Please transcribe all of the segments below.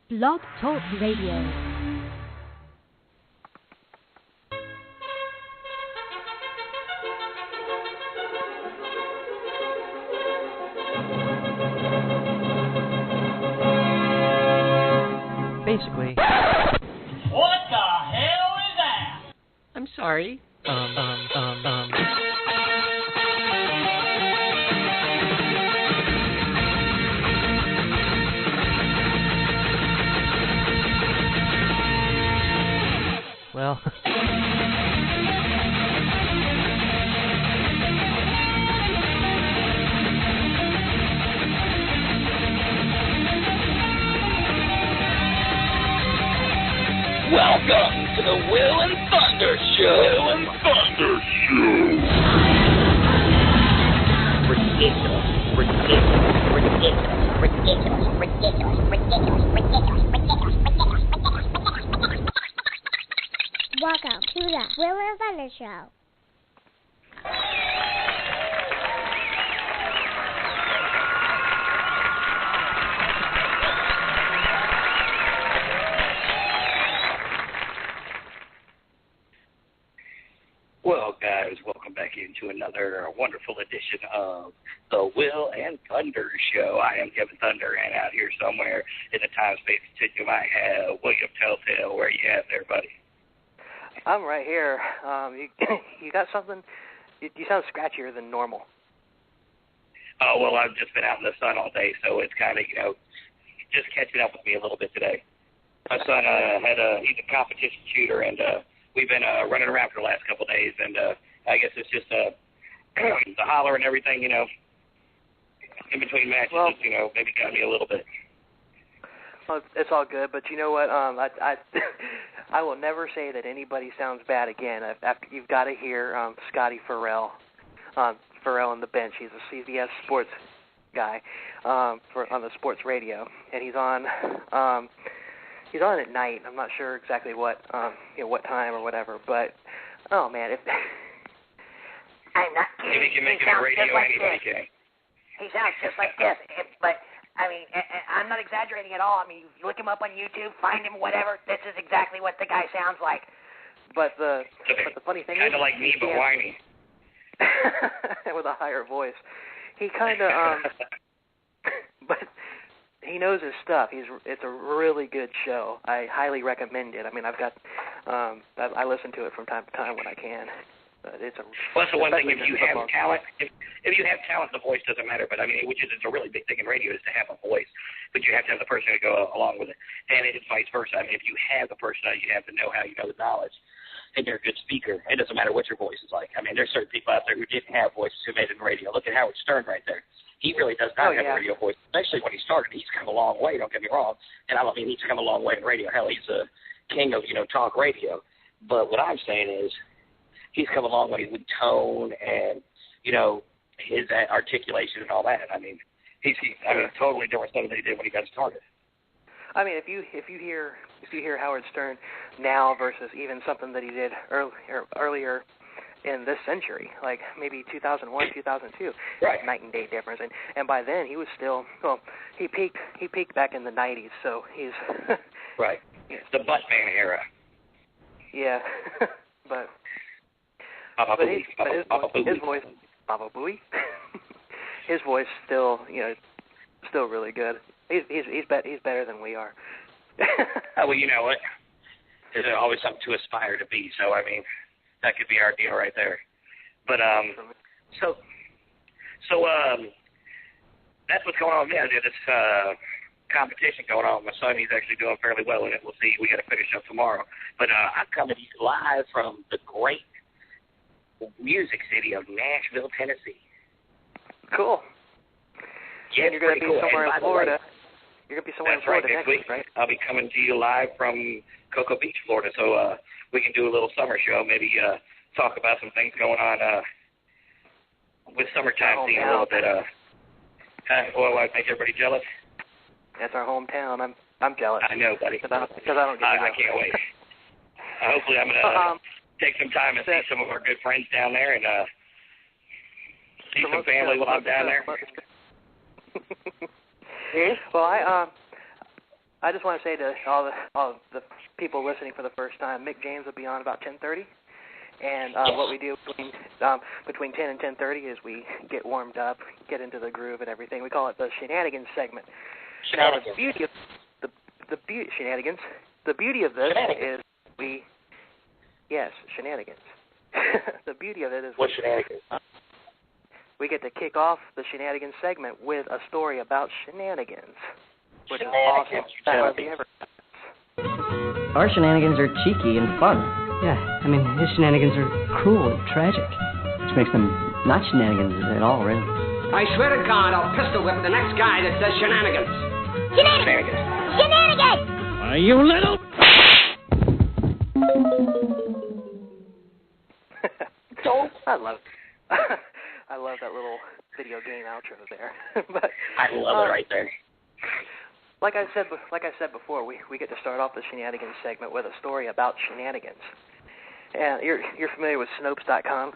Blog Talk Radio. Basically. What the hell is that? I'm sorry. Well. Welcome to the Will and Thunder Show. Will and Thunder Show. Ridiculous. Welcome to the Will and Thunder Show. Well, guys, welcome back into another wonderful edition of the Will and Thunder Show. I am Kevin Thunder, and out here somewhere in the time-space continuum, I have William Telltale. Where you at there, buddy? I'm right here. You got something? You sound scratchier than normal. Oh, well, I've just been out in the sun all day, so it's kind of, just catching up with me a little bit today. My son he's a competition shooter, and we've been running around for the last couple of days, and I guess it's just the holler and everything, in between matches, well, maybe got me a little bit. Well, it's all good, but you know what? I will never say that anybody sounds bad again. After you've got to hear Scotty Farrell on the bench. He's a CBS sports guy on the sports radio, and he's on at night. I'm not sure exactly what time or whatever, but oh man, I'm not kidding. If he can make it on radio, anybody can. He sounds just like this, but I mean, I'm not exaggerating at all. I mean, you look him up on YouTube, find him, whatever. This is exactly what the guy sounds like. But the funny thing is, kind of like me, but whiny. With a higher voice. He kind of but he knows his stuff. It's a really good show. I highly recommend it. I mean, I've got I listen to it from time to time when I can. But it's that's the one thing. If you have talent, if you have talent, the voice doesn't matter. But I mean, it's a really big thing in radio is to have a voice, but you have to have the person to go along with it, and it's vice versa. I mean, if you have the personality, you have the know-how, you know the knowledge, and you're a good speaker. It doesn't matter what your voice is like. I mean, there's certain people out there who didn't have voices who made it in radio. Look at Howard Stern right there. He really does not have a radio voice, especially when he started. He's come a long way, don't get me wrong. And I mean, he's come a long way in radio. Hell, he's a king of, talk radio. But what I'm saying is he's come a long way with tone and, his articulation and all that. I mean, he's totally different stuff than he did when he got started. I mean, if you hear Howard Stern now versus even something that he did earlier in this century, like maybe 2001, 2002, right, night and day difference. And by then he was still he peaked back in the 90s, so he's right, the Buttman era. Yeah, but his voice, Baba Booey, his voice still really good. He's better than we are. Well, you know what? There's always something to aspire to be. So I mean, that could be our deal right there. But so that's what's going on with me. There's this competition going on with my son. He's actually doing fairly well in it. We'll see. We got to finish up tomorrow. But I'm coming to you live from the great music city of Nashville, Tennessee. Cool. Yeah, and you're going to be somewhere in Florida. You're going to be somewhere in Florida next week, right? I'll be coming to you live from Cocoa Beach, Florida, so we can do a little summer show, maybe talk about some things going on with summertime scene a little bit. Well, I make everybody jealous. That's our hometown. I'm jealous. I know, buddy. Because I don't get I can't wait. Hopefully I'm going to take some time and see some of our good friends down there and see some family while I'm down there. Well, I just want to say to all the people listening for the first time, Mick James will be on about 10:30, and what we do between 10 and 10:30 is we get warmed up, get into the groove and everything. We call it the shenanigans segment. Now the beauty of shenanigans. The beauty of this is shenanigans. The beauty of it is what shenanigans? We get to kick off the shenanigans segment with a story about shenanigans. Which is awesome. Our shenanigans are cheeky and fun. Yeah, I mean, his shenanigans are cruel and tragic. Which makes them not shenanigans at all, really. I swear to God, I'll pistol whip the next guy that says shenanigans. Shenanigans! Shenanigans! Are you little? I love that little video game outro there. But I love it right there. Like I said before, we get to start off the shenanigans segment with a story about shenanigans. And you're familiar with Snopes.com?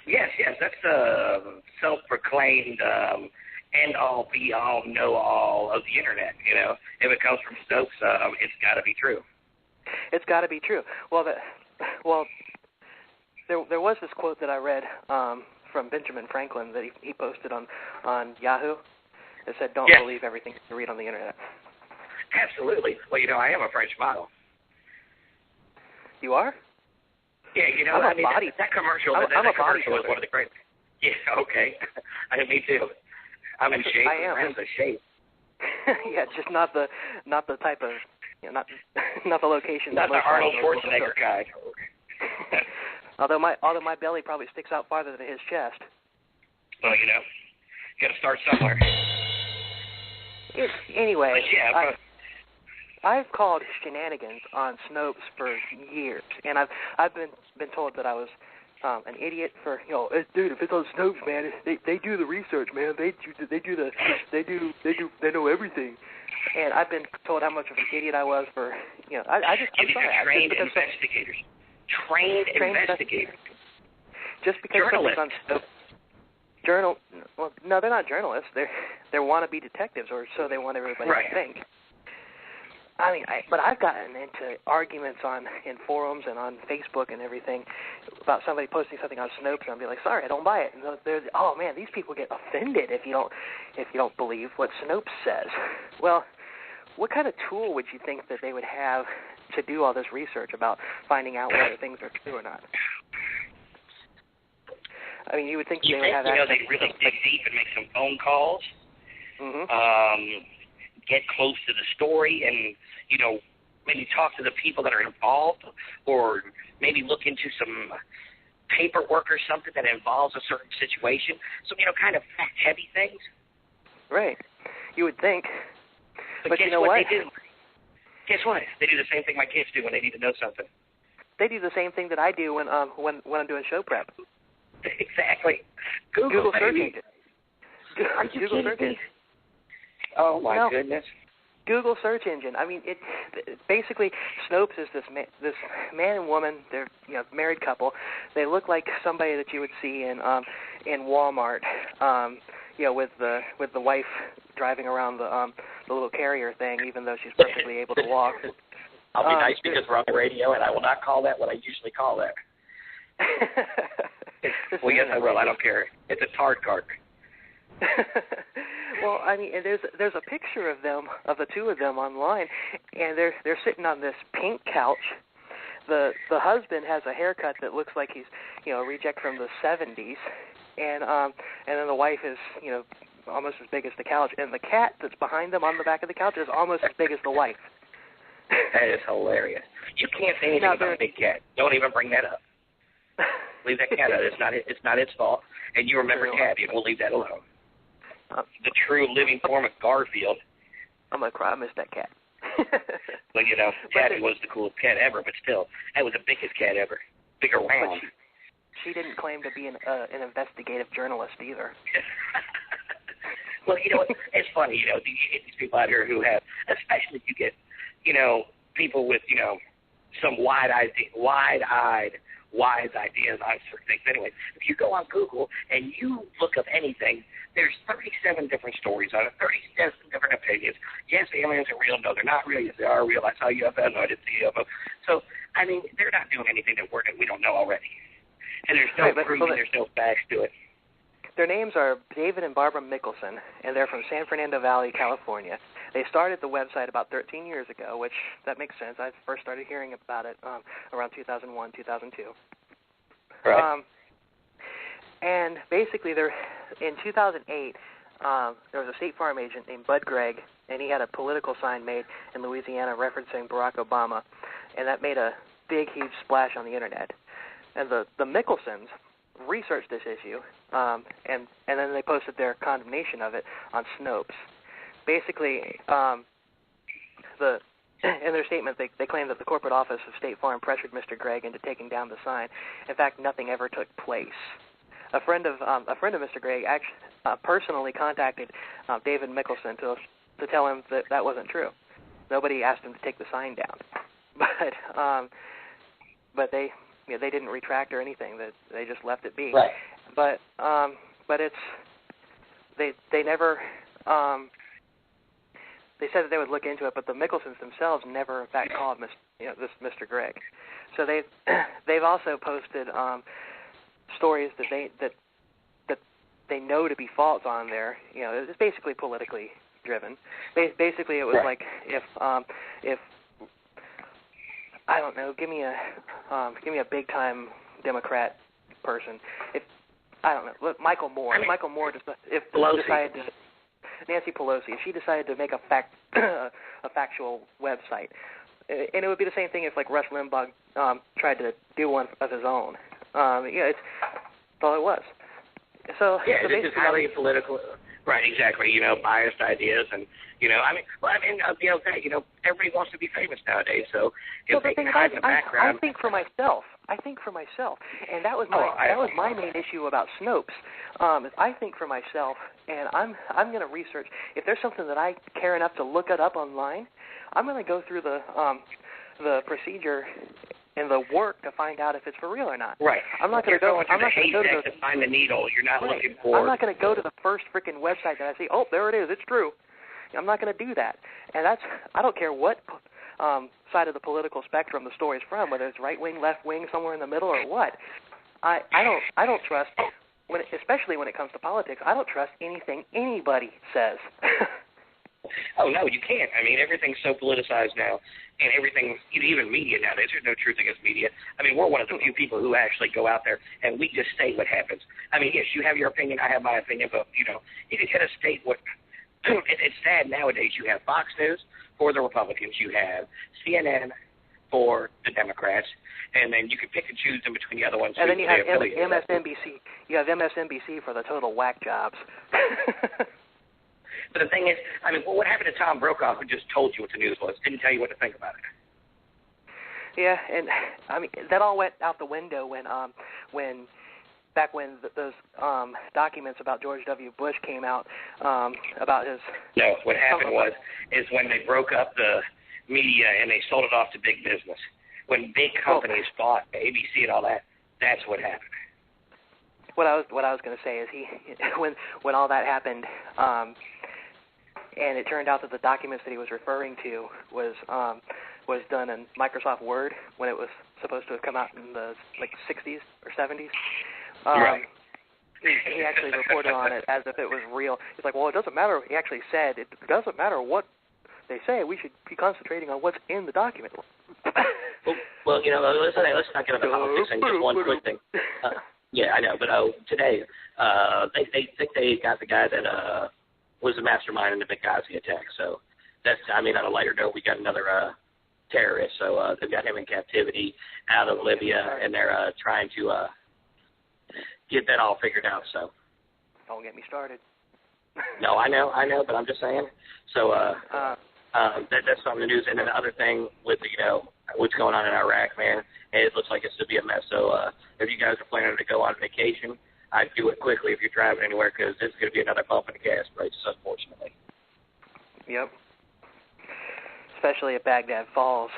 Yes, that's the self-proclaimed end-all, be-all, know-all of the internet. You know, if it comes from Snopes, it's got to be true. It's got to be true. Well, there was this quote that I read from Benjamin Franklin that he posted on Yahoo. It said, "Don't believe everything you read on the internet." Absolutely. Well, you know, I am a French model. You are? Yeah, you know, that commercial. That commercial was one of the great. Yeah, okay. Me too. I'm in shape. I am. I'm in shape. Yeah, just not the type of, not the location. Not the Arnold Schwarzenegger kind. Although my belly probably sticks out farther than his chest. Well, you know, you got to start somewhere. Anyway, but yeah, I've called shenanigans on Snopes for years, and I've been told that I was an idiot for dude. If it's on Snopes, man, they do the research, man. They know everything. And I've been told how much of an idiot I was for I'm sorry. Trained investigators. Trained investigators. Just because something's on Snopes. Well, no, they're not journalists. They're wannabe detectives, or so they want everybody to think. I mean, but I've gotten into arguments in forums and on Facebook and everything about somebody posting something on Snopes, and I'll be like, sorry, I don't buy it. And oh man, these people get offended if you don't believe what Snopes says. Well, what kind of tool would you think that they would have to do all this research about finding out whether things are true or not? I mean, you would think they would have access. They really dig deep and make some phone calls, get close to the story, and maybe talk to the people that are involved, or maybe look into some paperwork or something that involves a certain situation. So kind of fact-heavy things. Right. You would think. But guess you know what? They do? Guess what? They do the same thing my kids do when they need to know something. They do the same thing that I do when I'm doing show prep. Exactly. Google search engine. Are you Google search kidding me? engine. Oh my goodness. Google search engine. I mean, basically Snopes is this man and woman. They're married couple. They look like somebody that you would see in Walmart. With the wife driving around the little carrier thing, even though she's perfectly able to walk. I'll be nice because we're on the radio, and I will not call that what I usually call that. Well, yes, I will. I don't care. It's a tart cart. Well, I mean, there's a picture of the two of them online, and they're sitting on this pink couch. The husband has a haircut that looks like he's a reject from the 70s, and then the wife is almost as big as the couch, and the cat that's behind them on the back of the couch is almost as big as the wife. That is hilarious. You can't say anything about a big cat. Don't even bring that up. Leave that cat out. It's not its fault. And you remember Tabby, and we'll leave that alone. The true living form of Garfield. I'm going to cry. I miss that cat. Well, Tabby was the coolest cat ever, but still, that was the biggest cat ever. Big around. She didn't claim to be an investigative journalist either. Well, it's funny, you get these people out here who have, especially you get, people with, some wide-eyed, wise ideas on certain things. Anyway, if you go on Google and you look up anything, there's 37 different stories on it, 37 different opinions. Yes, aliens are real. No, they're not real. Yes, they are real. I saw UFO. No, I didn't see UFO. So, I mean, they're not doing anything that we don't know already. And there's no proof and there's no facts to it. Their names are David and Barbara Mickelson, and they're from San Fernando Valley, California. They started the website about 13 years ago, which that makes sense. I first started hearing about it around 2001, 2002. Right. And basically, in 2008, there was a State Farm agent named Bud Gregg, and he had a political sign made in Louisiana referencing Barack Obama, and that made a big, huge splash on the Internet. And the Mickelsons researched this issue, and then they posted their condemnation of it on Snopes. Basically, in their statement, they claimed that the corporate office of State Farm pressured Mr. Gregg into taking down the sign. In fact, nothing ever took place. A friend of Mr. Gregg actually personally contacted David Mickelson to tell him that that wasn't true. Nobody asked him to take the sign down, but they didn't retract or anything. That they just left it be. Right. But it's they never. They said that they would look into it, but the Mickelsons themselves never, in fact, called this Mr. Gregg. So they've also posted stories that they know to be false on there. You know, it's basically politically driven. Basically, it was like if I don't know, give me a big time Democrat person. If I don't know, look, Michael Moore. Michael Moore decided to. Nancy Pelosi, if she decided to make a factual website, and it would be the same thing if like Rush Limbaugh tried to do one of his own. It's all it was. So yeah, so it's highly political. Right, exactly. You know, biased ideas, and everybody wants to be famous nowadays. So if they can hide in the background, I think for myself, and that was my main issue about Snopes. Is I think for myself, and I'm going to research. If there's something that I care enough to look it up online, I'm going to go through the procedure and the work to find out if it's for real or not. Right. I'm not going to go. I'm not going to go to find the needle. You're not looking for. I'm not going to go to the first freaking website that I see. Oh, there it is. It's true. I'm not going to do that. And I don't care what side of the political spectrum the story's from, whether it's right wing, left wing, somewhere in the middle, or what. I don't trust. Especially when it comes to politics, I don't trust anything anybody says. Oh, no, you can't. I mean, everything's so politicized now, and everything, even media nowadays, there's no truth against media. I mean, we're one of the few people who actually go out there, and we just state what happens. I mean, yes, you have your opinion, I have my opinion, but, you can kind of state what – it's sad nowadays. You have Fox News for the Republicans. You have CNN for the Democrats, and then you can pick and choose in between the other ones. And then you have MSNBC. You have MSNBC for the total whack jobs. But the thing is, I mean, what happened to Tom Brokaw, who just told you what the news was, didn't tell you what to think about it? Yeah, and I mean that all went out the window when those documents about George W. Bush came out about his. No, what happened is when they broke up the media and they sold it off to big business. When big companies bought ABC and all that, that's what happened. What I was going to say is when all that happened, and it turned out that the documents that he was referring to was done in Microsoft Word when it was supposed to have come out in the 60s or 70s. Right. He actually reported on it as if it was real. He's like, well, it doesn't matter. He actually said it doesn't matter what they say. We should be concentrating on what's in the document. Well, let's not get into politics and just one quick thing. Yeah, I know, but today they think they got the guy that was the mastermind in the Benghazi attack. So that's, I mean, on a lighter note, we got another terrorist. So they've got him in captivity out of Libya, and they're trying to get that all figured out. So don't get me started. No, I know, but I'm just saying. So that's on the news. And then the other thing with what's going on in Iraq, man, it looks like it's to be a mess. So if you guys are planning to go on vacation, I'd do it quickly if you're driving anywhere, because this is going to be another bump in the gas prices, unfortunately. Yep. Especially at Baghdad Falls.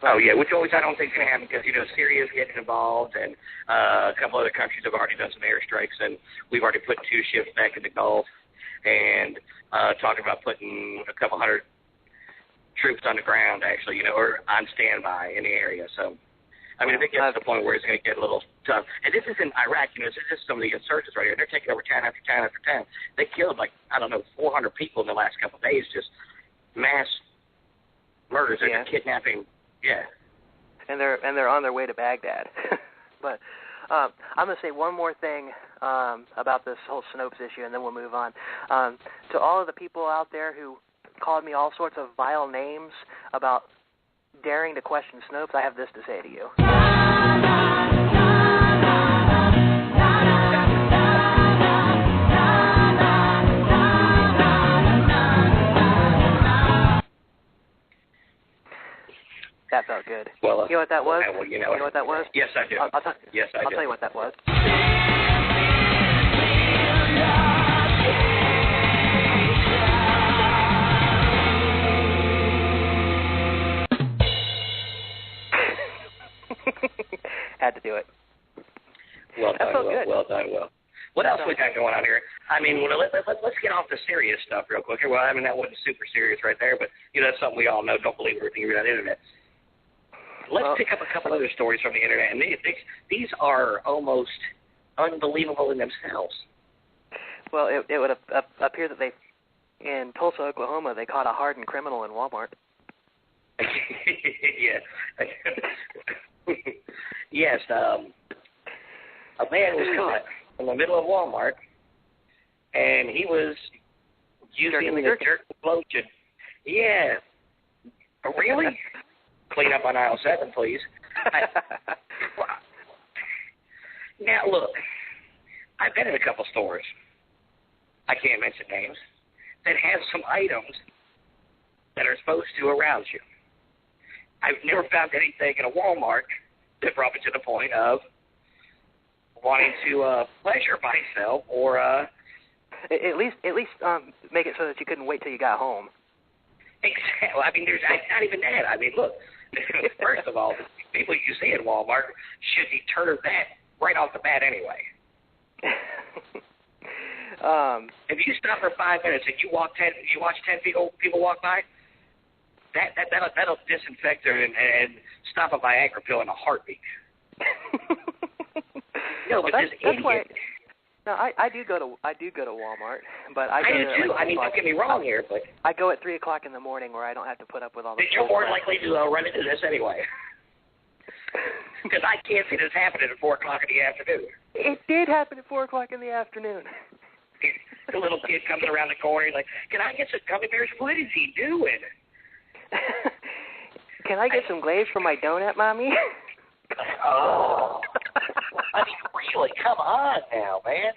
Oh, yeah, which always I don't think is going to happen because, you know, Syria's getting involved, and a couple other countries have already done some airstrikes, and we've already put 2 ships back in the Gulf, and talking about putting a couple hundred troops on the ground, actually, you know, or on standby in the area. So, I mean, if it gets to the point where it's going to get a little tough, and this isn't Iraq, you know, this is just some of the insurgents right here. They're taking over town after town after town. They killed, like, I don't know, 400 people in the last couple of days, just mass murders. They're kidnapping. Yeah. And they're on their way to Baghdad. But I'm going to say one more thing about this whole Snopes issue, and then we'll move on. To all of the people out there who called me all sorts of vile names about daring to question Snopes, I have this to say to you. That felt good. Well, you know what that was? Well, you know what that was? Yes, I do. I'll tell you what that was. Had to do it. Well done, that felt good. Well done. What else we got going on here? I mean, let's get off the serious stuff real quick. Well, I mean, that wasn't super serious right there, but, you know, that's something we all know. Don't believe everything you read on the Internet. Let's pick up a couple other stories from the Internet, and these are almost unbelievable in themselves. Well, it would appear that in Tulsa, Oklahoma, they caught a hardened criminal in Walmart. Yeah. Yes, a man was caught in the middle of Walmart, and he was using the jerk explosion. Yeah. Really? Clean up on aisle 7, please. Now, look, I've been in a couple stores, I can't mention names, that have some items that are supposed to arouse you. I've never found anything in a Walmart that brought me to the point of wanting to pleasure myself or at least make it so that you couldn't wait till you got home. Exactly. I mean, there's not even that. I mean, look, first of all, the people you see in Walmart should deter that right off the bat anyway. If you stop for 5 minutes and you watch 10 people walk by, that'll disinfect her and stop a Viagra pill in a heartbeat. No, but this idiot. Why, no, I do go to Walmart, but I do too. I mean, don't get me wrong here, but I go at 3:00 in the morning where I don't have to put up with all the. You're more likely to run into this anyway, because I can't see this happening at 4:00 in the afternoon. It did happen at 4:00 in the afternoon. The little kid comes around the corner. He's like, "Can I get some gummy bears? What is he doing?" Can I get some glaze for my donut, Mommy? Oh. I mean, really, come on now, man.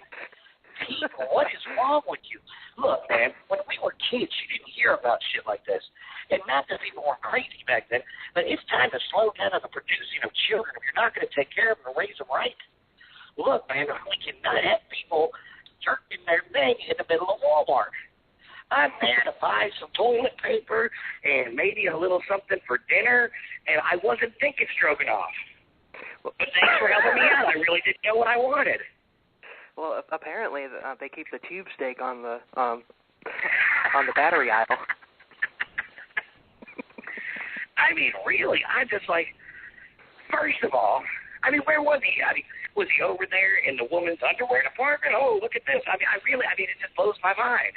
People, what is wrong with you? Look, man, when we were kids, you didn't hear about shit like this. And not that people weren't crazy back then, but it's time to slow down on the producing of children if you're not going to take care of them and raise them right. Look, man, we cannot have people jerking their thing in the middle of Walmart. I'm there to buy some toilet paper and maybe a little something for dinner, and I wasn't thinking stroganoff. But thanks for helping me out. I really didn't know what I wanted. Well, apparently they keep the tube steak on the battery aisle. I mean, really, I'm just like, first of all, I mean, where was he? I mean, was he over there in the woman's underwear department? Oh, look at this. I mean, it just blows my mind.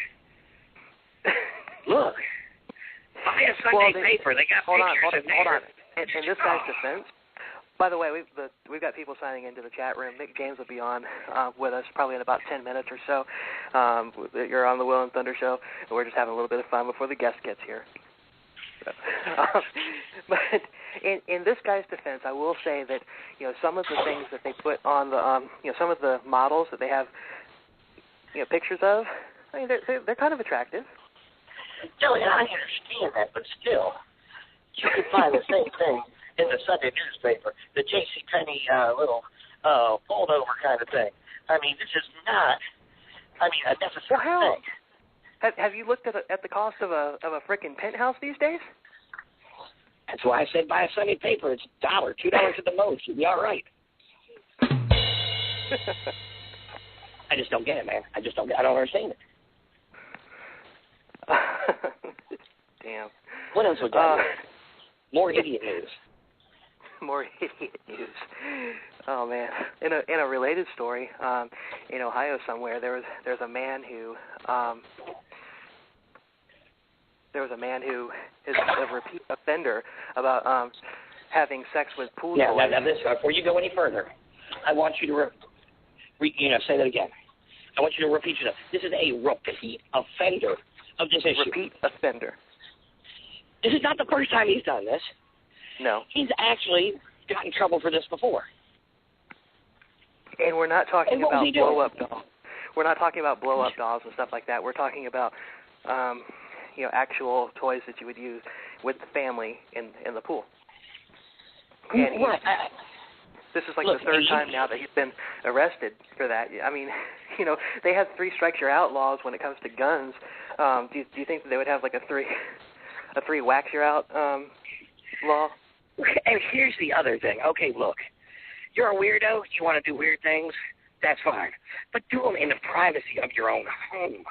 Look, buy a Sunday paper. They got pictures in there. Hold on. In this guy's defense, by the way, we've got people signing into the chat room. Mick James will be on with us probably in about 10 minutes or so. You're on the Will and Thunder Show, and we're just having a little bit of fun before the guest gets here. But in this guy's defense, I will say that some of the things that they put on the some of the models that they have pictures of, I mean they're kind of attractive. Joey, I understand that, but still, you can find the same thing in the Sunday newspaper, the JCPenney little fold-over kind of thing. I mean, this is not, a necessary thing. Have you looked at the cost of a frickin' penthouse these days? That's why I said buy a Sunday paper. It's $1, $2 at the most. You'll be all right. I just don't get it, man. I don't understand it. Damn. What else we got here? More idiot news. More idiot news. Oh man! In a related story, in Ohio somewhere, there's a man who is a repeat offender about having sex with pool toys. Now this, before you go any further, I want you to say that again. I want you to repeat yourself. This is a repeat offender of this issue. Repeat offender. This is not the first time he's done this. No. He's actually got in trouble for this before. And we're not talking about blow-up dolls. We're not talking about blow-up dolls and stuff like that. We're talking about, actual toys that you would use with the family in the pool. And this is like the third time now that he's been arrested for that. I mean, they have 3 strikes you're out laws when it comes to guns. Do you think that they would have like a three whacks you're out law? And here's the other thing. Okay, look, you're a weirdo. You want to do weird things. That's fine. But do them in the privacy of your own home.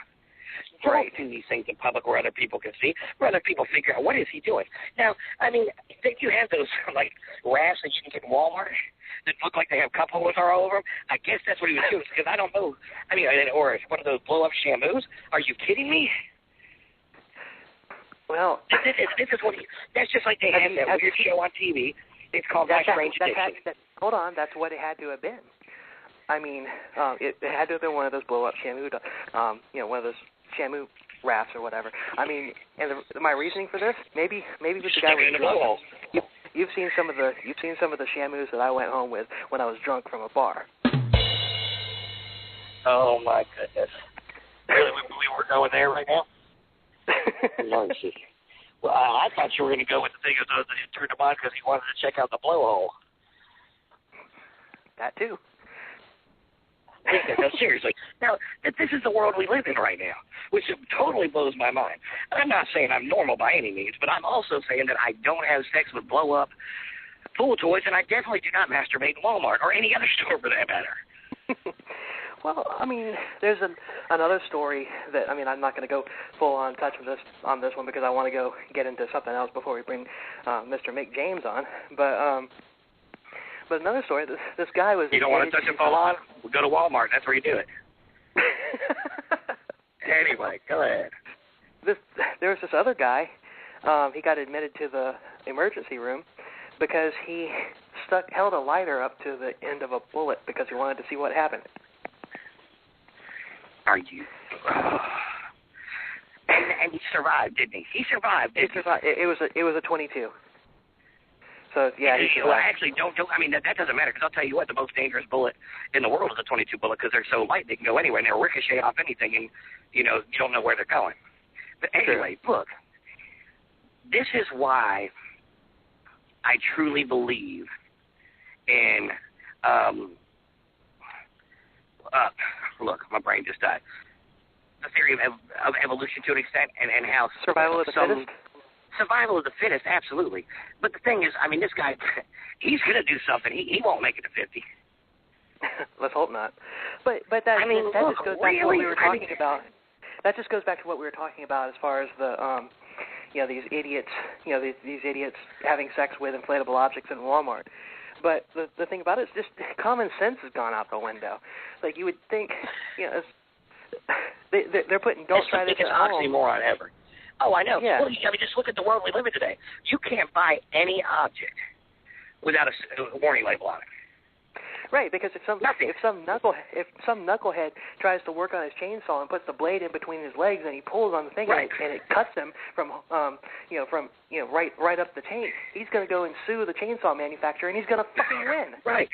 Don't do these things in public where other people can see, where other people figure out what is he doing. Now, I mean, think you have those like rafts that you can get in Walmart that look like they have cup holders all over them? I guess that's what he was doing, because I don't know. I mean, or one of those blow-up shampoos? Are you kidding me? Well, this is what that's just like they have that weird show on TV. It's called My Strange Addiction. Hold on, that's what it had to have been. I mean, it had to have been one of those blow-up shampoo, one of those shampoo rafts or whatever. I mean, and my reasoning for this, maybe with the guy was drunk. You've seen some of the shampoos that I went home with when I was drunk from a bar. Oh my goodness! Really, we were going there right now. Mercy. Well, I thought you were going to go with the thing of those that he turned him on because he wanted to check out the blowhole. That too. No, seriously. Now, this is the world we live in right now, which totally blows my mind. I'm not saying I'm normal by any means, but I'm also saying that I don't have sex with blow-up pool toys, and I definitely do not masturbate in Walmart or any other store for that matter. Well, I mean, there's another story that, I mean, I'm not going to go full on touch with on this one because I want to go get into something else before we bring Mr. Mick James on. But another story, this guy was... You don't want to touch it full on? We'll go to Walmart. That's where you do it. Anyway, go ahead. There was this other guy. He got admitted to the emergency room because he held a lighter up to the end of a bullet because he wanted to see what happened. Are you? And he survived, didn't he? He survived. It was a 22. So yeah. Well, actually, don't. I mean, that doesn't matter because I'll tell you what, the most dangerous bullet in the world is a 22 bullet because they're so light they can go anywhere and they'll ricochet off anything and you don't know where they're going. But anyway, look, this is why I truly believe in. Look, my brain just died. The theory of evolution to an extent, and how survival of the fittest. Survival of the fittest, absolutely. But the thing is, I mean, this guy, he's going to do something. He won't make it to 50. Let's hope not. But that just goes back to what we were talking about. That just goes back to what we were talking about as far as the these idiots, these idiots having sex with inflatable objects in Walmart. But the thing about it is just common sense has gone out the window. Like you would think, they're putting don't try this at home. It's oxymoron ever. Oh, I know. Yeah. Well, I mean, just look at the world we live in today. You can't buy any object without a warning label on it. Right, because if some knucklehead tries to work on his chainsaw and puts the blade in between his legs and he pulls on the thing and it cuts him from right up the chain, he's going to go and sue the chainsaw manufacturer and he's going to fucking win. Right.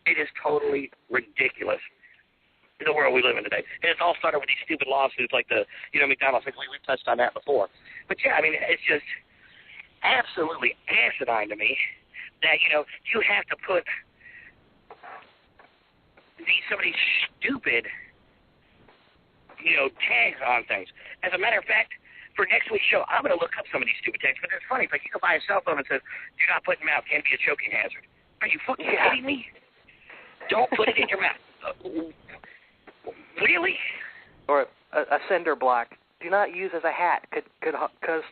It is totally ridiculous. The world we live in today. And it's all started with these stupid lawsuits like the, McDonald's. We've touched on that before. But, yeah, I mean, it's just absolutely asinine to me that, you have to put some of these stupid, tags on things. As a matter of fact, for next week's show, I'm going to look up some of these stupid texts. But it's funny. It's like you can buy a cell phone that says, do not put in mouth, can be a choking hazard. Are you fucking kidding me? Don't put it in your mouth. Really? Or a cinder block. Do not use as a hat. Could cause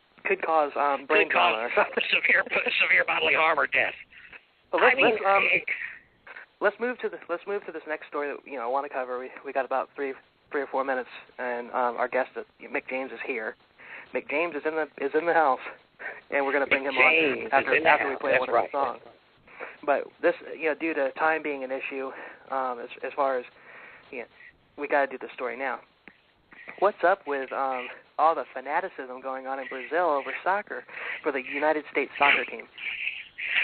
brain trauma or something. Severe bodily harm or death. Well, let's move to this next story that I want to cover. We got about three or 4 minutes, and our guest Mick James is here. Mick James is in the house, and we're going to bring him on after we play one of the songs. But this, due to time being an issue, as far as we got to do the story now. What's up with all the fanaticism going on in Brazil over soccer for the United States soccer team?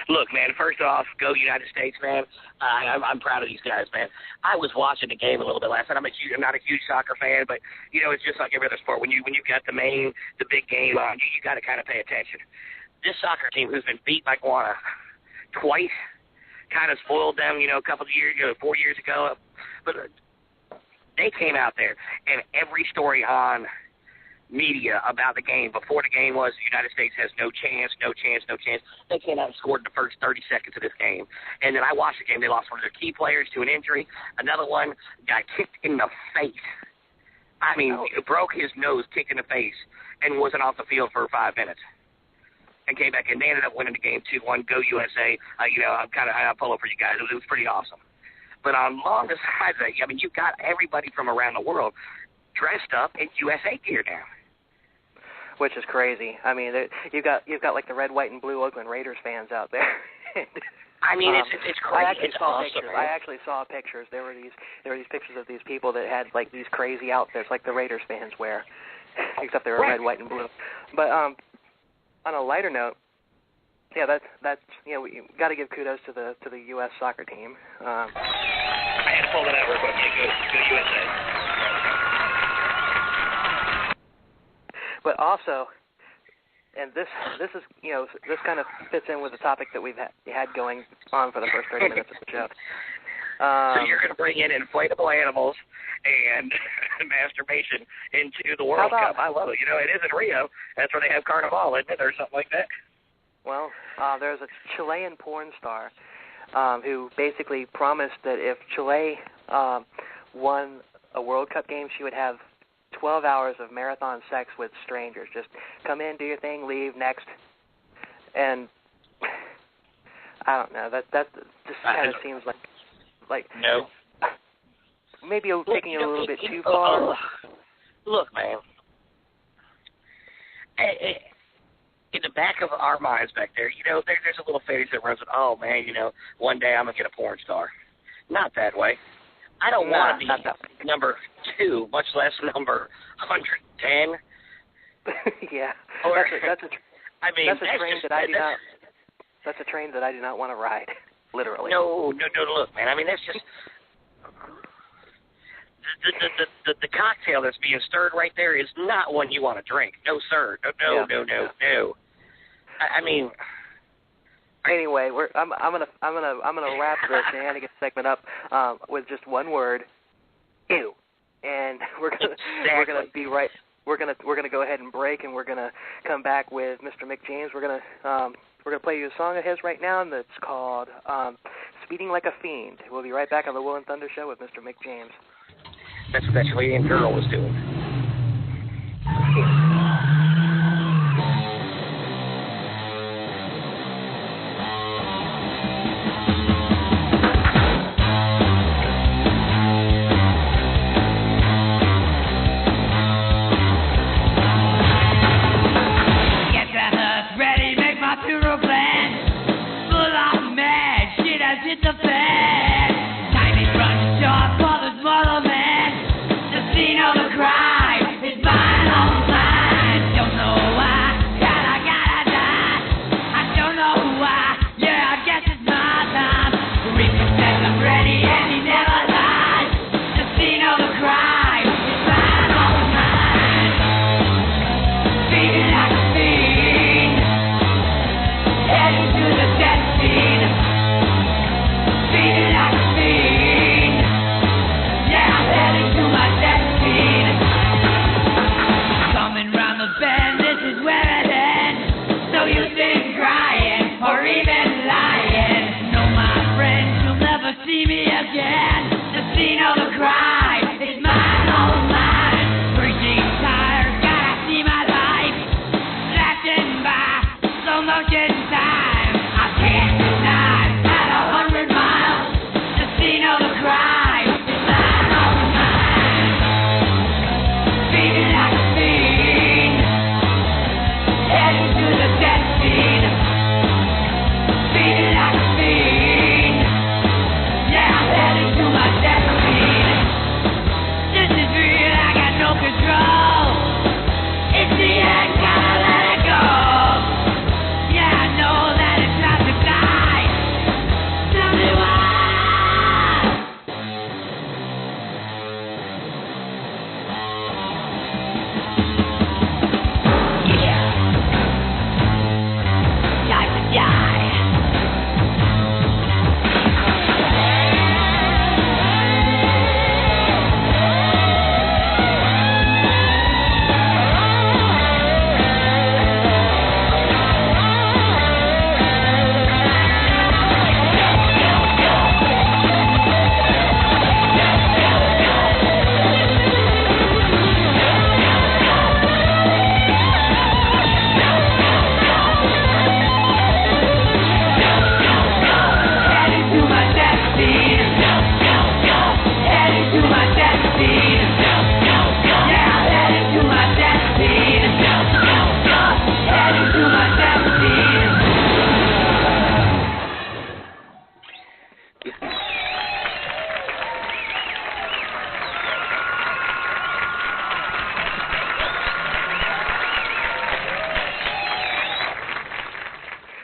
Look, man, first off, go United States, man. I'm proud of these guys, man. I was watching the game a little bit last night. I'm not a huge soccer fan, but, it's just like every other sport. When you got the big game on, you got to kind of pay attention. This soccer team who's been beat by Guana twice kind of spoiled them, a couple of years ago, 4 years ago. But they came out there, and every story on media about the game before the game was the United States has no chance. They came out and scored in the first 30 seconds of this game. And then I watched the game. They lost one of their key players to an injury. Another one got kicked in the face. I mean, broke his nose, kicked in the face, and wasn't off the field for 5 minutes. And came back, and they ended up winning the game 2-1. Go USA. I'm pulling for you guys. It was pretty awesome. But along the sides of that, you've got everybody from around the world dressed up in USA gear now. Which is crazy. I mean, you've got like the red, white, and blue Oakland Raiders fans out there. I mean, it's crazy. It's awesome. I actually saw pictures. There were these pictures of these people that had like these crazy outfits like the Raiders fans wear, except they were red, white, and blue. But on a lighter note, that's we got to give kudos to the U.S. soccer team. I had to pull that out real quick. Go USA. But also, and this is this kind of fits in with the topic that we've had going on for the first 30 minutes of the show. So you're going to bring in inflatable animals and masturbation into the World Cup. I love it. It is in Rio. That's where they have Carnival, isn't it, or something like that? Well, there's a Chilean porn star who basically promised that if Chile won a World Cup game, she would have 12 hours of marathon sex with strangers. Just come in, do your thing, leave, next. And I don't know. That just kind of seems like no. Maybe taking it a little bit too far. Look, man. In the back of our minds back there, there's a little phase that runs with, oh, man, one day I'm going to get a porn star. Not that way. I don't want to be number 2, much less number 110. Yeah, that's a train that I do not want to ride, literally. No, look, man. I mean, that's just the cocktail that's being stirred right there is not one you want to drink. No, sir. No. I mean. Anyway, I'm gonna wrap this shenanigans segment up with just one word, ew, and we're gonna be right. We're gonna go ahead and break, and we're gonna come back with Mr. Mick James. We're gonna play you a song of his right now, and that's called "Speeding Like a Fiend." We'll be right back on the Will and Thunder Show with Mr. Mick James. That's what that Chilean girl was doing. Scene of the crime is mine all the time.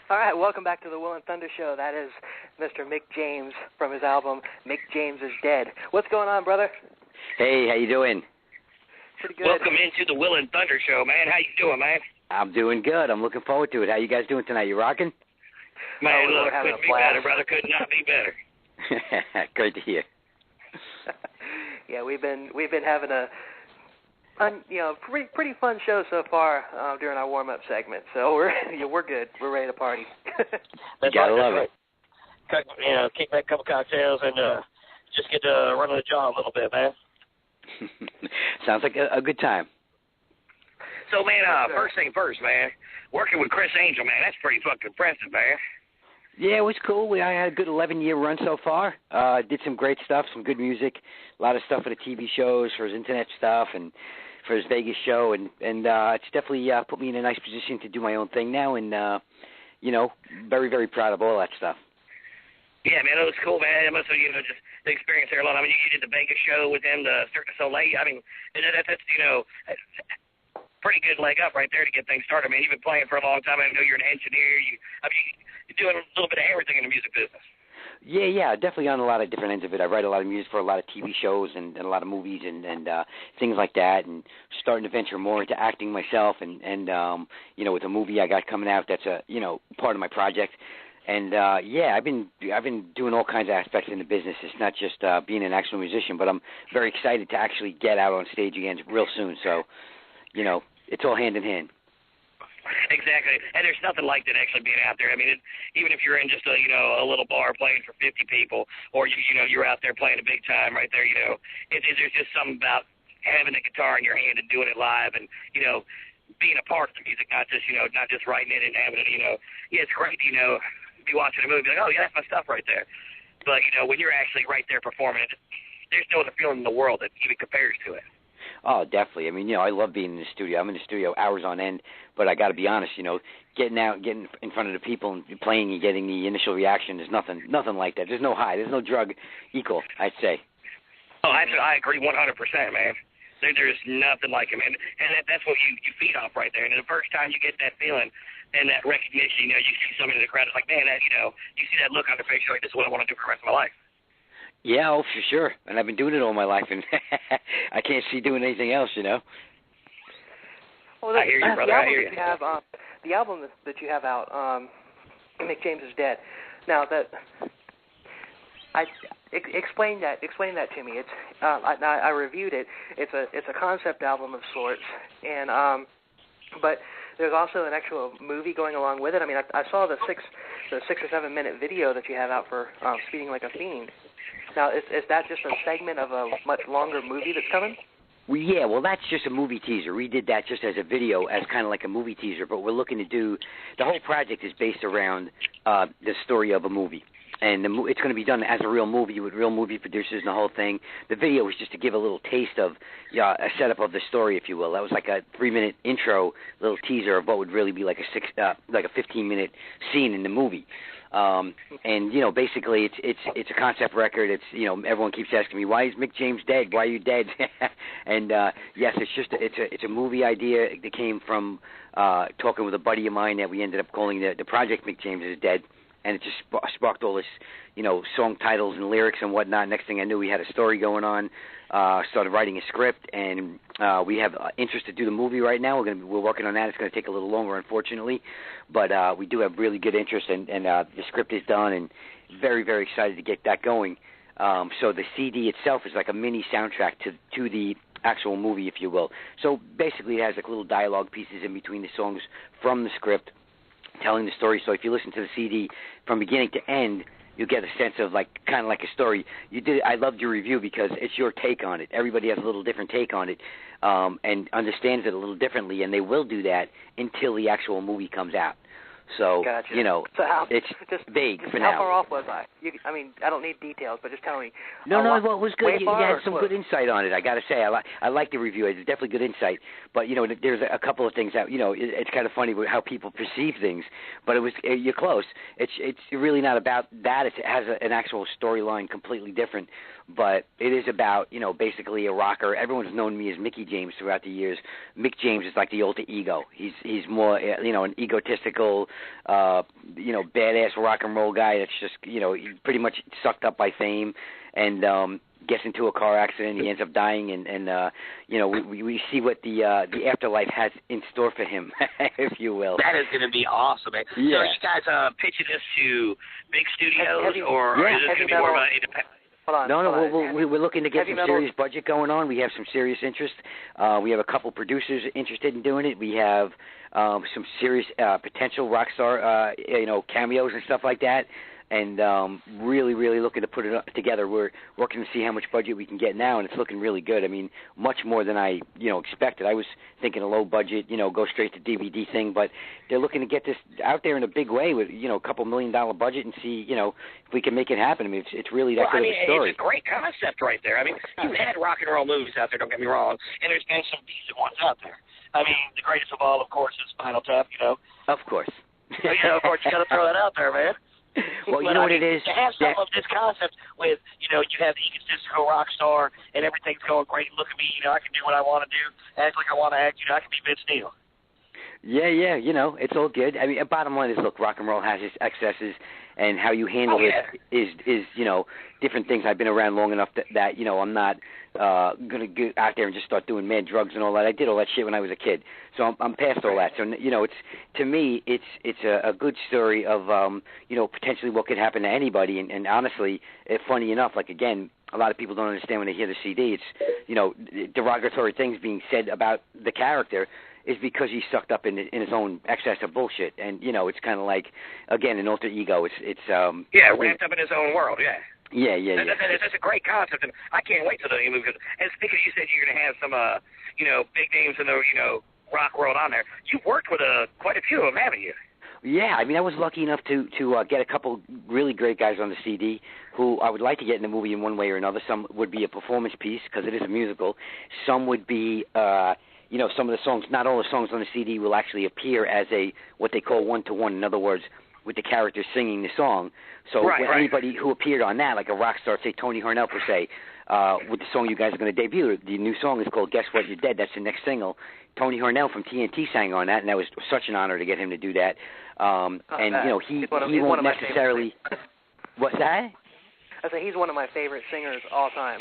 All right, welcome back to the Will and Thunder Show. That is Mr. Mick James from his album Mick James is Dead. What's going on, brother? Hey, how you doing? Pretty good. Welcome into the Will and Thunder Show, man. How you doing, man? I'm doing good. I'm looking forward to it. How you guys doing tonight? You rocking? Man, look, couldn't be better, brother. Could not be better. Great to hear. Yeah, we've been having a pretty fun show so far during our warm up segment. So we're good. We're ready to party. You gotta love it. Kick back a couple cocktails and just get to run the jaw a little bit, man. Sounds like a good time. So, man, first thing first, man, working with Criss Angel, man, that's pretty fucking impressive, man. Yeah, it was cool. I had a good 11-year run so far. Did some great stuff, some good music, a lot of stuff for the TV shows, for his internet stuff, and for his Vegas show, and it's definitely put me in a nice position to do my own thing now, and, very, very proud of all that stuff. Yeah, man, it was cool, man. It must have, just the experience there a lot. I mean, you did the Vegas show with them, the Cirque du Soleil. I mean, that's pretty good leg up right there to get things started. I mean, you've been playing for a long time. I know you're an engineer. You're doing a little bit of everything in the music business. Yeah, definitely on a lot of different ends of it. I write a lot of music for a lot of TV shows and a lot of movies and things like that, and starting to venture more into acting myself and with a movie I got coming out that's a part of my project. And I've been doing all kinds of aspects in the business. It's not just being an actual musician, but I'm very excited to actually get out on stage again real soon. So, it's all hand in hand. Exactly, and there's nothing like that actually being out there. I mean, even if you're in just a little bar playing for 50 people, or you're out there playing a big time right there, there's just something about having a guitar in your hand and doing it live, and being a part of the music, not just writing it and having it. It's great, be watching a movie, be like, oh yeah, that's my stuff right there. But when you're actually right there performing it, there's no other feeling in the world that even compares to it. Oh, definitely. I mean, I love being in the studio. I'm in the studio hours on end, but I got to be honest, getting out, getting in front of the people and playing and getting the initial reaction is nothing like that. There's no high. There's no drug equal, I'd say. Oh, I agree 100%, man. There's nothing like it, man. And that's what you feed off right there. And the first time you get that feeling and that recognition, you see somebody in the crowd, it's like, man, you see that look on their face, you're like, this is what I want to do for the rest of my life. Yeah, for sure. And I've been doing it all my life, and I can't see doing anything else, Well, I hear you, brother. I hear you. The album that you have out, Mick James is Dead. Now, explain that to me. It's I reviewed it. It's a concept album of sorts, and but there's also an actual movie going along with it. I mean, I saw the 6 or 7 minute video that you have out for Speeding Like a Fiend. Now, is that just a segment of a much longer movie that's coming? Well, that's just a movie teaser. We did that just as a video, as kind of like a movie teaser, but we're looking to do, the whole project is based around the story of a movie. And it's going to be done as a real movie with real movie producers and the whole thing. The video was just to give a little taste of a setup of the story, if you will. That was like a 3-minute intro, little teaser of what would really be like a 15-minute scene in the movie. Basically it's a concept record. It's everyone keeps asking me, why is Mick James dead? Why are you dead? And yes, it's a movie idea that came from talking with a buddy of mine that we ended up calling the project Mick James is Dead. And it just sparked all this, song titles and lyrics and whatnot. Next thing I knew, we had a story going on. Started writing a script, and we have interest to do the movie right now. We're working on that. It's going to take a little longer, unfortunately, but we do have really good interest, and the script is done, and very, very excited to get that going. So the CD itself is like a mini soundtrack to the actual movie, if you will. So basically, it has like little dialogue pieces in between the songs from the script, telling the story. So if you listen to the CD from beginning to end, you'll get a sense of kind of like a story. I loved your review because it's your take on it. Everybody has a little different take on it and understands it a little differently, and they will do that until the actual movie comes out. So, gotcha. it's vague for now. How far off was I? I mean, I don't need details, but just tell me. No, well, it was good. You had some close? good insight on it. I got to say, I like the review. It's definitely good insight. But there's a couple of things that it's kind of funny how people perceive things. But you're close. It's really not about that. It has an actual storyline completely different. But it is about basically a rocker. Everyone's known me as Micky James throughout the years. Mick James is like the alter ego. He's more an egotistical badass rock and roll guy that's just he's pretty much sucked up by fame and gets into a car accident. He ends up dying, and we see what the afterlife has in store for him, if you will. That is going to be awesome, man. Yeah. So are you guys pitching this to big studios, or is this going to be more of an independent? We're looking to get some serious budget going on. We have some serious interest. We have a couple producers interested in doing it. We have some serious potential rock star, cameos and stuff like that. And really, really looking to put it together. We're working to see how much budget we can get now, and it's looking really good. I mean, much more than I, expected. I was thinking a low budget, go straight to DVD thing, but they're looking to get this out there in a big way with, a couple $1 million budget and see, if we can make it happen. I mean, it's really that good of a story. It's a great concept right there. I mean, you've had rock and roll movies out there, don't get me wrong, and there's been some decent ones out there. I mean, the greatest of all, of course, is Spinal Tap, Of course. So, of course, you got to throw that out there, man. Well, you know what it is? To have some of this concept with, you have the egotistical rock star and everything's going great. Look at me, I can do what I want to do, act like I want to act. I can be Vince Neil. Yeah, it's all good. I mean, bottom line is, look, rock and roll has its excesses, and how you handle it is different things. I've been around long enough that I'm not going to get out there and just start doing mad drugs and all that. I did all that shit when I was a kid, so I'm past all that. So it's, to me, it's a good story of potentially what could happen to anybody. And honestly, funny enough, like again, a lot of people don't understand when they hear the CD. It's derogatory things being said about the character is because he's sucked up in his own excess of bullshit, and it's kind of like, again, an alter ego. It's wrapped up in his own world. Yeah. That's a great concept, and I can't wait till the new movie. And speaking, you said you're going to have some, big names in the, rock world on there. You've worked with quite a few of them, haven't you? Yeah, I mean, I was lucky enough to get a couple really great guys on the CD who I would like to get in the movie in one way or another. Some would be a performance piece because it is a musical. Some would be, some of the songs. Not all the songs on the CD will actually appear as what they call one-to-one. In other words, with the characters singing the song. So anybody who appeared on that, like a rock star, say Tony Harnell per se, with the song you guys are going to debut, the new song is called Guess What, You're Dead. That's the next single. Tony Harnell from TNT sang on that, and that was such an honor to get him to do that. He won't necessarily... What's that? I say he's one of my favorite singers all time.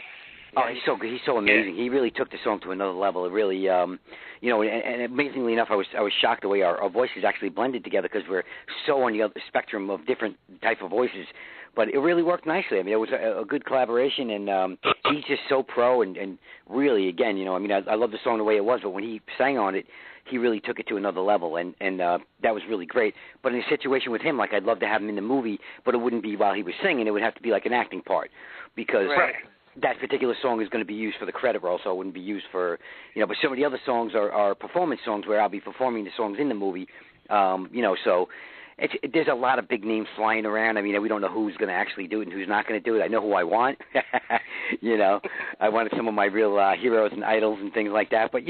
He's so good. He's so amazing. He really took the song to another level. It really, and amazingly enough, I was shocked the way our voices actually blended together because we're so on the other spectrum of different type of voices. But it really worked nicely. I mean, it was a good collaboration, and he's just so pro and really, again, I love the song the way it was, but when he sang on it, he really took it to another level, and that was really great. But in a situation with him, like I'd love to have him in the movie, but it wouldn't be while he was singing. It would have to be like an acting part because that particular song is going to be used for the credit roll, so it wouldn't be used for, but some of the other songs are performance songs where I'll be performing the songs in the movie, so there's a lot of big names flying around. I mean, we don't know who's going to actually do it and who's not going to do it. I know who I want. I wanted some of my real heroes and idols and things like that. But,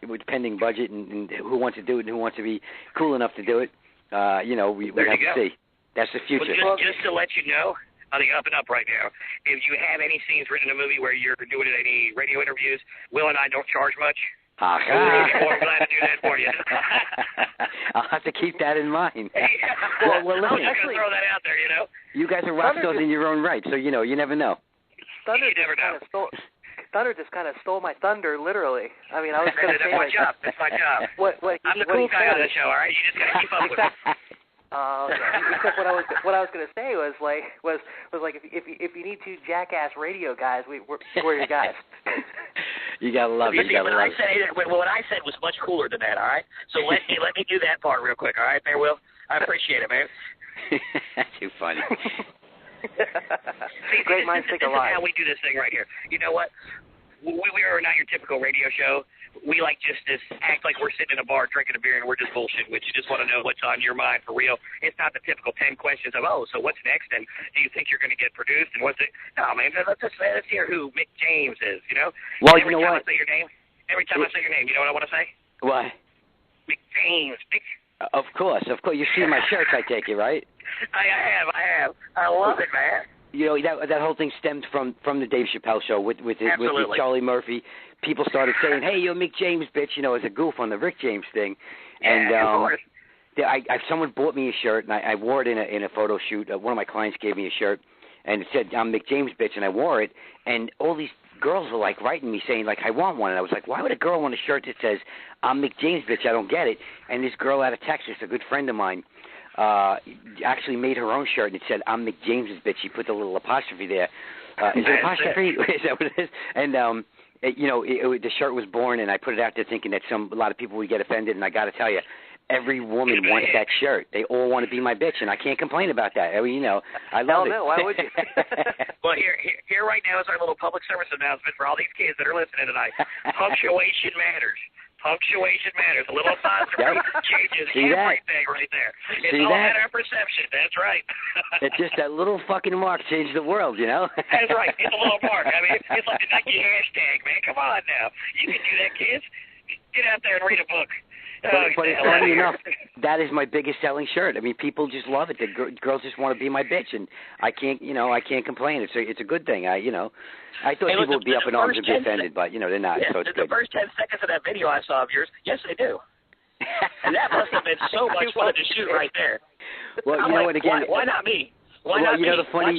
with pending budget and who wants to do it and who wants to be cool enough to do it, we have to see. That's the future. Well, just to let you know, on the up and up right now, if you have any scenes written in a movie where you're doing any radio interviews, Will and I don't charge much. I'm glad to do that for you. I'll have to keep that in mind. Well, listen. I was just going to throw that out there, You guys are rock stars in your own right, so, you never know. Thunder just kind of stole my thunder, literally. I mean, I was going to say... That's my job. I'm the cool guy on the show, all right? You just got to keep up with it. Except what I was going to say was if you need two jackass radio guys, we're your guys. You gotta love it. What I said was much cooler than that. All right, so let me do that part real quick. All right, there, Will. I appreciate it, man. Too funny. Great minds think alike. This is how we do this thing right here. You know what? we are not your typical radio show. We like just to act like we're sitting in a bar drinking a beer and we're just bullshitting with you. Just want to know what's on your mind for real. It's not the typical 10 questions of, oh, so what's next, and do you think you're going to get produced, and what's it? No, man, let's hear who Mick James is, you know? Well, every you know time what? I say your name, you know what I want to say? What? Mick James. Of course. You see my shirts, I take it, right? I have. I love it, man. You know, that whole thing stemmed from the Dave Chappelle show with Charlie Murphy. People started saying, "Hey, you're Mick James, bitch," you know, as a goof on the Rick James thing. And of course. Someone bought me a shirt, and I wore it in a photo shoot. One of my clients gave me a shirt, and it said, "I'm Mick James, bitch," and I wore it. And all these girls were like writing me saying, like, "I want one." And I was like, "Why would a girl want a shirt that says I'm Mick James, bitch? I don't get it." And this girl out of Texas, a good friend of mine, actually made her own shirt, and it said, "I'm Mick James's bitch." She put the little apostrophe there. Is it apostrophe? Is that what it is? And the shirt was born, and I put it out there thinking that a lot of people would get offended. And I got to tell you, every woman wants that shirt. They all want to be my bitch, and I can't complain about that. I mean, you know, I love it. No, why would you? Well, here right now is our little public service announcement for all these kids that are listening tonight. Punctuation matters. Punctuation matters. A little apostrophe changes everything right there. It's all a matter of perception. That's right. It's just that little fucking mark changed the world, you know? That's right. It's a little mark. I mean, it's like the Nike hashtag, man. Come on now. You can do that, kids. Get out there and read a book. But it's funny enough, that is my biggest selling shirt. I mean, people just love it. The girls just want to be my bitch, and I can't complain. It's a good thing. I thought people would be up in arms and be offended, but they're not. Yeah, so it's the good. first 10 seconds of that video I saw of yours, yes, they do. And that must have been so much fun to shoot right there. Well, you know what? Again, why not me? The funny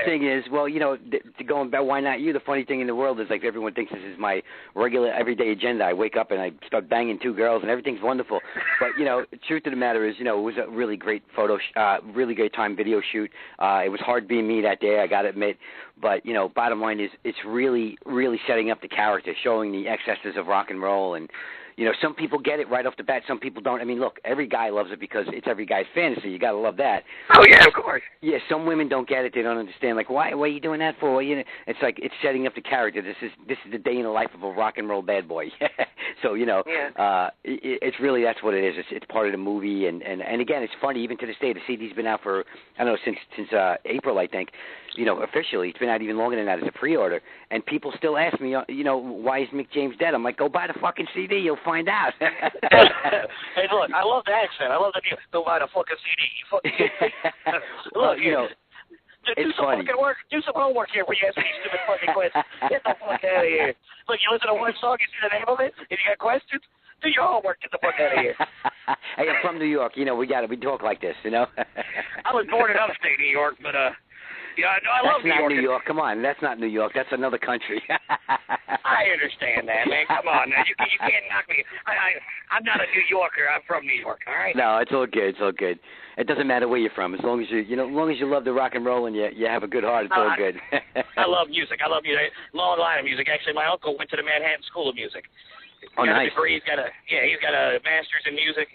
thing is, to go on about why not you, the funny thing in the world is, like, everyone thinks this is my regular everyday agenda. I wake up and I start banging 2 girls and everything's wonderful. But, the truth of the matter is, it was a really great really great time video shoot. It was hard being me that day, I got to admit. But, bottom line is it's really, really setting up the character, showing the excesses of rock and roll. And, some people get it right off the bat. Some people don't. I mean, look, every guy loves it because it's every guy's fantasy. You got to love that. Oh, yeah, of course. Yeah, some women don't get it. They don't understand. Like, why are you doing that for? It's like it's setting up the character. This is the day in the life of a rock and roll bad boy. So, it's really, that's what it is. It's part of the movie. And again, it's funny, even to this day, the CD's been out for, I don't know, since April, I think. Officially. It's been out even longer than that as a pre-order. And people still ask me, why is Mick James dead? I'm like, go buy the fucking CD. You'll find out. Hey, look, I love the accent. I love the go buy the fucking CD. You fucking look, do some funny. Fucking work. Do some homework here where you ask me stupid fucking questions. Get the fuck out of here. Look, you listen to one song, you see the name of it. If you got questions, do your homework. Get the fuck out of here. Hey, I'm from New York. We talk like this, I was born in upstate New York, but yeah, no, I love New York. That's not New York. Come on, that's not New York. That's another country. I understand that, man. Come on, now. You can't knock me. I'm not a New Yorker. I'm from New York. All right. No, it's all good. It's all good. It doesn't matter where you're from, as long as you love the rock and roll and you have a good heart. It's all good. I love music. I love music. Long line of music. Actually, my uncle went to the Manhattan School of Music. Oh, nice. He's got a master's in music.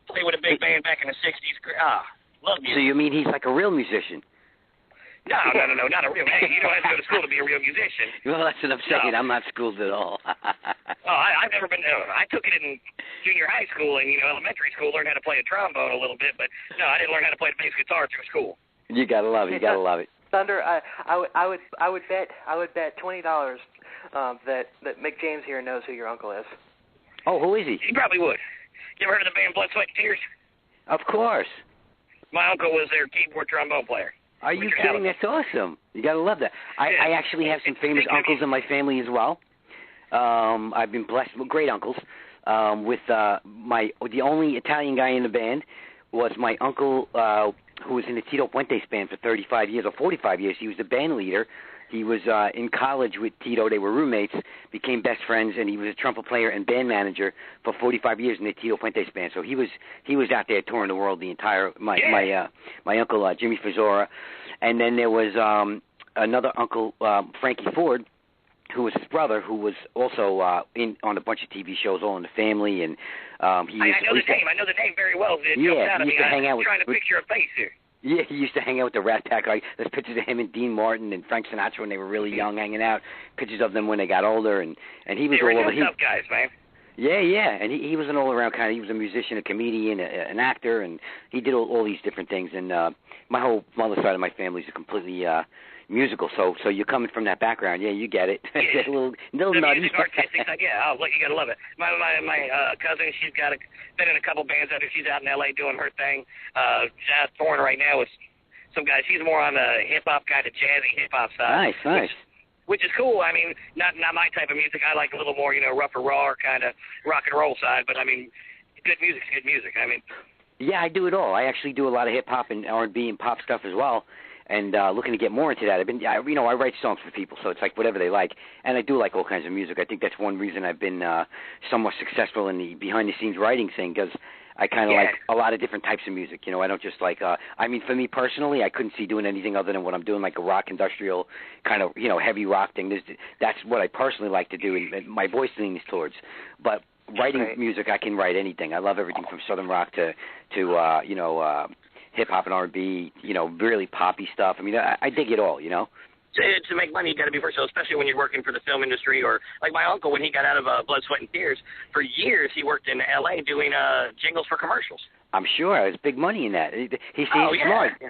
Played with a big band back in the '60s. Love music. So you mean he's like a real musician? No, not a real. Hey, you don't have to go to school to be a real musician. Well, that's what I'm saying. I'm not schooled at all. I've never been. I took it in junior high school and elementary school. Learned how to play a trombone a little bit, but no, I didn't learn how to play the bass guitar through school. You gotta love it. You gotta love it. Thunder, I would bet $20 that Mick James here knows who your uncle is. Oh, who is he? He probably would. You ever heard of the band Blood, Sweat, and Tears? Of course. My uncle was their keyboard trombone player. Are you kidding? That's awesome. You got to love that. I actually have some famous uncles in my family as well. I've been blessed with great uncles. With the only Italian guy in the band was my uncle who was in the Tito Puente's band for 35 years or 45 years. He was the band leader. He was in college with Tito. They were roommates, became best friends, and he was a trumpet player and band manager for 45 years in the Tito Puente's band. So he was out there touring the world the entire my uncle Jimmy Fazora, and then there was another uncle Frankie Ford, who was his brother, who was also on a bunch of TV shows, All in the Family, and I know the name. I know the name very well. It jumps out at me. Hang out with, trying to picture a face here. Yeah, he used to hang out with the Rat Pack. Like, there's pictures of him and Dean Martin and Frank Sinatra when they were really young, hanging out. Pictures of them when they got older, and he was they were all over. Tough guys, man. Yeah, and he was an all-around kind of. He was a musician, a comedian, an actor, and he did all these different things. And my whole mother's side of my family is completely musical. So you're coming from that background. Yeah, you get it. Yeah. a little the nutty. music artistic side, yeah. Oh, look, you gotta love it. My cousin, she's been in a couple bands out there. She's out in L.A. doing her thing. KORN right now is some guy. She's more on the hip hop kind of jazzy hip hop side. Nice. Which is cool. I mean, not my type of music. I like a little more, rougher, raw kind of rock and roll side. But I mean, good music's good music. I mean, yeah, I do it all. I actually do a lot of hip hop and R&B and pop stuff as well. And looking to get more into that. I write songs for people, so it's like whatever they like. And I do like all kinds of music. I think that's one reason I've been somewhat successful in the behind-the-scenes writing thing, because I kind of like a lot of different types of music. I don't just like, for me personally, I couldn't see doing anything other than what I'm doing, like a rock industrial kind of, heavy rock thing. That's what I personally like to do, and my voice leans towards. But writing music, I can write anything. I love everything from southern rock to hip-hop and R&B, really poppy stuff. I mean, I dig it all, To make money, you got to be versatile, especially when you're working for the film industry. Or like my uncle, when he got out of Blood, Sweat, and Tears, for years he worked in L.A. doing jingles for commercials. I'm sure there's big money in that. He's smart.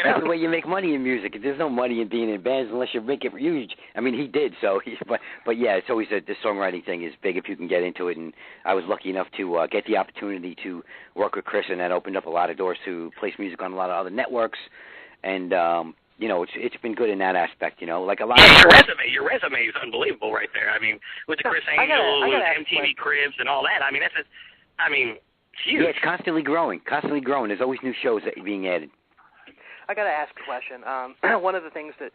That's the way you make money in music. There's no money in being in bands unless you make it huge. I mean, he did. But yeah, it's always the songwriting thing is big if you can get into it. And I was lucky enough to get the opportunity to work with Criss, and that opened up a lot of doors to place music on a lot of other networks. And it's been good in that aspect. Like a lot. Your resume is unbelievable right there. I mean, with the Criss Angel, with MTV Cribs, and all that. I mean, it's huge. Yeah, it's constantly growing. There's always new shows that are being added. I got to ask a question. One of the things that,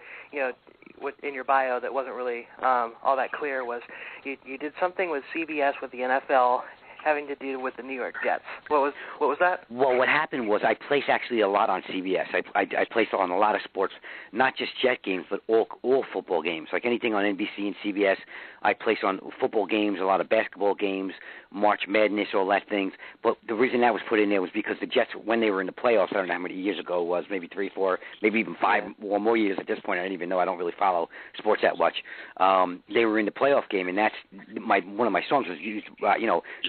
in your bio that wasn't really all that clear was you did something with CBS with the NFL having to do with the New York Jets. What was that? Well, what happened was I place actually a lot on CBS. I place on a lot of sports, not just Jet games, but all football games. Like anything on NBC and CBS, I place on football games, a lot of basketball games, March Madness, all that things. But the reason that was put in there was because the Jets, when they were in the playoffs, I don't know how many years ago it was, maybe 3, 4, maybe even 5 or more years at this point. I don't even know. I don't really follow sports that much. They were in the playoff game, and that's one of my songs was used,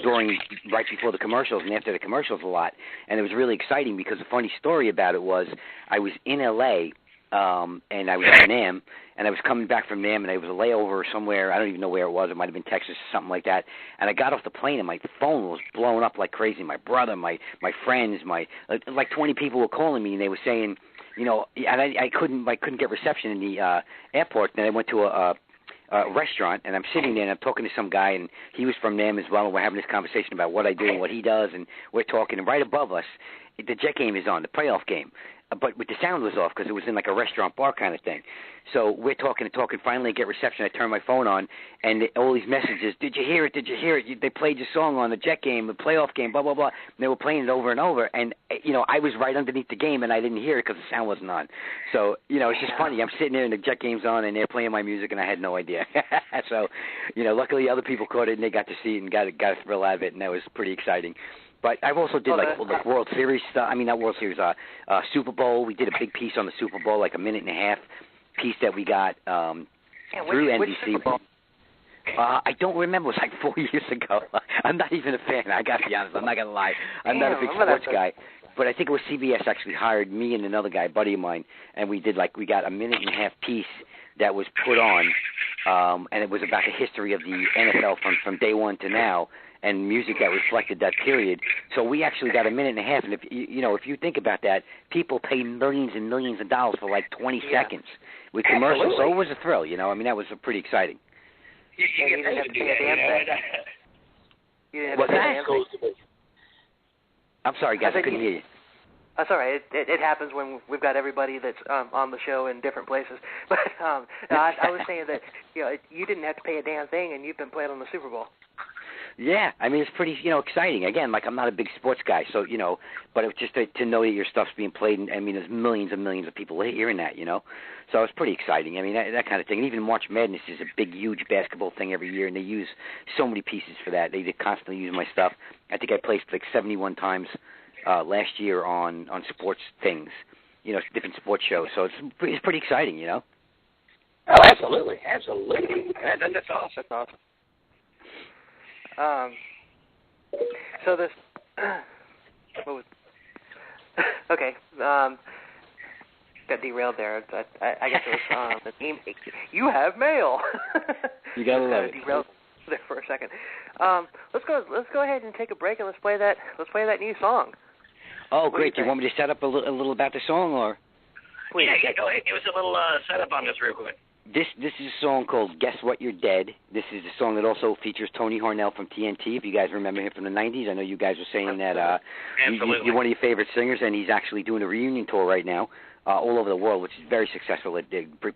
during right before the commercials and after the commercials a lot. And it was really exciting because the funny story about it was I was in L.A., and I was in NAM, and I was coming back from NAM, and I was a layover somewhere. I don't even know where it was. It might have been Texas or something like that. And I got off the plane, and my phone was blowing up like crazy. My brother, my friends, like 20 people were calling me, and they were saying, and I couldn't get reception in the airport. Then I went to a restaurant, and I'm sitting there, and I'm talking to some guy, and he was from NAM as well, and we're having this conversation about what I do and what he does, and we're talking, and right above us, the Jet game is on, the playoff game. But the sound was off because it was in like a restaurant bar kind of thing. So we're talking. Finally, I get reception. I turn my phone on, and all these messages. Did you hear it? Did you hear it? They played your song on the Jet game, the playoff game, blah blah blah. And they were playing it over and over. And I was right underneath the game, and I didn't hear it because the sound wasn't on. So it's just funny. I'm sitting there, and the Jet game's on, and they're playing my music, and I had no idea. So luckily other people caught it, and they got to see it and got a thrill out of it, and that was pretty exciting. But I've also did like World Series stuff. I mean, not World Series, Super Bowl. We did a big piece on the Super Bowl, like a 1.5-minute piece that we got through NBC. Which Super Bowl? I don't remember. It was like 4 years ago. I'm not even a fan. I got to be honest. I'm not going to lie. I'm not a big sports guy. But I think it was CBS actually hired me and another guy, a buddy of mine, and we got a 1.5-minute piece that was put on, and it was about the history of the NFL from day one to now, and music that reflected that period. So we actually got a 1.5 minutes, and if you think about that, people pay millions and millions of dollars for like 20 seconds with commercials. So it was a thrill, I mean, that was pretty exciting. You get paid to do that, What's that? I'm sorry, guys, I couldn't hear you. That's all right. It happens when we've got everybody that's on the show in different places. But I was saying that you didn't have to pay a damn thing, and you've been playing on the Super Bowl. Yeah, I mean, it's pretty, exciting. Again, like I'm not a big sports guy, so, but it's just to know that your stuff's being played, and I mean, there's millions and millions of people hearing that, So it's pretty exciting. I mean, that kind of thing. And even March Madness is a big, huge basketball thing every year, and they use so many pieces for that. They constantly use my stuff. I think I placed like 71 times last year on sports things, different sports shows. So it's pretty exciting, Oh, absolutely. That's awesome. That's awesome. So this, okay, got derailed there. I guess it was you have mail. You gotta love it. Derailed there for a second. Let's go ahead and take a break and let's play that new song. Oh, great! Do you want me to set up a little about the song, or? Please. Yeah, go ahead. Give us a little setup on this real quick. This is a song called "Guess What You're Dead." This is a song that also features Tony Harnell from TNT. If you guys remember him from the '90s, I know you guys were saying that you're one of your favorite singers, and he's actually doing a reunion tour right now all over the world, which is very successful at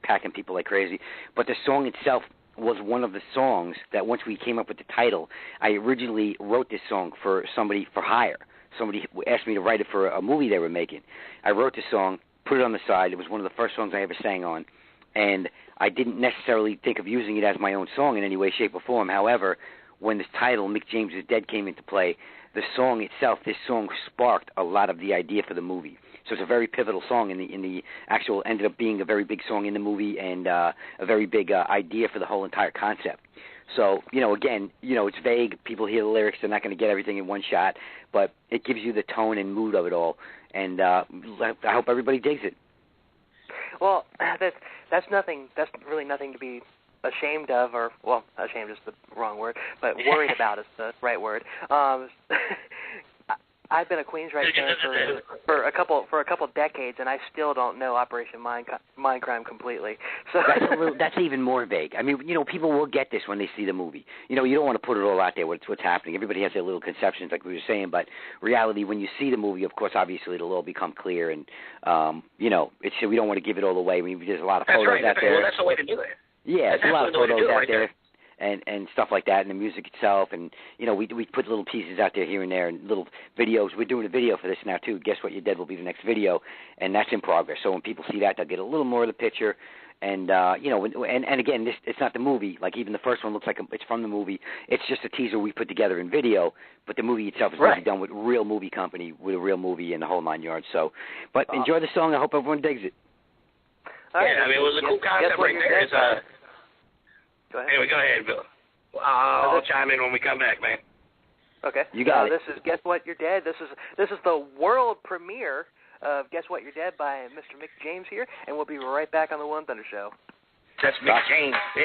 packing people like crazy. But the song itself was one of the songs that once we came up with the title, I originally wrote this song for somebody for hire. Somebody asked me to write it for a movie they were making. I wrote the song, put it on the side. It was one of the first songs I ever sang on, and I didn't necessarily think of using it as my own song in any way, shape, or form. However, when this title, Mick James is Dead, came into play, the song itself, this song sparked a lot of the idea for the movie. So it's a very pivotal song in the actual, ended up being a very big song in the movie and a very big idea for the whole entire concept. So, again, it's vague. People hear the lyrics. They're not going to get everything in one shot. But it gives you the tone and mood of it all. And I hope everybody digs it. Well, that's nothing. That's really nothing to be ashamed of, or ashamed is the wrong word, but worried about is the right word. I've been a Queensryche fan for a couple decades, and I still don't know Operation Mindcrime completely. So that's even more vague. I mean, people will get this when they see the movie. You don't want to put it all out there. What's happening? Everybody has their little conceptions, like we were saying. But reality, when you see the movie, of course, obviously it'll all become clear. And we don't want to give it all away. I mean, there's a lot of photos out there. Well, that's the way to do it. Yeah, there's a lot of photos out there. And stuff like that, and the music itself, and we put little pieces out there here and there, and little videos. We're doing a video for this now too. Guess What You're Dead will be the next video, and that's in progress. So when people see that, they'll get a little more of the picture. And and again, it's not the movie. Like even the first one looks like it's from the movie. It's just a teaser we put together in video, but the movie itself is really done with real movie company, with a real movie and the whole 9 yards. So, but enjoy the song. I hope everyone digs it. Yeah, I mean, it was a cool concept right there. Go ahead. Anyway, go ahead, Bill. I'll chime in when we come back, man. Okay. You got it. This is Guess What You're Dead. This is the world premiere of Guess What You're Dead by Mr. Mick James here, and we'll be right back on the One Thunder Show. That's Mick James, bitch.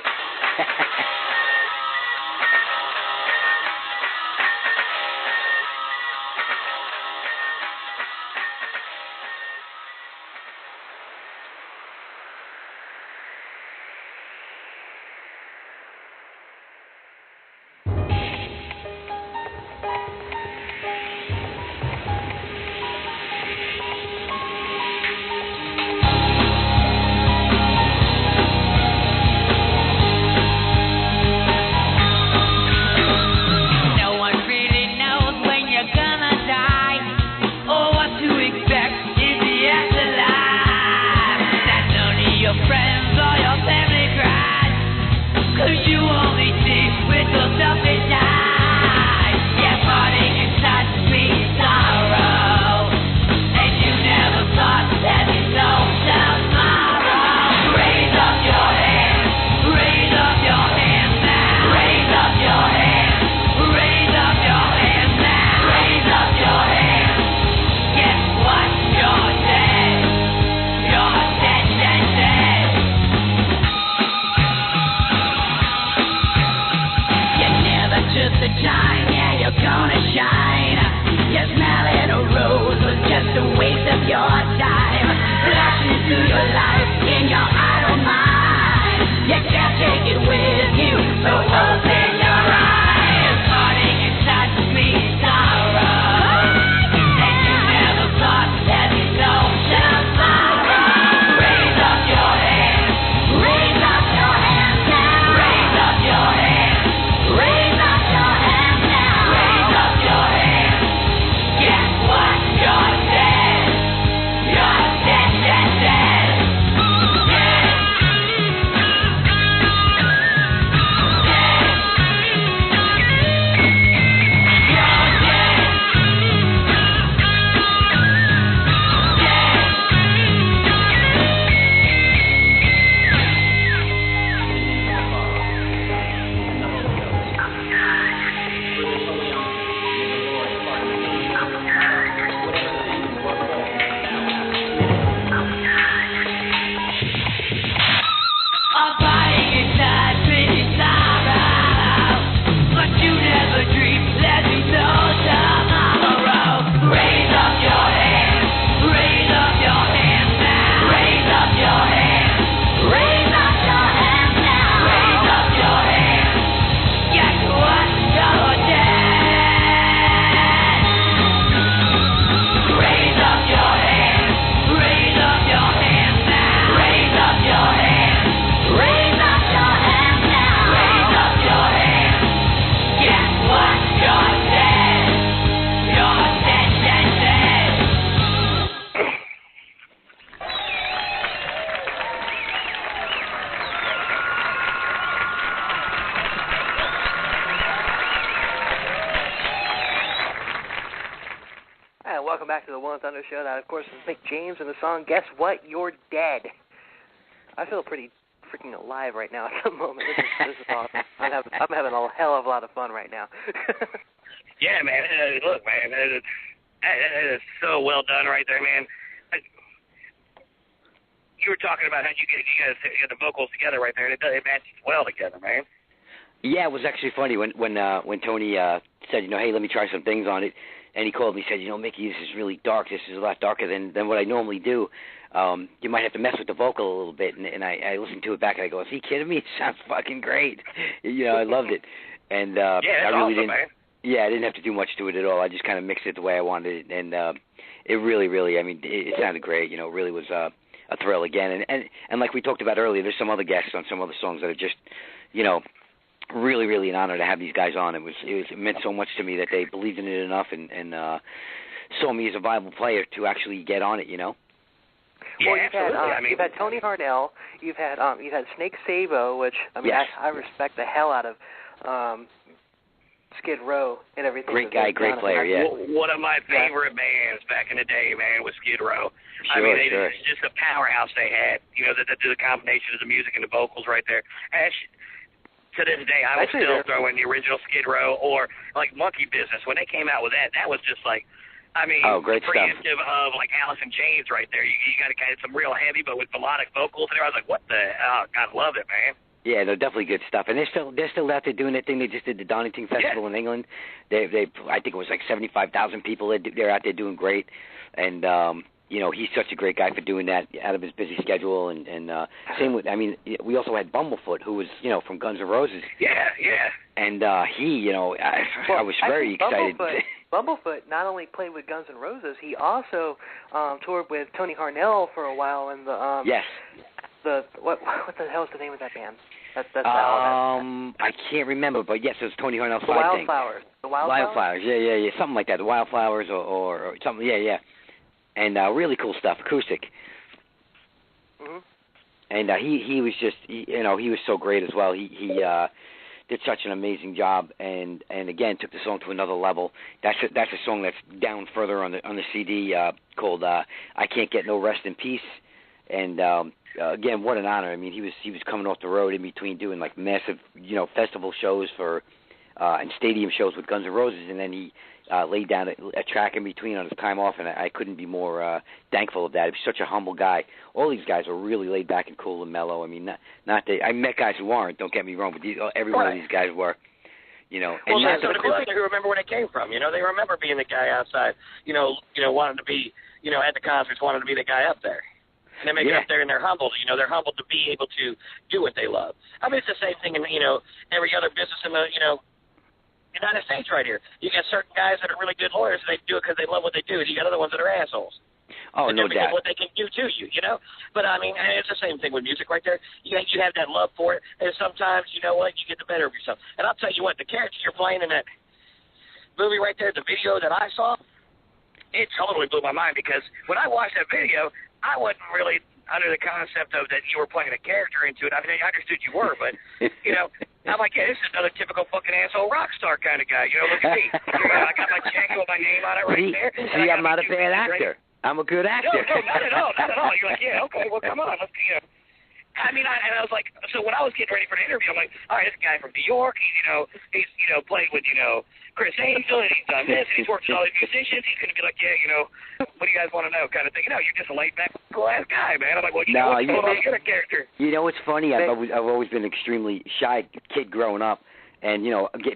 And welcome back to the One Thunder Show. That, of course, is Mick James and the song "Guess What? You're Dead." I feel pretty freaking alive right now at the moment. This is awesome. I'm having a hell of a lot of fun right now. Yeah, man. Look, man, it is so well done right there, man. You were talking about how you guys get the vocals together right there, and it matches well together, man. Yeah, it was actually funny when Tony said, hey, let me try some things on it, and he called me and said, Mickey, this is really dark. This is a lot darker than what I normally do. You might have to mess with the vocal a little bit, and I listened to it back, and I go, is he kidding me? It sounds fucking great. I loved it. And yeah, that's I really awesome, didn't. Man. Yeah, I didn't have to do much to it at all. I just kind of mixed it the way I wanted it, and it really, really, it sounded great. It really was a thrill again. And like we talked about earlier, there's some other guests on some other songs that are just, really, really an honor to have these guys on. It meant so much to me that they believed in it enough and saw me as a viable player to actually get on it. Well, yeah, you've had Tony Harnell, you've had Snake Sabo, which yes. I respect the hell out of Skid Row and everything. Great guy, great player, yeah. One of my favorite bands back in the day, man, was Skid Row. Sure, It's just a powerhouse they had. The combination of the music and the vocals right there. And to this day, I would still throw in the original Skid Row or like Monkey Business. When they came out with that was just like, great preemptive of like Alice in Chains right there. You got to kind of some real heavy, but with melodic vocals. And I was like, what the hell? God, love it, man. Yeah, they're definitely good stuff, and they're still out there doing their thing. They just did the Donington Festival in England. They I think it was like 75,000 people. They're out there doing great, and he's such a great guy for doing that out of his busy schedule. And same with, we also had Bumblefoot, who was from Guns N' Roses. Yeah. And he, I was very excited. Bumblefoot not only played with Guns N' Roses, he also toured with Tony Harnell for a while in the yes. What the hell is the name of that band? That's I can't remember, but yes, it was Tony Harnell's The side thing. The Wildflowers? Yeah, something like that. The Wildflowers or something, yeah. And really cool stuff, acoustic. Mm-hmm. And he was just, he was so great as well. He did such an amazing job, and again took the song to another level. That's a song that's down further on the CD called "I Can't Get No Rest in Peace." And again, what an honor. He was coming off the road in between doing like massive, festival shows and stadium shows with Guns N' Roses, and then he laid down a track in between on his time off, and I couldn't be more thankful of that. He was such a humble guy. All these guys were really laid back and cool and mellow. Not that I met guys who aren't. Don't get me wrong, but every one of these guys were. Well, that's some of the people who remember where they came from. They remember being the guy outside. Wanting to be, at the concerts, wanting to be the guy up there. And they make it up there, and they're humbled. They're humbled to be able to do what they love. It's the same thing in every other business in the United States right here. You got certain guys that are really good lawyers, and they do it because they love what they do. And you got other ones that are assholes. Oh, no doubt. What they can do to you, But it's the same thing with music right there. You have that love for it, and sometimes you get the better of yourself. And I'll tell you what, the character you're playing in that movie right there, the video that I saw, it totally blew my mind because when I watched that video, I wasn't really under the concept of that you were playing a character into it. I understood you were, but, I'm like, this is another typical fucking asshole rock star kind of guy. Look at me. I got my check with my name on it right there. See, I'm not a bad actor. I'm a good actor. No, not at all. You're like, yeah, okay, well, come on. Let's, and I was like, so when I was getting ready for the interview, I'm like, all right, this guy from New York, he's played with, Criss Angel, and he's done this, and he's worked with all these musicians. He's going to be like, what do you guys want to know kind of thing. You're just a laid-back, cool-ass guy, man. I'm like, well, what's going on? You're a character. It's funny. I've always been an extremely shy kid growing up. And,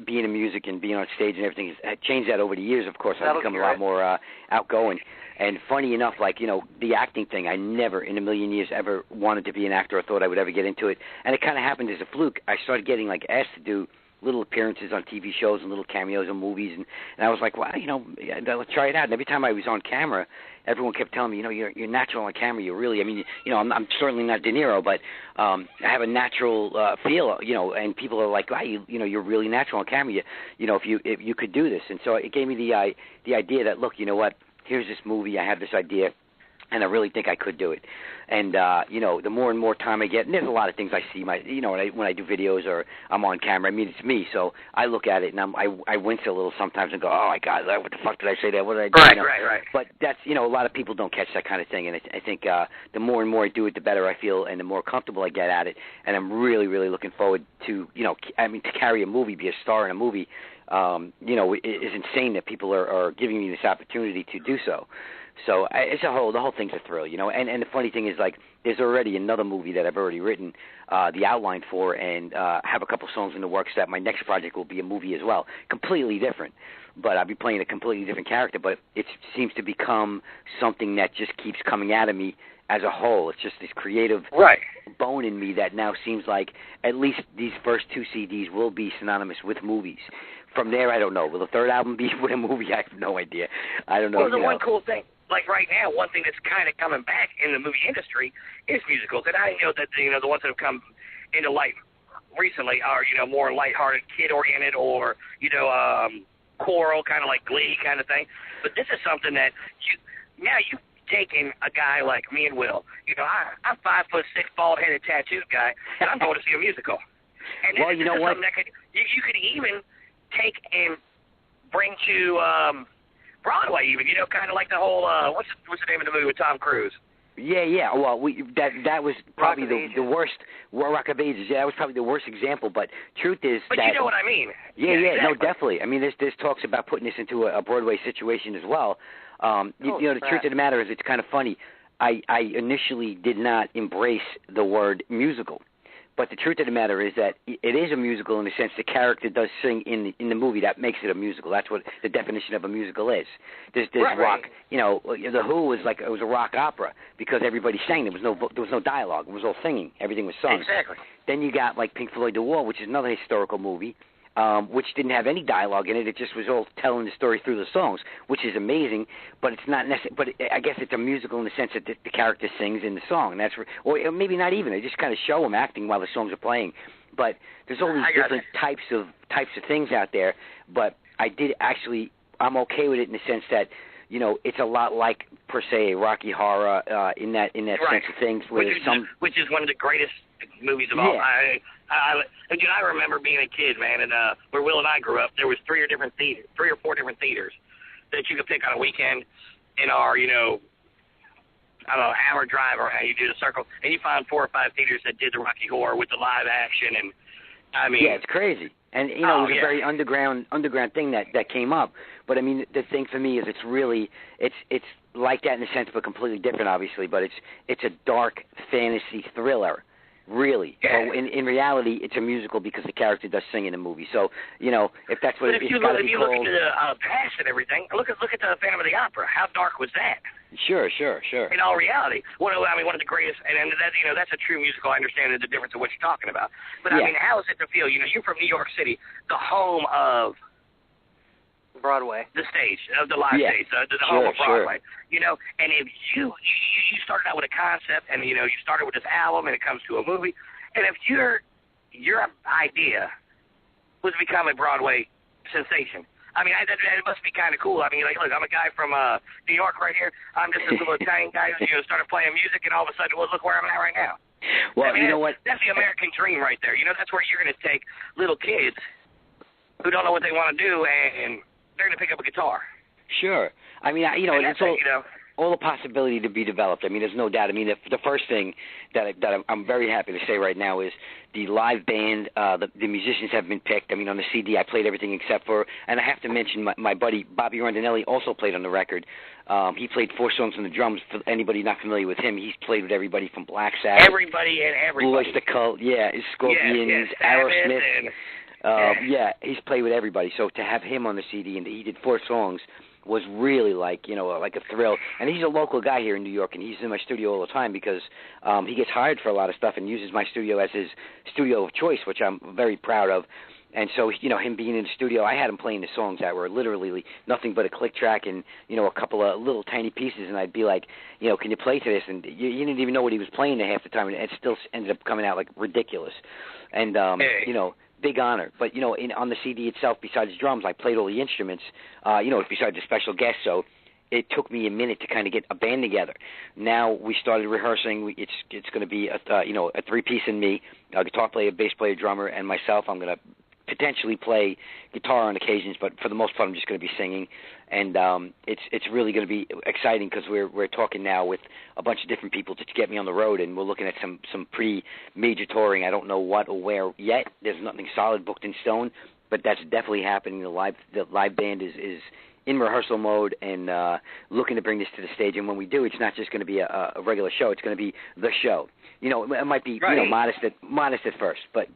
being in music and being on stage and everything has changed that over the years, of course. I've become a lot more outgoing. And funny enough, the acting thing, I never in a million years ever wanted to be an actor or thought I would ever get into it. And it kind of happened as a fluke. I started getting, asked to do little appearances on TV shows and little cameos in movies. And I was like, well, let's try it out. And every time I was on camera, everyone kept telling me, you're natural on camera. You're really, I'm certainly not De Niro, but I have a natural feel, and people are like, wow, you're really natural on camera. If you could do this. And so it gave me the idea that, look, you know what? Here's this movie. I have this idea. and I really think I could do it. And the more and more time I get, and there's a lot of things I see when I do videos or I'm on camera. I mean, it's me, so I look at it and I wince a little sometimes and go, oh my God, what the fuck did I say there? What did I do? Right. But that's a lot of people don't catch that kind of thing, and I think the more and more I do it, the better I feel, and the more comfortable I get at it. And I'm really, really looking forward to to carry a movie, be a star in a movie. It is insane that people are giving me this opportunity to do so. So the whole thing's a thrill, And the funny thing is, like, there's already another movie that I've already written the outline for, and have a couple songs in the works that my next project will be a movie as well, completely different. But I'll be playing a completely different character. But it seems to become something that just keeps coming out of me as a whole. It's just this creative bone in me that now seems like at least these first 2 CDs will be synonymous with movies. From there, I don't know. Will the third album be with a movie? I have no idea. I don't know. Well, the one cool thing, like right now, one thing that's kind of coming back in the movie industry is musicals. And I know that the ones that have come into light recently are more lighthearted, kid-oriented, or choral, kind of like Glee kind of thing. But this is something that you've taken a guy like me and Will. I'm 5'6", bald-headed, tattooed guy, and I'm going to see a musical. And this is something that you could even take and bring to Broadway, even kind of like the whole what's the name of the movie with Tom Cruise? Yeah. Well, that was probably the worst. Rock of Ages. Yeah, that was probably the worst example. But truth is, but you know what I mean. Yeah, exactly. No, definitely. I mean, there's talks about putting this into a Broadway situation as well. The truth of the matter is, it's kind of funny. I initially did not embrace the word musical. But the truth of the matter is that it is a musical in the sense the character does sing in the movie. That makes it a musical. That's what the definition of a musical is. There's rock. The Who was it was a rock opera because everybody sang. There was no dialogue. It was all singing. Everything was sung. Exactly. Then you got like Pink Floyd The Wall, which is another historical movie, which didn't have any dialogue in it. It just was all telling the story through the songs, which is amazing. But it's not necessary. But I guess it's a musical in the sense that the character sings in the song, and that's or maybe not even. They just kind of show them acting while the songs are playing. But there's all these different types of things out there. But I'm okay with it in the sense that it's a lot like per se Rocky Horror in that sense of things. Which is one of the greatest movies of all. I remember being a kid, man, and where Will and I grew up, there was 3 or 4 different theaters that you could pick on a weekend in our, hour drive or how you do the circle, and you found 4 or 5 theaters that did the Rocky Horror with the live action, and I mean, it's crazy. And it was a very underground thing that came up. But I mean, the thing for me is it's like that in a sense, but completely different, obviously. But it's a dark fantasy thriller. Really. Yeah. So in reality, it's a musical because the character does sing in the movie. So, if that's what it's got to be called. But if you look at the past and everything, look at the Phantom of the Opera. How dark was that? Sure. In all reality, one of the greatest, and that's a true musical. I understand the difference of what you're talking about. But I mean, how is it to feel? You're from New York City, the home of Broadway, the stage of the live stage, the home of Broadway. Sure. And if you started out with a concept, and you started with this album, and it comes to a movie, and if your idea was to become a Broadway sensation, I mean, it must be kind of cool. I mean, like, look, I'm a guy from New York right here. I'm just this little Italian guy who started playing music, and all of a sudden, well, look where I'm at right now. Well, I mean, you know what? That's the American dream right there. That's where you're going to take little kids who don't know what they want to do, and they're going to pick up a guitar. Sure. I mean, it's all the possibility to be developed. I mean, there's no doubt. I mean, the first thing that I'm very happy to say right now is the live band, the musicians have been picked. I mean, on the CD, I played everything except for, and I have to mention my buddy Bobby Rondinelli also played on the record. He played 4 songs on the drums. For anybody not familiar with him, he's played with everybody from Black Sabbath, everybody. Blue Oyster Cult, Scorpions, Aerosmith. He's played with everybody. So to have him on the CD, and he did 4 songs, was really like a thrill. And he's a local guy here in New York, and he's in my studio all the time because he gets hired for a lot of stuff and uses my studio as his studio of choice, which I'm very proud of. And so, him being in the studio, I had him playing the songs that were literally nothing but a click track and, a couple of little tiny pieces, and I'd be like, can you play to this? And you didn't even know what he was playing half the time, and it still ended up coming out like ridiculous. And, big honor. But, on the CD itself, besides drums, I played all the instruments, besides the special guest. So it took me a minute to kind of get a band together. Now we started rehearsing. It's going to be a 3-piece in me, a guitar player, bass player, drummer, and myself. I'm going to potentially play guitar on occasions, but for the most part, I'm just going to be singing. And it's really going to be exciting because we're talking now with a bunch of different people to get me on the road, and we're looking at some pretty major touring. I don't know what or where yet. There's nothing solid booked in stone, but that's definitely happening. The live band is in rehearsal mode and looking to bring this to the stage. And when we do, it's not just going to be a regular show. It's going to be the show. It might be modest at first, but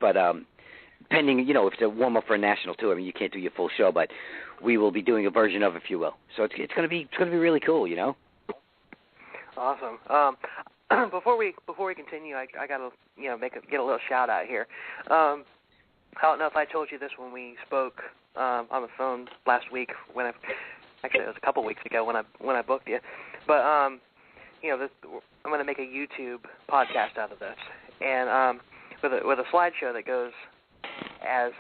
pending, if it's a warm-up for a national tour, I mean, you can't do your full show, but we will be doing a version of, if you will. So it's going to be really cool, Awesome. Before we continue, I gotta get a little shout out here. I don't know if I told you this when we spoke on the phone last week. Actually it was a couple weeks ago when I booked you, but I'm going to make a YouTube podcast out of this, and with a slideshow that goes as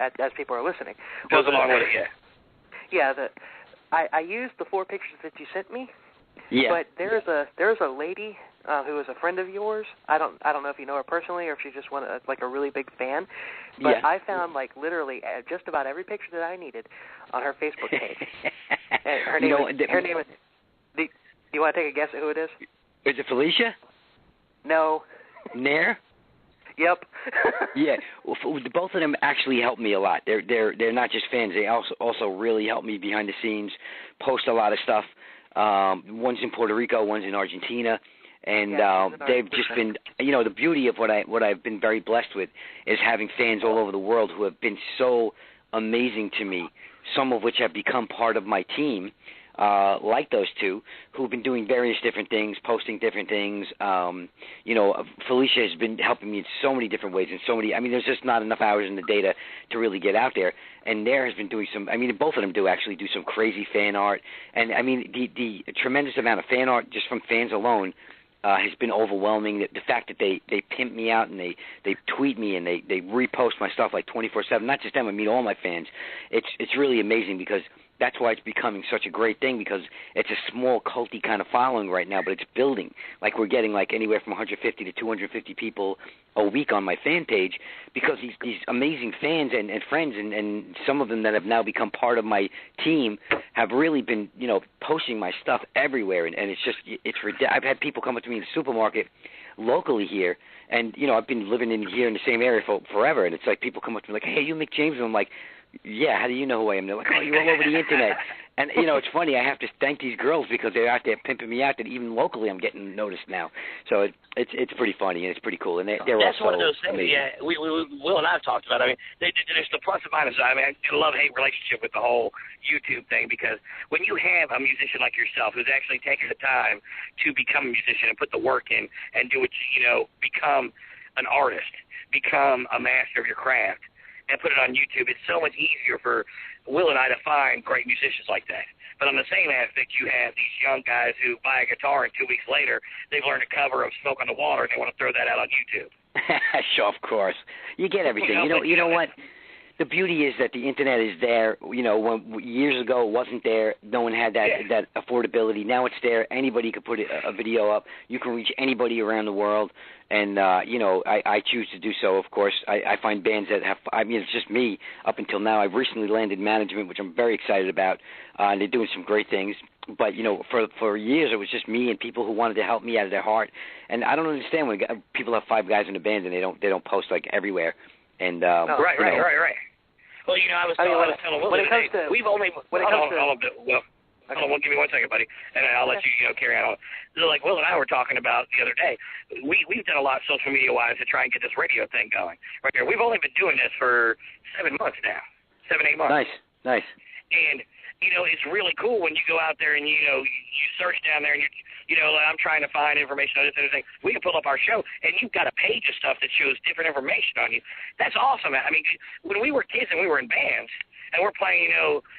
as people are listening. Goes along with it, yeah. Yeah, I used the 4 pictures that you sent me. Yeah. But there's a lady who is a friend of yours. I don't know if you know her personally or if she's just a really big fan. But yeah. I found literally just about every picture that I needed on her Facebook page. And her name is. Do you want to take a guess at who it is? Is it Felicia? No. Nair? Yep. Yeah, well, both of them actually helped me a lot. They're not just fans; they also really helped me behind the scenes, post a lot of stuff. One's in Puerto Rico, one's in Argentina, and they've just been, the beauty of what I've been very blessed with is having fans all over the world who have been so amazing to me. Some of which have become part of my team. Like those two, who've been doing various different things, posting different things. Felicia has been helping me in so many different ways, and there's just not enough hours in the day to really get out there. And Nair has been doing both of them do some crazy fan art. And, the tremendous amount of fan art just from fans alone has been overwhelming. The fact that they pimp me out and they tweet me and they repost my stuff 24/7, not just them, all my fans. It's really amazing because that's why it's becoming such a great thing, because it's a small culty kind of following right now, but it's building. We're getting anywhere from 150 to 250 people a week on my fan page because these amazing fans and friends and some of them that have now become part of my team have really been, posting my stuff everywhere. And it's ridiculous. I've had people come up to me in the supermarket locally here, and, I've been living here in the same area for forever, and it's people come up to me hey, you Mick James? And I'm like, yeah, how do you know who I am? They're like, oh, you're all over the Internet. And, it's funny, I have to thank these girls because they're out there pimping me out that even locally I'm getting noticed now. So it's pretty funny and it's pretty cool. And they're That's also one of those things, amazing. yeah, we Will and I have talked about it. There's the plus and minus. I a love-hate relationship with the whole YouTube thing because when you have a musician like yourself who's actually taking the time to become a musician and put the work in and do it, become an artist, become a master of your craft, and put it on YouTube, it's so much easier for Will and I to find great musicians like that. But on the same aspect, you have these young guys who buy a guitar and 2 weeks later, they've learned a cover of Smoke on the Water and they want to throw that out on YouTube. Sure, of course. You get everything. You know what? The beauty is that the Internet is there. When years ago it wasn't there. No one had that affordability. Now it's there. Anybody could put a video up. You can reach anybody around the world. And, I choose to do so, of course. I find bands that have, it's just me up until now. I've recently landed management, which I'm very excited about, and they're doing some great things. But, for years it was just me and people who wanted to help me out of their heart. And I don't understand when people have 5 guys in a band and they don't post, everywhere. And, Right. Well, I was telling Will the other day, we've only, hold on, give me 1 second, buddy, and I'll let you, carry on. Like Will and I were talking about the other day, we've done a lot social media-wise to try and get this radio thing going. Right here, we've only been doing this for 7 months now, 7-8 months. Nice. And, it's really cool when you go out there and, you search down there and, I'm trying to find information on this and everything. We can pull up our show, and you've got a page of stuff that shows different information on you. That's awesome. When we were kids and we were in bands, and we're playing,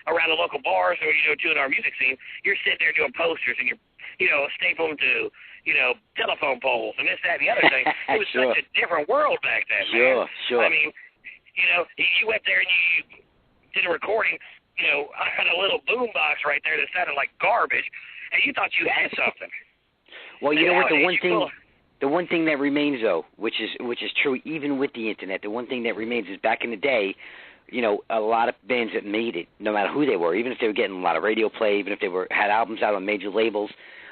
around the local bars or, doing our music scene, you're sitting there doing posters and you're, stapling them to, telephone poles and this, that, and the other thing. It was Sure. such a different world back then, man. Sure. You went there and you did a recording. on a little boom box right there that sounded like garbage, and you thought you had something. Well, you know what? The one thing that remains, though, which is true even with the internet, the one thing that remains is back in the day, a lot of bands that made it, no matter who they were, even if they were getting a lot of radio play, even if they had albums out on major labels,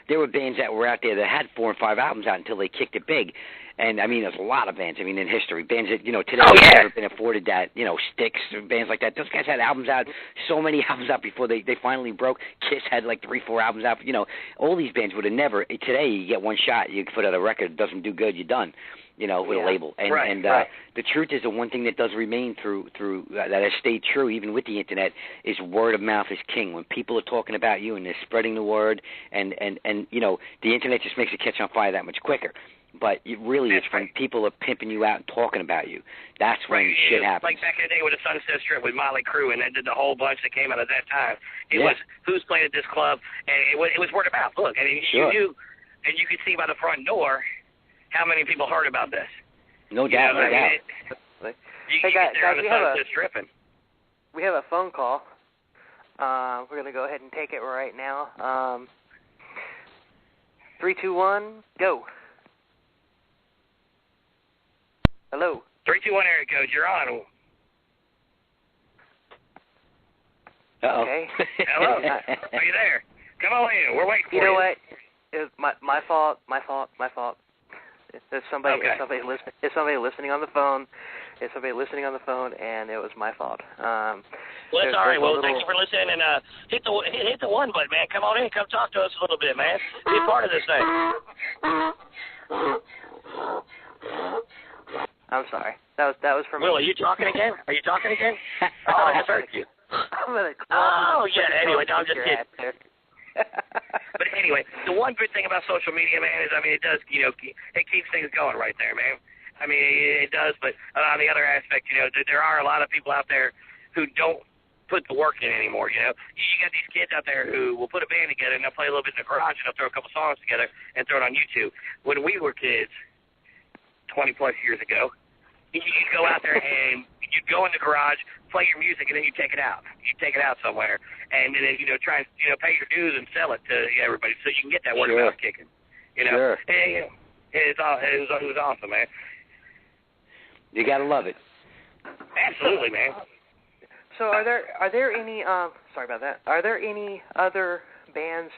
there were bands that were out there that had 4 and 5 albums out until they kicked it big. And, there's a lot of bands, in history. Bands that, today have never been afforded that, Styx, bands like that. Those guys had albums out, so many albums out before they finally broke. Kiss had like 3, 4 albums out. All these bands would have never. Today, you get one shot. You put out a record, it doesn't do good, you're done, with a label. And the truth is, the one thing that does remain through that has stayed true, even with the internet, is word of mouth is king. When people are talking about you and they're spreading the word, and the internet just makes it catch on fire that much quicker. But it really is when people are pimping you out and talking about you. That's when shit happens. Like back in the day with the Sunset Strip with Motley Crue, and then did the whole bunch that came out at that time. It was who's playing at this club, and it was word of mouth. Look, you knew, and you could see by the front door how many people heard about this. No doubt, no doubt. Hey guys, we have a phone call. We're gonna go ahead and take it right now. 3, 2, 1, go. Hello. 321 area code. You're on. Uh-oh. Okay. Hello. Are you there? Come on in. We're waiting for you. You know what? It was my fault. There's somebody listening on the phone. There's somebody listening on the phone, and it was my fault. Well, that's all right. Well, thank you for listening, and hit the one button, man. Come on in. Come talk to us a little bit, man. Be a part of this thing. I'm sorry. That was from Will, are you talking again? Are you talking again? Oh, I just heard you. I'm gonna Anyway, no, I'm just kidding. But anyway, the one good thing about social media, man, is it does, it keeps things going right there, man. It does. But on the other aspect, there are a lot of people out there who don't put the work in anymore. You got these kids out there who will put a band together and they'll play a little bit in the garage and they'll throw a couple songs together and throw it on YouTube. When we were kids, 20-plus years ago, you'd go out there and you'd go in the garage, play your music, and then you'd take it out. You'd take it out somewhere, and then try and pay your dues and sell it to everybody so you can get that word of mouth kicking. Sure. And, it was awesome, man. You gotta love it. Absolutely, man. So are there any sorry about that. Are there any other bands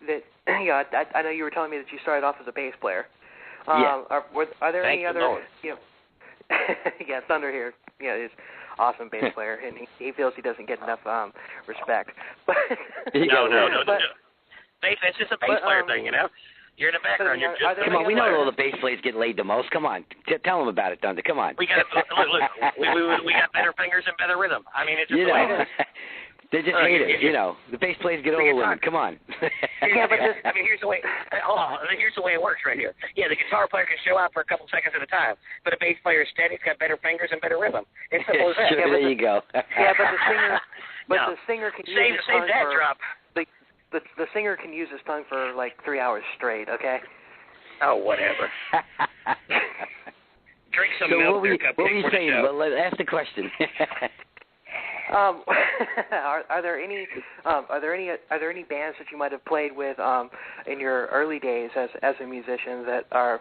that I know you were telling me that you started off as a bass player. Are there any other? Yeah, Thunder here. Is awesome bass player, and he feels he doesn't get enough respect. But no. It's just a bass player thing, You're in the background. Come on, we know all the bass players get laid the most. Come on, tell them about it, Thunder. Come on. We got look. We got better fingers and better rhythm. It's just the way it is. They're just haters, The bass players get over women. Come on. But here's the way. Here's the way it works right here. Yeah, the guitar player can show out for a couple seconds at a time, but a bass player is steady. He's got better fingers and better rhythm. It's simple as that. There you go. Yeah, but the singer can use his tongue that drop. The singer can use his tongue for like 3 hours straight. Okay. Oh, whatever. Drink some milk. What were you saying? Well, ask the question. Are there any bands that you might have played with in your early days as a musician that are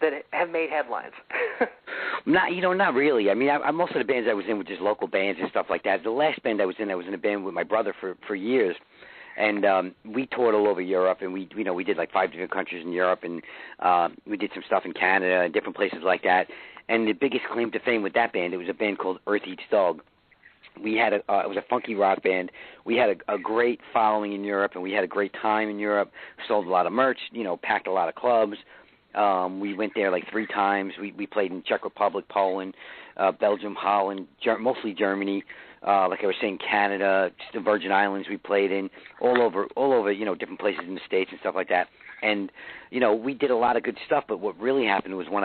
that have made headlines? Not really. Most of the bands I was in were just local bands and stuff like that. The last band I was in a band with my brother for years. And we toured all over Europe, and we did like 5 different countries in Europe, and we did some stuff in Canada and different places like that. And the biggest claim to fame with that band, it was a band called Earth Eats Dog. We had it was a funky rock band. We had a great following in Europe, and we had a great time in Europe. Sold a lot of merch, packed a lot of clubs. We went there like 3 times. We played in Czech Republic, Poland, Belgium, Holland, mostly Germany. Like I was saying, Canada, just the Virgin Islands we played in, all over, different places in the States and stuff like that. And, we did a lot of good stuff, but what really happened was when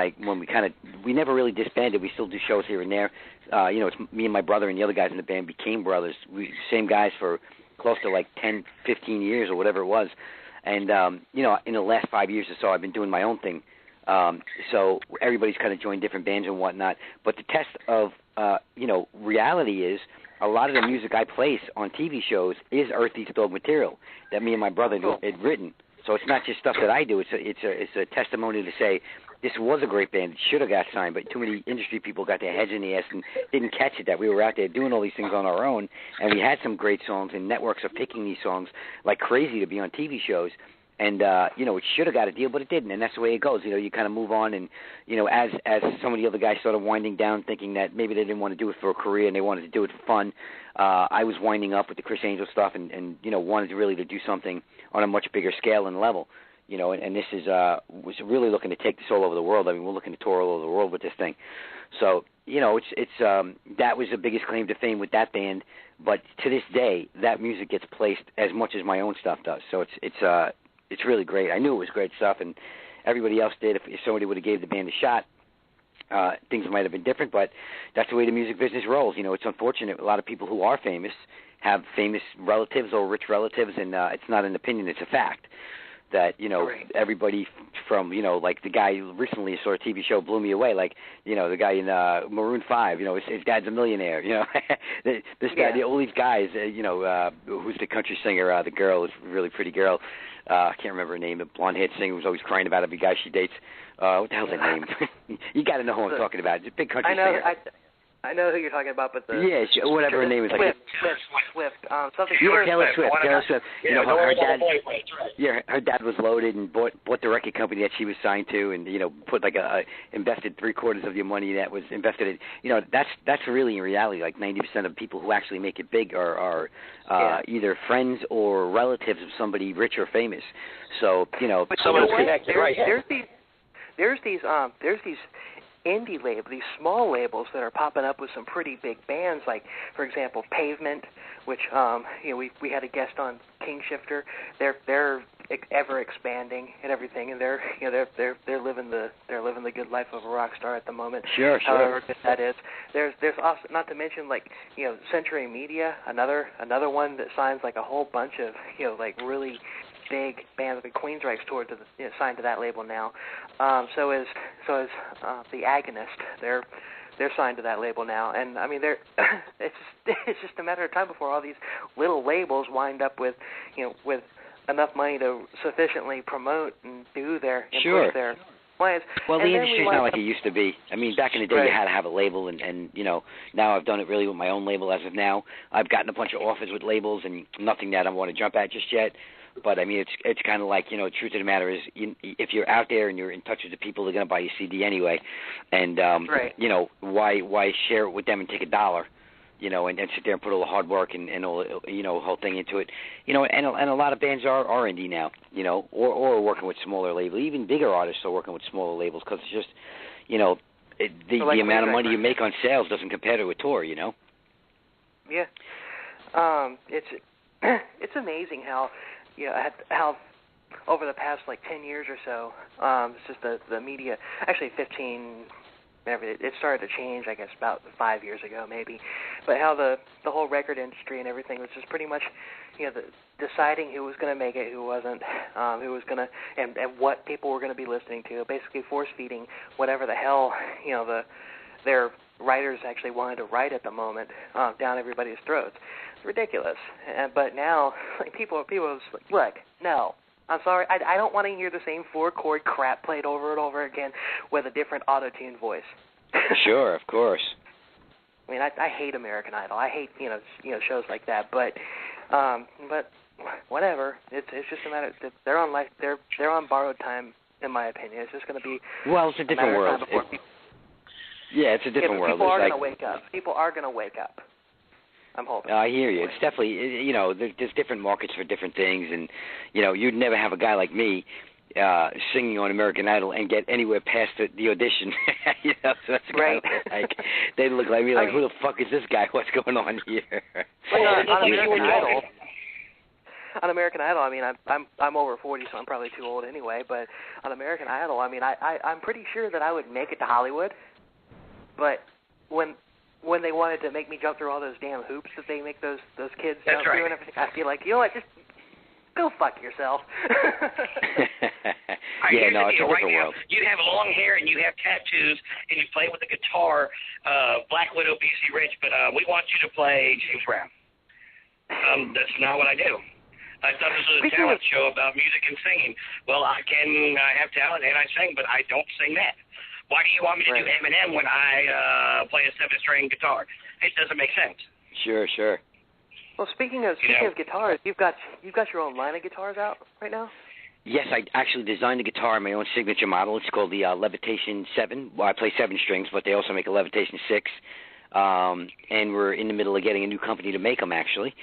we never really disbanded. We still do shows here and there. It's me and my brother and the other guys in the band became brothers. We same guys for close to like 10, 15 years or whatever it was. And, in the last 5 years or so, I've been doing my own thing. So everybody's kind of joined different bands and whatnot. But the test of reality is a lot of the music I place on TV shows is Earth Eats Dog material that me and my brother had written. So it's not just stuff that I do. It's a testimony to say this was a great band. It should have got signed, but too many industry people got their heads in the ass and didn't catch it that we were out there doing all these things on our own, and we had some great songs, and networks are picking these songs like crazy to be on TV shows. And, it should have got a deal, but it didn't, and that's the way it goes. You kind of move on, and, as some of the other guys started winding down, thinking that maybe they didn't want to do it for a career and they wanted to do it for fun, I was winding up with the Criss Angel stuff and wanted really to do something on a much bigger scale and level. And this is was really looking to take this all over the world. I mean, we're looking to tour all over the world with this thing. So, it's that was the biggest claim to fame with that band. But to this day, that music gets placed as much as my own stuff does. So it's really great. I knew it was great stuff, and everybody else did. If somebody would have gave the band a shot, things might have been different. But that's the way the music business rolls. It's unfortunate. A lot of people who are famous have famous relatives or rich relatives, and it's not an opinion; it's a fact. That everybody from like the guy recently saw a TV show blew me away. Like the guy in Maroon 5. His dad's a millionaire. This guy, all these guys. Who's the country singer? The girl is a really pretty girl. I can't remember her name. The blonde-haired singer who's always crying about every guy she dates. What the hell's her name? You got to know who I'm talking about. It's a big country singer. I know who you're talking about, but whatever her name is. Swift. Something. Taylor Swift. Her dad. Right. Her dad was loaded and bought the record company that she was signed to, and put invested 3/4 of your money that was invested in. That's really in reality like 90% of people who actually make it big are either friends or relatives of somebody rich or famous. So there's these indie labels, these small labels that are popping up with some pretty big bands, like, for example, Pavement, which we had a guest on, King Shifter. They're ever expanding and everything, and they're living the good life of a rock star at the moment. Sure. However good that is. There's also, not to mention, like, Century Media, another one that signs like a whole bunch of like really big bands. Like Queensryche's toured to signed to that label now. So is the Agonist. They're signed to that label now, and I mean it's just a matter of time before all these little labels wind up with with enough money to sufficiently promote and do their push their plans. Well, the industry's not like it used to be. I mean, back in the day, you had to have a label, and now I've done it really with my own label as of now. I've gotten a bunch of offers with labels, and nothing that I want to jump at just yet. But, I mean, it's kind of like, the truth of the matter is, if you're out there and you're in touch with the people, they're going to buy your CD anyway. And, why share it with them and take $1, and sit there and put all the hard work and all, whole thing into it. And a lot of bands are indie now, or working with smaller labels. Even bigger artists are working with smaller labels because it's just, the amount of money you make on sales doesn't compare to a tour, Yeah. It's amazing how over the past 10 years or so, it's just the media, actually 15, it started to change, I guess, about 5 years ago maybe, but how the whole record industry and everything was just pretty much, deciding who was going to make it, who wasn't, who was going to, and what people were going to be listening to, basically force-feeding whatever the hell, their writers actually wanted to write at the moment down everybody's throats. It's ridiculous. But now, people are like, look, no, I'm sorry, I don't want to hear the same 4-chord crap played over and over again with a different auto-tune voice. Sure, of course. I mean, I hate American Idol. I hate shows like that. But whatever. It's just a matter. They're on borrowed time, in my opinion. It's just going to be. Well, it's a different world. It's a different world. People are going to wake up. People are going to wake up. I'm hoping. I hear you. It's definitely, there's different markets for different things, and you'd never have a guy like me singing on American Idol and get anywhere past the audition. So that's right. They look like me, like, who the fuck is this guy? What's going on here? On American Idol, I mean, I'm over 40, so I'm probably too old anyway. But on American Idol, I mean, I'm pretty sure that I would make it to Hollywood. But when they wanted to make me jump through all those damn hoops that they make those kids jump through and everything, I feel like, just Go fuck yourself. Yeah, no, it's a different world. You have long hair and you have tattoos and you play with the guitar, Black Widow, BC Rich, but we want you to play James Brown. That's not what I do. I thought this was a talent show about music and singing. Well, I have talent and I sing, but I don't sing that. Why do you want me to do Eminem when I play a 7-string guitar? It doesn't make sense. Sure. Well, speaking of guitars, you've got your own line of guitars out right now? Yes, I actually designed the guitar, my own signature model. It's called the Levitation 7. Well, I play 7 strings, but they also make a Levitation 6. And we're in the middle of getting a new company to make them, actually.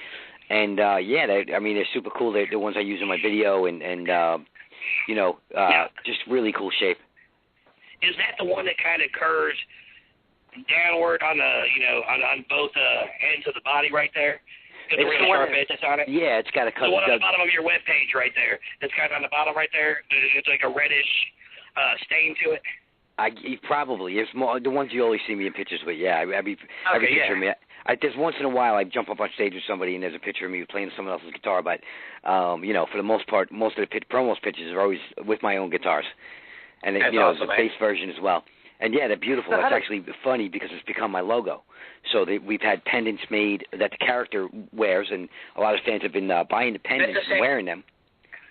And, they're super cool. They're the ones I use in my video and just really cool shape. Is that the one that kind of curves downward on the, on both ends of the body right there? It's the really sharp edge that's on it? Yeah, it's got a cut. The one on the bottom of your webpage right there. It's kind of on the bottom right there. It's like a reddish stain to it. Probably. It's more the ones you always see me in pictures with. Yeah, every picture of me. There's once in a while I jump up on stage with somebody and there's a picture of me playing someone else's guitar. But for the most part, most of the promos pictures are always with my own guitars, and awesome, the bass version as well. And yeah, they're beautiful. It's actually funny because it's become my logo. So we've had pendants made that the character wears, and a lot of fans have been buying the pendants and wearing them.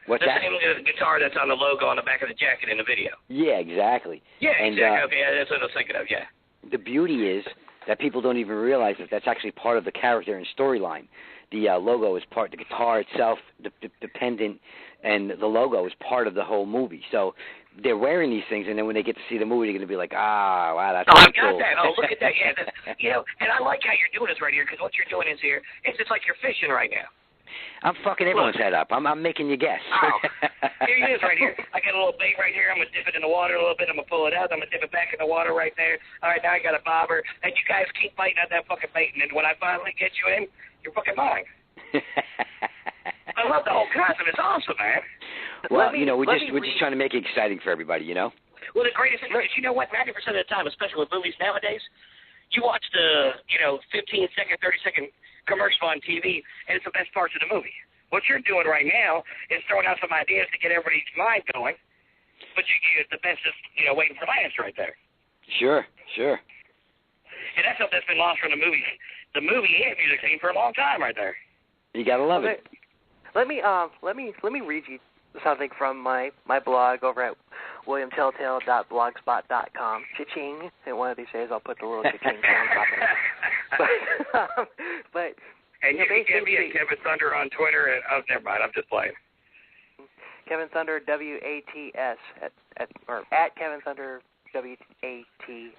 What's that? The same guitar that's on the logo on the back of the jacket in the video. Yeah, exactly. Yeah, exactly. Okay, that's what I was thinking of, yeah. The beauty is that people don't even realize that that's actually part of the character and storyline. The logo is the guitar itself, the pendant, and the logo is part of the whole movie. So they're wearing these things, and then when they get to see the movie, they're going to be like, wow, that's cool. I got that. Oh, look at that. Yeah, and I like how you're doing this right here, because what you're doing is here, it's just like you're fishing right now. I'm fucking everyone's head up. I'm making you guess. Oh, here it is right here. I got a little bait right here. I'm going to dip it in the water a little bit. I'm going to pull it out. I'm going to dip it back in the water right there. All right, now I got a bobber. And you guys keep biting at that fucking bait, and then when I finally get you in, you're fucking mine. I love the whole concept. It's awesome, man. Well, we're just trying to make it exciting for everybody, Well, the greatest thing is, you know what, 90% of the time, especially with movies nowadays, you watch the, 15-second, 30-second commercial on TV, and it's the best parts of the movie. What you're doing right now is throwing out some ideas to get everybody's mind going, but the best is, waiting for last right there. Sure. And that's something that's been lost from the movie and music scene for a long time right there. You gotta love it. Let me read you something from my blog over at williamtelltale.blogspot.com. Cha-ching. And one of these days I'll put the little cha-ching sound on it. But and you can get me at Kevin Thunder on Twitter. And never mind. I'm just playing. Kevin Thunder WATS at Kevin Thunder WATS.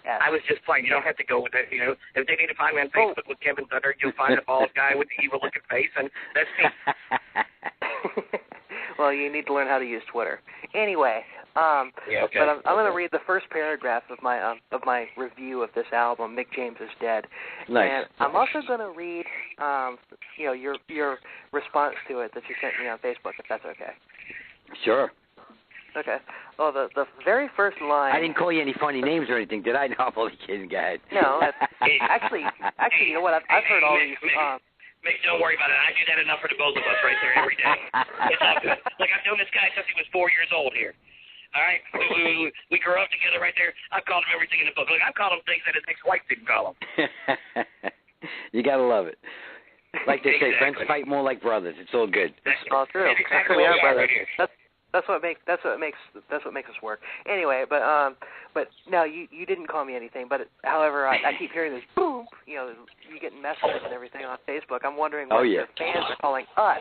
I was just playing. You don't have to go with it. If they need to find me on Facebook with Kevin Thunder, you'll find the bald guy with the evil-looking face, and that's me. Well, you need to learn how to use Twitter. Anyway, okay. But I'm going to read the first paragraph of my review of this album, Mick James is Dead. Nice. And I'm also going to read, your response to it that you sent me on Facebook, if that's okay. Sure. Okay. Oh, the very first line. I didn't call you any funny names or anything, did I? No, I'm only kidding. Go ahead. No, actually, you know what? I've heard all these. Mick, don't worry about it. I do that enough for the both of us right there every day. It's all good. Like, I've known this guy since he was 4 years old here. All right? We grew up together right there. I've called him everything in the book. Look, I've called him things that his ex-wife didn't call him. You got to love it. Like they say, Exactly. friends fight more like brothers. It's all good. It's all true. That's exactly we what are brothers. right here. That's what makes us work. Anyway, but no, you didn't call me anything. But however, I keep hearing this boom. You getting messages and everything on Facebook. I'm wondering what your fans are calling us.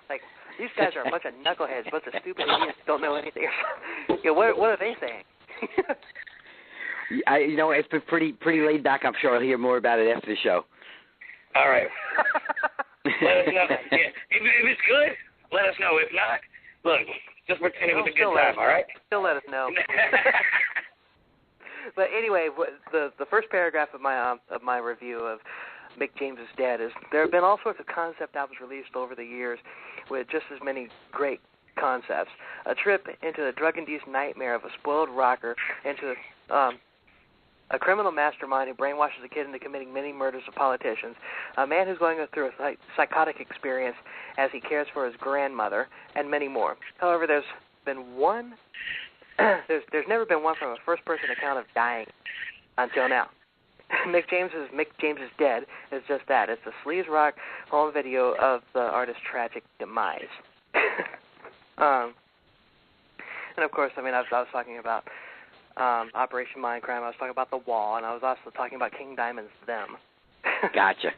Like, these guys are a bunch of knuckleheads, a bunch of stupid idiots who don't know anything. What are they saying? It's been pretty laid back. I'm sure I'll hear more about it after the show. All right. Let us know. Yeah. If it's good, let us know. If not, look, just pretend it was a good time, all right? Still let us know. But anyway, the first paragraph of my review of Mick James is Dead is there have been all sorts of concept albums released over the years with just as many great concepts. A trip into the drug-induced nightmare of a spoiled rocker into A criminal mastermind who brainwashes a kid into committing many murders of politicians. A man who's going through a psychotic experience as he cares for his grandmother, and many more. However, there's been one. there's never been one from a first-person account of dying until now. Mick James is Dead is just that. It's a sleaze rock home video of the artist's tragic demise. And of course, I was talking about Operation Mindcrime. I was talking about The Wall, and I was also talking about King Diamond's Them. Gotcha.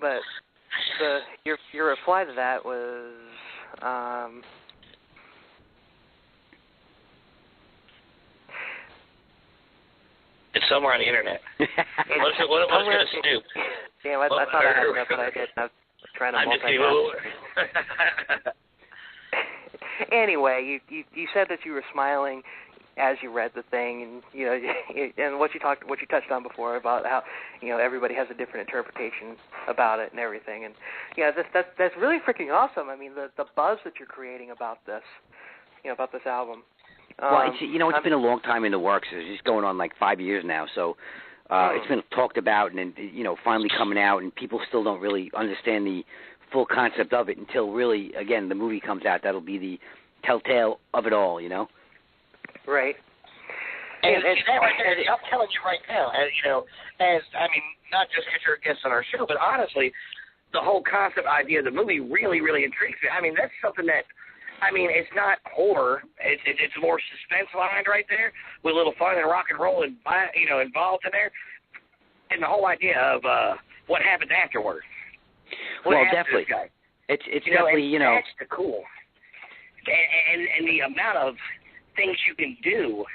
But your reply to that was it's somewhere on the internet. What's going to snoop? Damn, I thought I had enough, but I didn't. I was trying to multitask. Anyway, you said that you were smiling as you read the thing, and and what you touched on before about how everybody has a different interpretation about it and everything, and that's really freaking awesome. I mean, the buzz that you're creating about this, about this album. Well, it's been a long time in the works. It's just going on like 5 years now, so it's been talked about and finally coming out, and people still don't really understand the full concept of it until really, again, the movie comes out. That'll be the telltale of it all, Right. And that right there, I'm telling you right now, not just because you're a guest on our show, but honestly, the whole concept idea of the movie really, really intrigues me. I mean, that's something that, it's not horror. It's more suspense lined right there with a little fun and rock and roll involved in there. And the whole idea of what happens afterward. Definitely. It's definitely, That's the cool. And the amount of things you can do,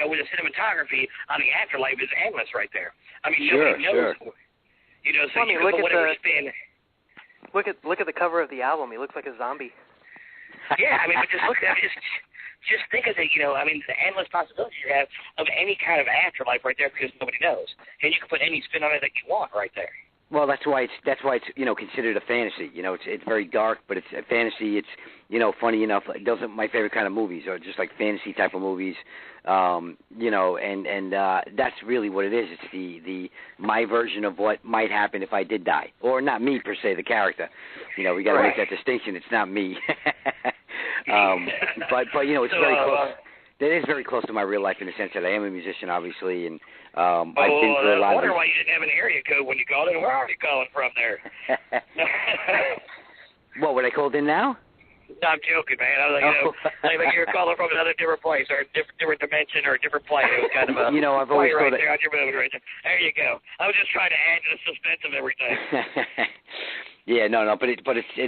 with the cinematography on the afterlife is endless right there. Nobody knows. So you can put whatever spin. Look at the cover of the album. He looks like a zombie. Yeah, but just look at it. Just think of it, the endless possibilities you have of any kind of afterlife right there because nobody knows. And you can put any spin on it that you want right there. Well, that's why it's considered a fantasy. It's very dark, but it's a fantasy. It's funny enough. Those are my favorite kind of movies, or just like fantasy type of movies. And that's really what it is. It's the my version of what might happen if I did die, or not me per se, the character. We got to make that distinction. It's not me. But it's very close. That is very close to my real life in the sense that I am a musician, obviously, and I've been through a lot of. I wonder why you didn't have an area code when you called in. Where are you calling from there? What I called in now? No, I'm joking, man. I was like, you're calling from another different place or a different dimension or a different plane. It was kind of a I've always right thought there on your movie right there. There you go. I was just trying to add to the suspense of everything. Yeah, no, but it's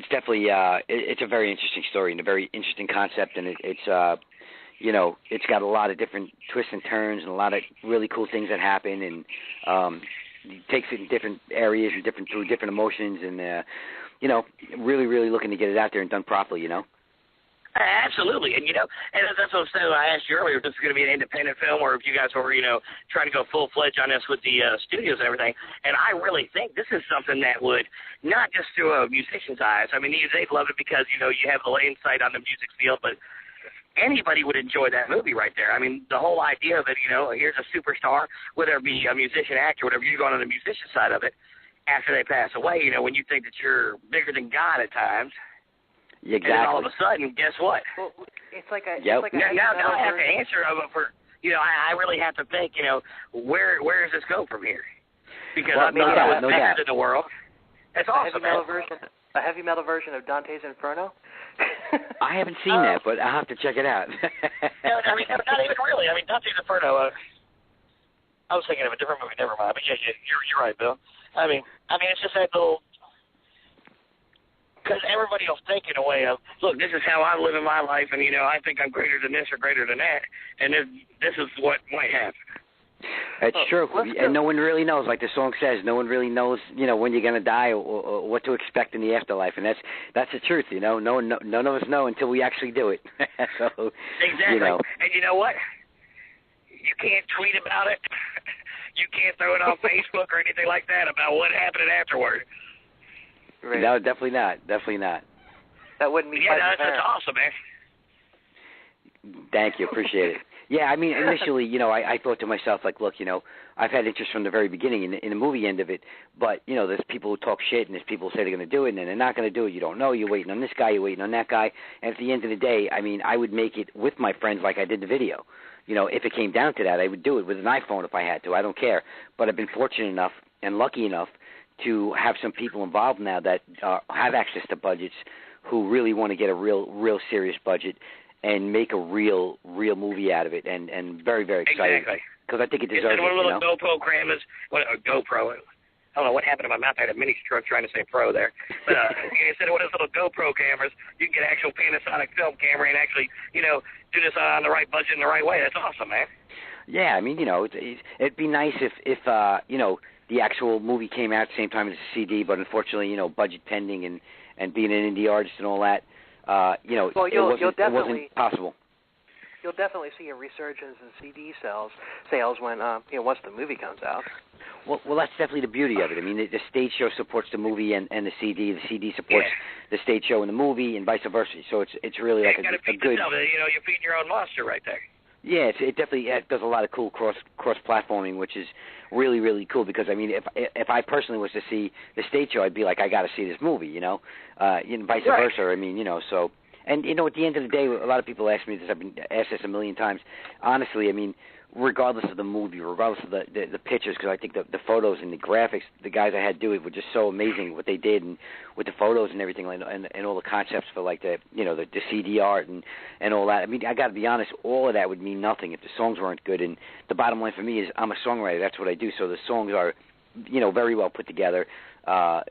definitely it's a very interesting story and a very interesting concept, and it's it's got a lot of different twists and turns and a lot of really cool things that happen, and it takes it in different areas and through different emotions, and really, really looking to get it out there and done properly, Absolutely, and and that's what I asked you earlier if this is going to be an independent film or if you guys were trying to go full-fledged on this with the studios and everything. And I really think this is something that would not just through a musician's eyes. They'd love it because you have the insight on the music field, but anybody would enjoy that movie right there. The whole idea of it, here's a superstar, whether it be a musician, actor, whatever, you're going on the musician side of it. After they pass away, when you think that you're bigger than God at times. Exactly. And then all of a sudden, guess what? Well, it's like a. Yep. It's like a now I have to answer for. I really have to think. Where does this go from here? Because no doubt. in the world. That's awesome. A heavy metal version of Dante's Inferno. I haven't seen that, but I'll have to check it out. No, not even really. Dante's Inferno. I was thinking of a different movie. Never mind. But yeah, you're right, Bill. It's just that little. Because everybody will think in a way of, look, this is how I'm living my life, and, I think I'm greater than this or greater than that, and this is what might happen. It's true. And no one really knows, like the song says, no one really knows, when you're going to die or what to expect in the afterlife, and that's the truth, none of us know until we actually do it. So, exactly. And you know what? You can't tweet about it. You can't throw it on Facebook or anything like that about what happened afterward. Right. No, definitely not. That wouldn't be. Yeah, that's awesome, man. Thank you, appreciate it. Yeah, I mean, initially, I thought to myself, like, look, I've had interest from the very beginning in the movie end of it, but, there's people who talk shit, and there's people who say they're going to do it, and then they're not going to do it. You don't know. You're waiting on this guy. You're waiting on that guy. And at the end of the day, I mean, I would make it with my friends like I did the video. If it came down to that, I would do it with an iPhone if I had to. I don't care. But I've been fortunate enough and lucky enough to have some people involved now that have access to budgets who really want to get a real serious budget and make a real movie out of it, and very, very excited. Exactly. Because I think it deserves it. One of those GoPro cameras, GoPro. I don't know what happened to my mouth. I had a mini stroke trying to say pro there. But instead of one of those little GoPro cameras, you can get an actual Panasonic film camera and actually, do this on the right budget in the right way. That's awesome, man. Yeah, I mean, it'd be nice if the actual movie came out at the same time as the CD, but unfortunately, budget pending and being an indie artist and all that, it wasn't possible. You'll definitely see a resurgence in CD sales when once the movie comes out. Well, that's definitely the beauty of it. I mean, the stage show supports the movie and the CD. The CD supports the stage show and the movie, and vice versa. So it's really like a good. Yourself. You're feeding your own monster right there. Yeah, it definitely does a lot of cool cross platforming, which is really, really cool. Because I mean, if I personally was to see the stage show, I'd be like, I got to see this movie, vice versa. I mean, so. And, at the end of the day, a lot of people ask me this. I've been asked this a million times. Honestly, I mean, regardless of the movie, regardless of the pictures, because I think the photos and the graphics, the guys I had do it were just so amazing what they did, and with the photos and everything, and all the concepts for, like, the CD art and all that. I mean, I got to be honest, all of that would mean nothing if the songs weren't good. And the bottom line for me is I'm a songwriter. That's what I do. So the songs are, very well put together.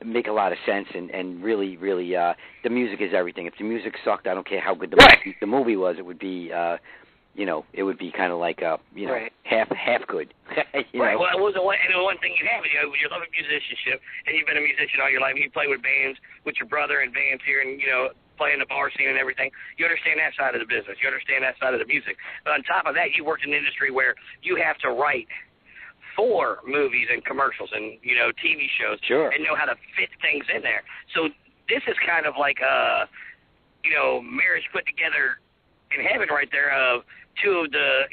Make a lot of sense, and really, really, the music is everything. If the music sucked, I don't care how good the movie was. It would be, it would be kind of like, half good. Right. Well, it was the one thing you have, you love musicianship, and you've been a musician all your life. You play with bands, with your brother and bands here, and playing the bar scene and everything. You understand that side of the business. You understand that side of the music. But on top of that, you worked in an industry where you have to write for movies and commercials and, TV shows, sure, and know how to fit things in there. So this is kind of like marriage put together in heaven right there of two of the,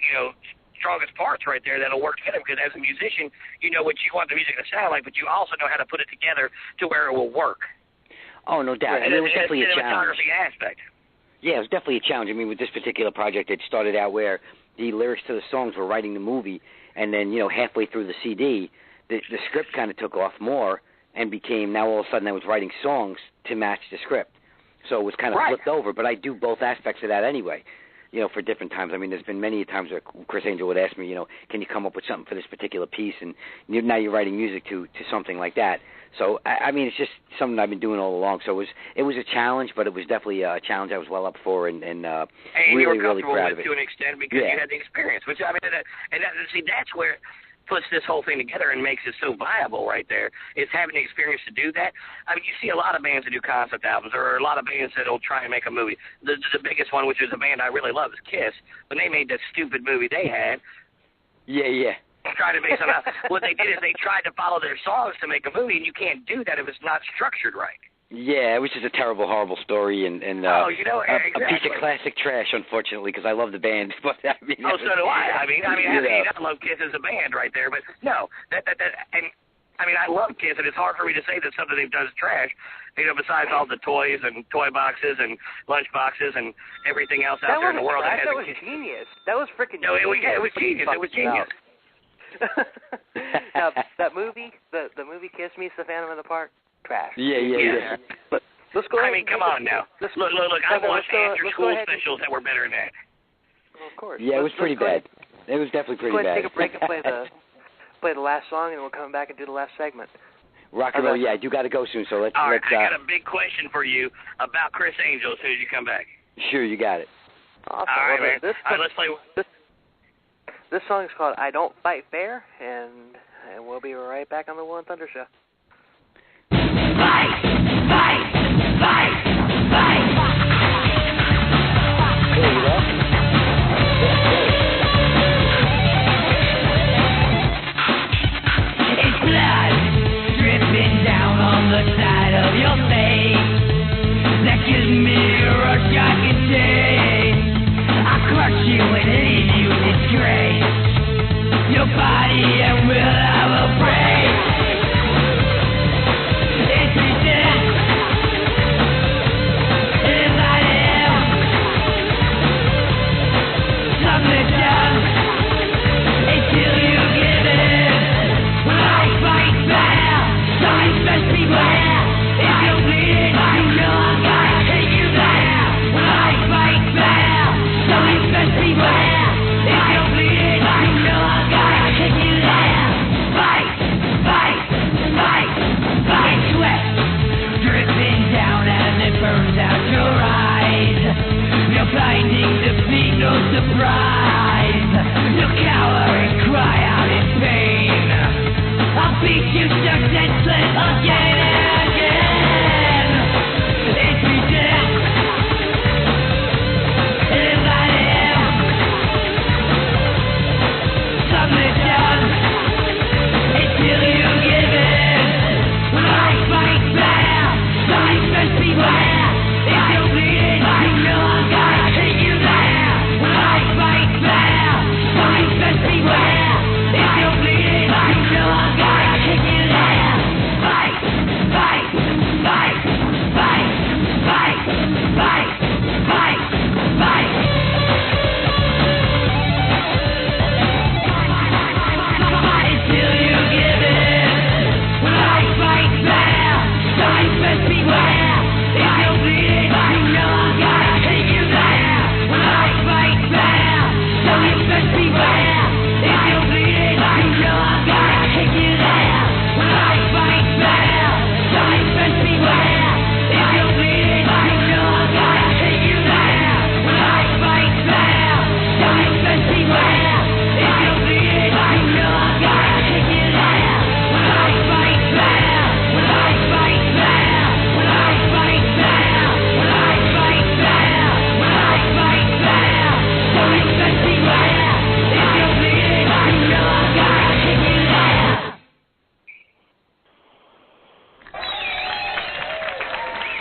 strongest parts right there that'll work together, because as a musician, you know what you want the music to sound like, but you also know how to put it together to where it will work. Oh, no doubt. And it was definitely a challenge. Aspect. Yeah, it was definitely a challenge. I mean, with this particular project, it started out where the lyrics to the songs were writing the movie, and then, halfway through the CD, the script kind of took off more and became, now all of a sudden I was writing songs to match the script. So it was kind of flipped over, but I do both aspects of that anyway, for different times. I mean, there's been many times where Criss Angel would ask me, can you come up with something for this particular piece? And now you're writing music to something like that. So, I mean, it's just something I've been doing all along. So it was a challenge, but it was definitely a challenge I was well up for, and really, really proud of it. To an extent because you had the experience. Which, I mean, that's where puts this whole thing together and makes it so viable right there, is having the experience to do that. I mean, you see a lot of bands that do concept albums, or a lot of bands that will try and make a movie. The biggest one, which is a band I really love, is Kiss. When they made that stupid movie they had. Yeah. Trying to make something out. What they did is they tried to follow their songs to make a movie, and you can't do that if it's not structured right. Yeah, it was just a terrible, horrible story, and exactly. A piece of classic trash, unfortunately, because I love the band. But I mean, so do I. I love Kiss as a band right there, but no, and I mean, I love Kiss, and it's hard for me to say that something they've done is trash. Besides all the toys and toy boxes and lunch boxes and everything else out there in the world. That was genius. That was freaking genius. No, it was genius. It was genius. Now, that movie, the movie Kiss Meets the Phantom of the Park, trash. Yeah. But let's go ahead. I mean, come on now. Look, I watched after-school specials that were better than that. Well, of course. Yeah, it was pretty bad. It was definitely pretty bad. Let's take a break and play the last song, and we'll come back and do the last segment. Rock and roll, yeah, I do got to go soon, so let's... All right, I got a big question for you about Criss Angel as soon as you come back. Sure, you got it. Awesome. All right, man. All right, let's play... This song is called I Don't Fight Fair, and we'll be right back on the Will and Thunder Show. Fight! Fight! Fight! Fight! It's blood dripping down on the side of your face. That gives me a rush I can take. I crush you and leave you.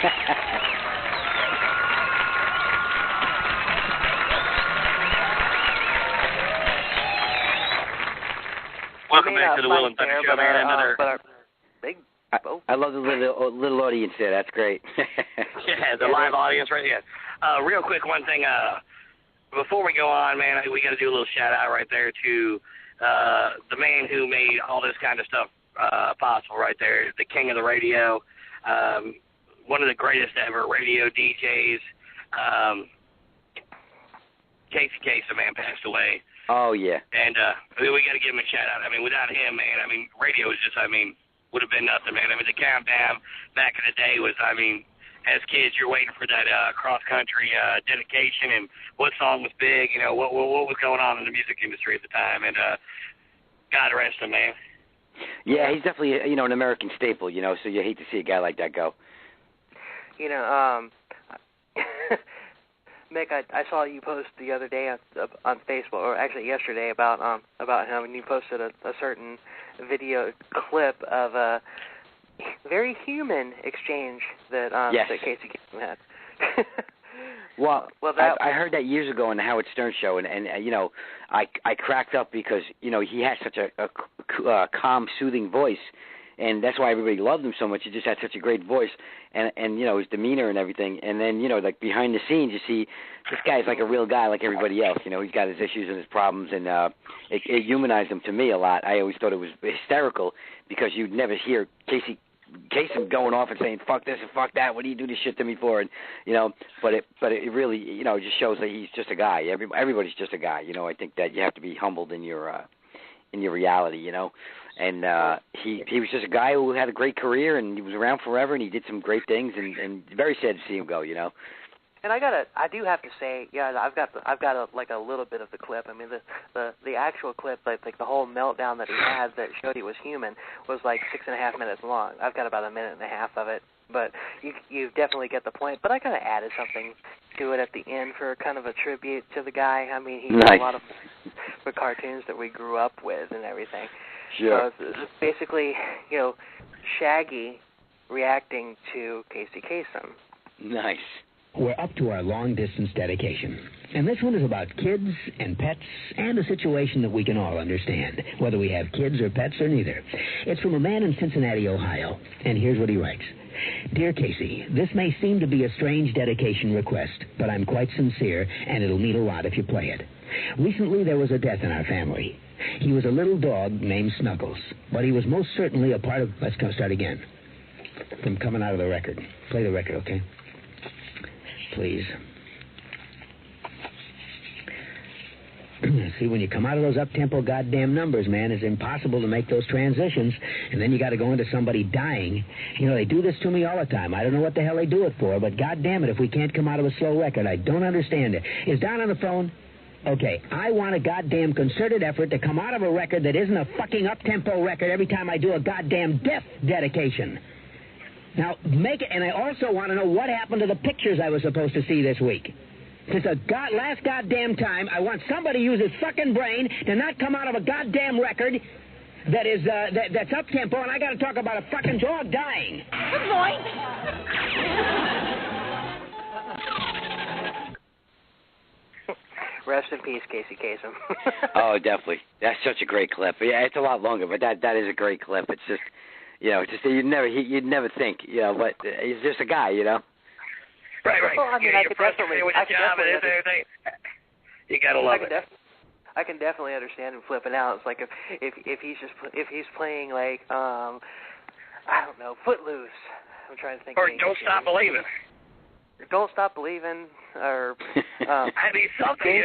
Welcome back to the Will and Thunder Show, man. I love the little audience there. That's great. Yeah, the live audience right here. Real quick, one thing. Before we go on, man, we got to do a little shout-out right there to the man who made all this kind of stuff possible right there, the king of the radio, one of the greatest ever radio DJs. Casey Kasem, man, passed away. Oh, yeah. And we got to give him a shout-out. I mean, without him, man, I mean, radio is just, would have been nothing, man. I mean, the countdown back in the day was, as kids, you're waiting for that cross-country dedication and what song was big, what was going on in the music industry at the time. And God rest him, man. Yeah, he's definitely, an American staple, so you hate to see a guy like that go. Mick, I saw you post the other day on Facebook, or actually yesterday, about him, and you posted a certain video clip of a very human exchange that yes. that Casey Kasem had. Well, I heard that years ago on the Howard Stern show, and I cracked up because he has such a calm, soothing voice, and that's why everybody loved him so much. He just had such a great voice, and his demeanor and everything. And then like behind the scenes, you see this guy's like a real guy, like everybody else. He's got his issues and his problems, and it humanized him to me a lot. I always thought it was hysterical because you'd never hear Casey Kasem going off and saying "fuck this" and "fuck that." What do you do this shit to me for? And but it really just shows that he's just a guy. Everybody's just a guy. I think that you have to be humbled in your reality. And he was just a guy who had a great career, and he was around forever, and he did some great things, and very sad to see him go. And I do have to say, yeah, I've got a little bit of the clip. I mean, the actual clip, like the whole meltdown that he had that showed he was human, was like 6.5 minutes long. I've got about 1.5 minutes of it, but you definitely get the point. But I kind of added something to it at the end for kind of a tribute to the guy. I mean, he did a lot of the cartoons that we grew up with and everything. Sure. So it's basically, Shaggy reacting to Casey Kasem. Nice. We're up to our long-distance dedication. And this one is about kids and pets and a situation that we can all understand, whether we have kids or pets or neither. It's from a man in Cincinnati, Ohio, and here's what he writes. Dear Casey, this may seem to be a strange dedication request, but I'm quite sincere, and it'll mean a lot if you play it. Recently, there was a death in our family. He was a little dog named Snuggles, but he was most certainly a part of... Let's start again. From coming out of the record. Play the record, okay? Please. See, when you come out of those up-tempo goddamn numbers, man, it's impossible to make those transitions, and then you got to go into somebody dying. They do this to me all the time. I don't know what the hell they do it for, but goddamn it, if we can't come out of a slow record, I don't understand it. Is Don on the phone? Okay, I want a goddamn concerted effort to come out of a record that isn't a fucking up-tempo record every time I do a goddamn death dedication. Now, make it, and I also want to know what happened to the pictures I was supposed to see this week. Since the last goddamn time, I want somebody to use his fucking brain to not come out of a goddamn record that is, that's up-tempo, and I got to talk about a fucking dog dying. Good boy. Rest in peace, Casey Kasem. Oh, definitely. That's such a great clip. Yeah, it's a lot longer, but that is a great clip. It's just, you'd never think, but he's just a guy, Right. Well, I mean, I could definitely. You gotta love it. I can definitely understand him flipping out. It's like if he's playing like I don't know, Footloose. I'm trying to think. Or Don't Stop Believing. Don't Stop Believing, or I mean something.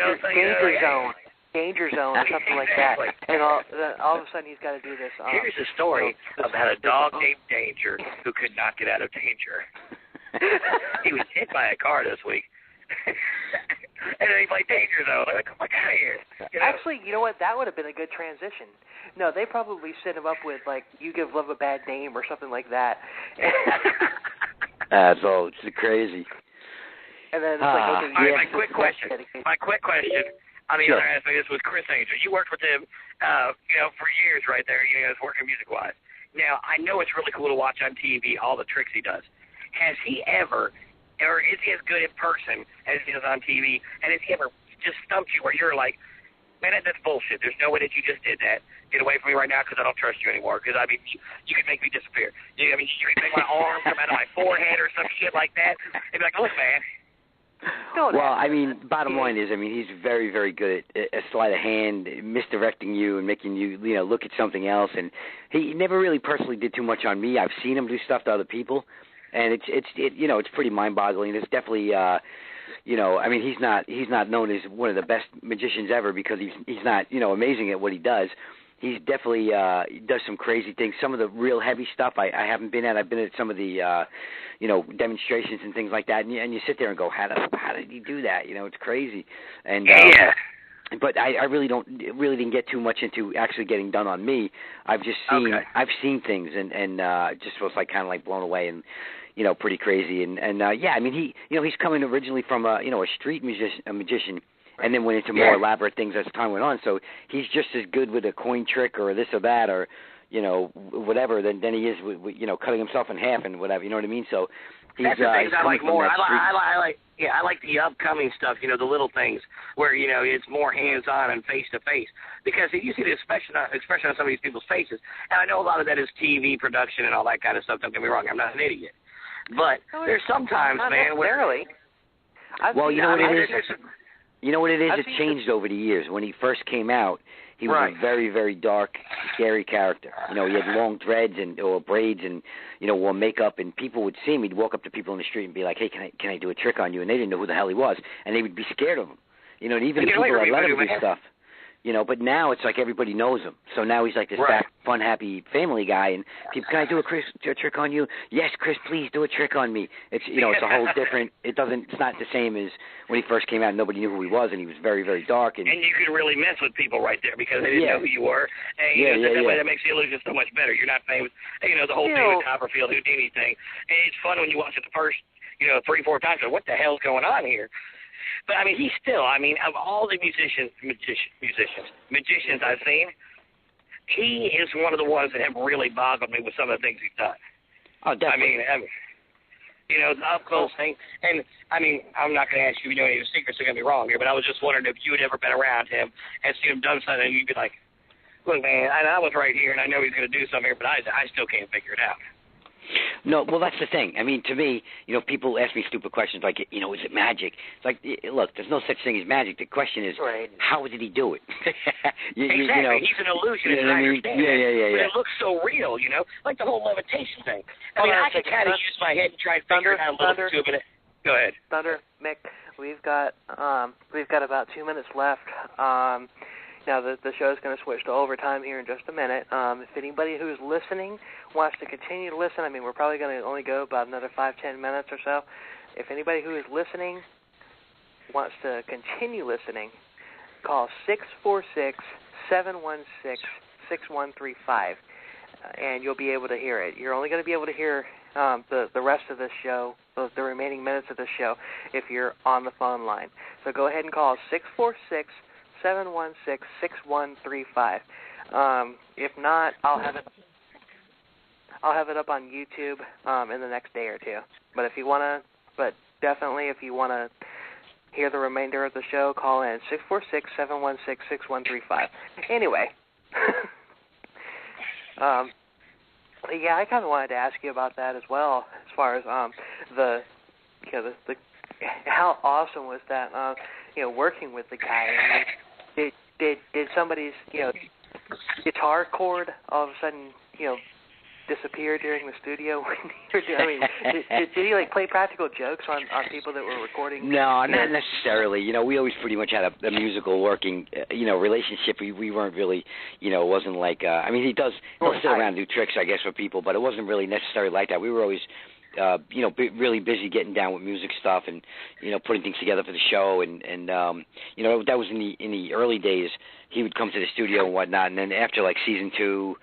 Danger Zone, or something like that. And all of a sudden he's got to do this. Here's a story about a dog named Danger who could not get out of danger. He was hit by a car this week. And then he's like, Danger Zone. I'm like, come on out of here. Actually, you know what? That would have been a good transition. No, they probably set him up with, like, You Give Love a Bad Name or something like that. That's all. It's crazy. And then it's like, okay, all right, my quick question. On the other aspect, this was Criss Angel. You worked with him, for years right there, working music-wise. Now, I know it's really cool to watch on TV all the tricks he does. has he ever, or is he as good in person as he is on TV, and has he ever just stumped you where you're like, man, that's bullshit. There's no way that you just did that. Get away from me right now because I don't trust you anymore. Because, I mean, you could make me disappear. I mean, you could make my arm come out of my forehead or some shit like that. And be like, look, man. Well, I mean, bottom line is, I mean, he's very, very good at sleight of hand, misdirecting you and making you, look at something else. And he never really personally did too much on me. I've seen him do stuff to other people, and it's pretty mind-boggling. It's definitely, I mean, he's not known as one of the best magicians ever because he's not, amazing at what he does. He's definitely does some crazy things. Some of the real heavy stuff I haven't been at. I've been at some of the, demonstrations and things like that. And you sit there and go, how did he do that? It's crazy. And yeah. But I really didn't get too much into actually getting done on me. I've just seen I've seen things and just was like kind of like blown away and pretty crazy. And yeah, I mean he's coming originally from a street magician. And then went into more elaborate things as time went on. So he's just as good with a coin trick or this or that or, whatever than he is with cutting himself in half and whatever. You know what I mean? So that's the things I like more. I like the upcoming stuff. The little things where it's more hands-on and face-to-face. Because you see the expression on some of these people's faces, and I know a lot of that is TV production and all that kind of stuff. Don't get me wrong. I'm not an idiot, but there's sometimes, man, where. Well, you know what it is. You know what it is? It changed over the years. When he first came out, he was a very, very dark, scary character. He had long dreads or braids and, wore makeup, and people would see him. He'd walk up to people in the street and be like, hey, can I do a trick on you? And they didn't know who the hell he was, and they would be scared of him. And even people that let him do stuff. But now it's like everybody knows him. So now he's like this fun, happy family guy, and people, can I do a trick on you? Yes, Chris, please do a trick on me. It's it's a whole different. It's not the same as when he first came out. Nobody knew who he was, and he was very, very dark. And you could really mess with people right there because they didn't know who you were. And that makes the illusion so much better. You're not famous. The whole David Copperfield Houdini thing. And it's fun when you watch it the first 3-4 times. Like, what the hell's going on here? But, I mean, he's still, of all the magicians I've seen, he is one of the ones that have really boggled me with some of the things he's done. Oh, definitely. The up-close thing. And, I'm not going to ask you if you know any of the secrets. Don't get me wrong here, but I was just wondering if you had ever been around him and seen him done something, and you'd be like, look, man, I was right here, and I know he's going to do something here, but I still can't figure it out. No, well, that's the thing. I mean, to me, people ask me stupid questions like, is it magic? It's like, look, there's no such thing as magic. The question is, how did he do it? Exactly. He's an illusionist, I understand. Yeah. But it looks so real, like the whole levitation thing. I could kind of use my head and try and figure it out a little too, but go ahead. Thunder, Mick, we've got about 2 minutes left. Now, the show is going to switch to overtime here in just a minute. If anybody who's listening wants to continue to listen, we're probably going to only go about another 5-10 minutes or so. If anybody who is listening wants to continue listening, call 646-716-6135, and you'll be able to hear it. You're only going to be able to hear the rest of this show, the remaining minutes of this show, if you're on the phone line. So go ahead and call 646-716-6135. If not, I'll have it up on YouTube in the next day or two. But definitely if you want to hear the remainder of the show, call in 646-716-6135. Anyway, I kind of wanted to ask you about that as well, as far as the how awesome was that working with the guy. Did somebody's guitar chord all of a sudden disappear during the studio? Did he play practical jokes on people that were recording? No, not necessarily. We always pretty much had a musical working relationship. We weren't really it wasn't like he'll sit around and do tricks, I guess, for people, but it wasn't really necessarily like that. We were always really busy getting down with music stuff and putting things together for the show, and that was in the early days. He would come to the studio and whatnot, and then after season 2,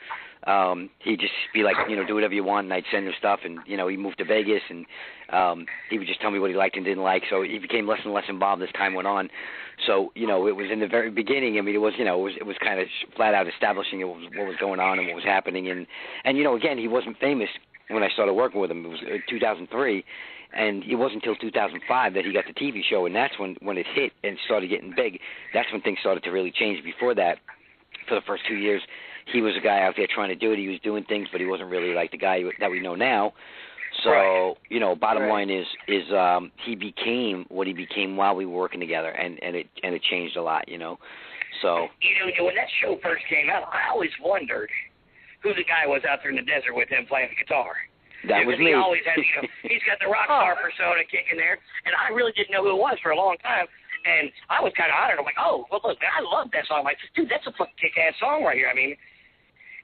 he'd just be like, do whatever you want, and I'd send him stuff, and he moved to Vegas, and he would just tell me what he liked and didn't like. So he became less and less involved as time went on. So it was in the very beginning. It was it was kind of flat out establishing what was going on and what was happening, and again, he wasn't famous when I started working with him. It was 2003, and it wasn't until 2005 that he got the TV show, and that's when it hit and started getting big. That's when things started to really change. Before that, for the first 2 years, he was a guy out there trying to do it. He was doing things, but he wasn't really like the guy that we know now. So, bottom line is he became what he became while we were working together, and it changed a lot, So when that show first came out, I always wondered who the guy was out there in the desert with him playing the guitar. That was me. He always had, he's got the rock star persona kicking there, and I really didn't know who it was for a long time. And I was kind of honored. I'm like, oh, well, look, man, I love that song. I'm like, dude, that's a fucking kick-ass song right here. I mean,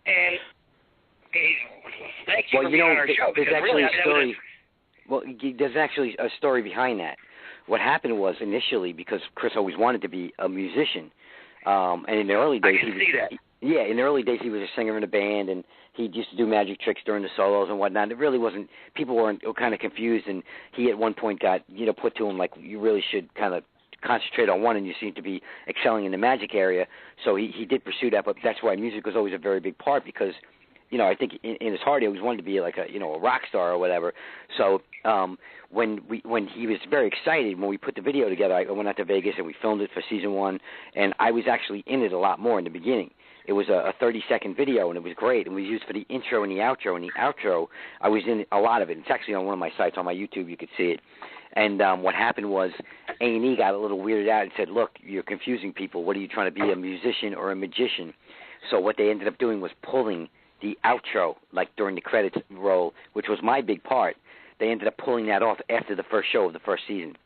and thank you for being on our show. There's actually a story. Well, there's actually a story behind that. What happened was initially, because Criss always wanted to be a musician, and in the early days, Yeah, in the early days he was a singer in a band, and he used to do magic tricks during the solos and whatnot. It really wasn't. People were kind of confused, and he at one point got put to him like, you really should kind of concentrate on one, and you seem to be excelling in the magic area. So he did pursue that, but that's why music was always a very big part, because I think in his heart he always wanted to be like a rock star or whatever. So when he was very excited when we put the video together, I went out to Vegas and we filmed it for season 1, and I was actually in it a lot more in the beginning. It was a 30-second video, and it was great, and we used for the intro and the outro. And the outro, I was in a lot of it. It's actually on one of my sites, on my YouTube, you could see it. And what happened was A&E got a little weirded out and said, look, you're confusing people. What are you trying to be, a musician or a magician? So what they ended up doing was pulling the outro, like during the credits roll, which was my big part. They ended up pulling that off after the first show of the first season.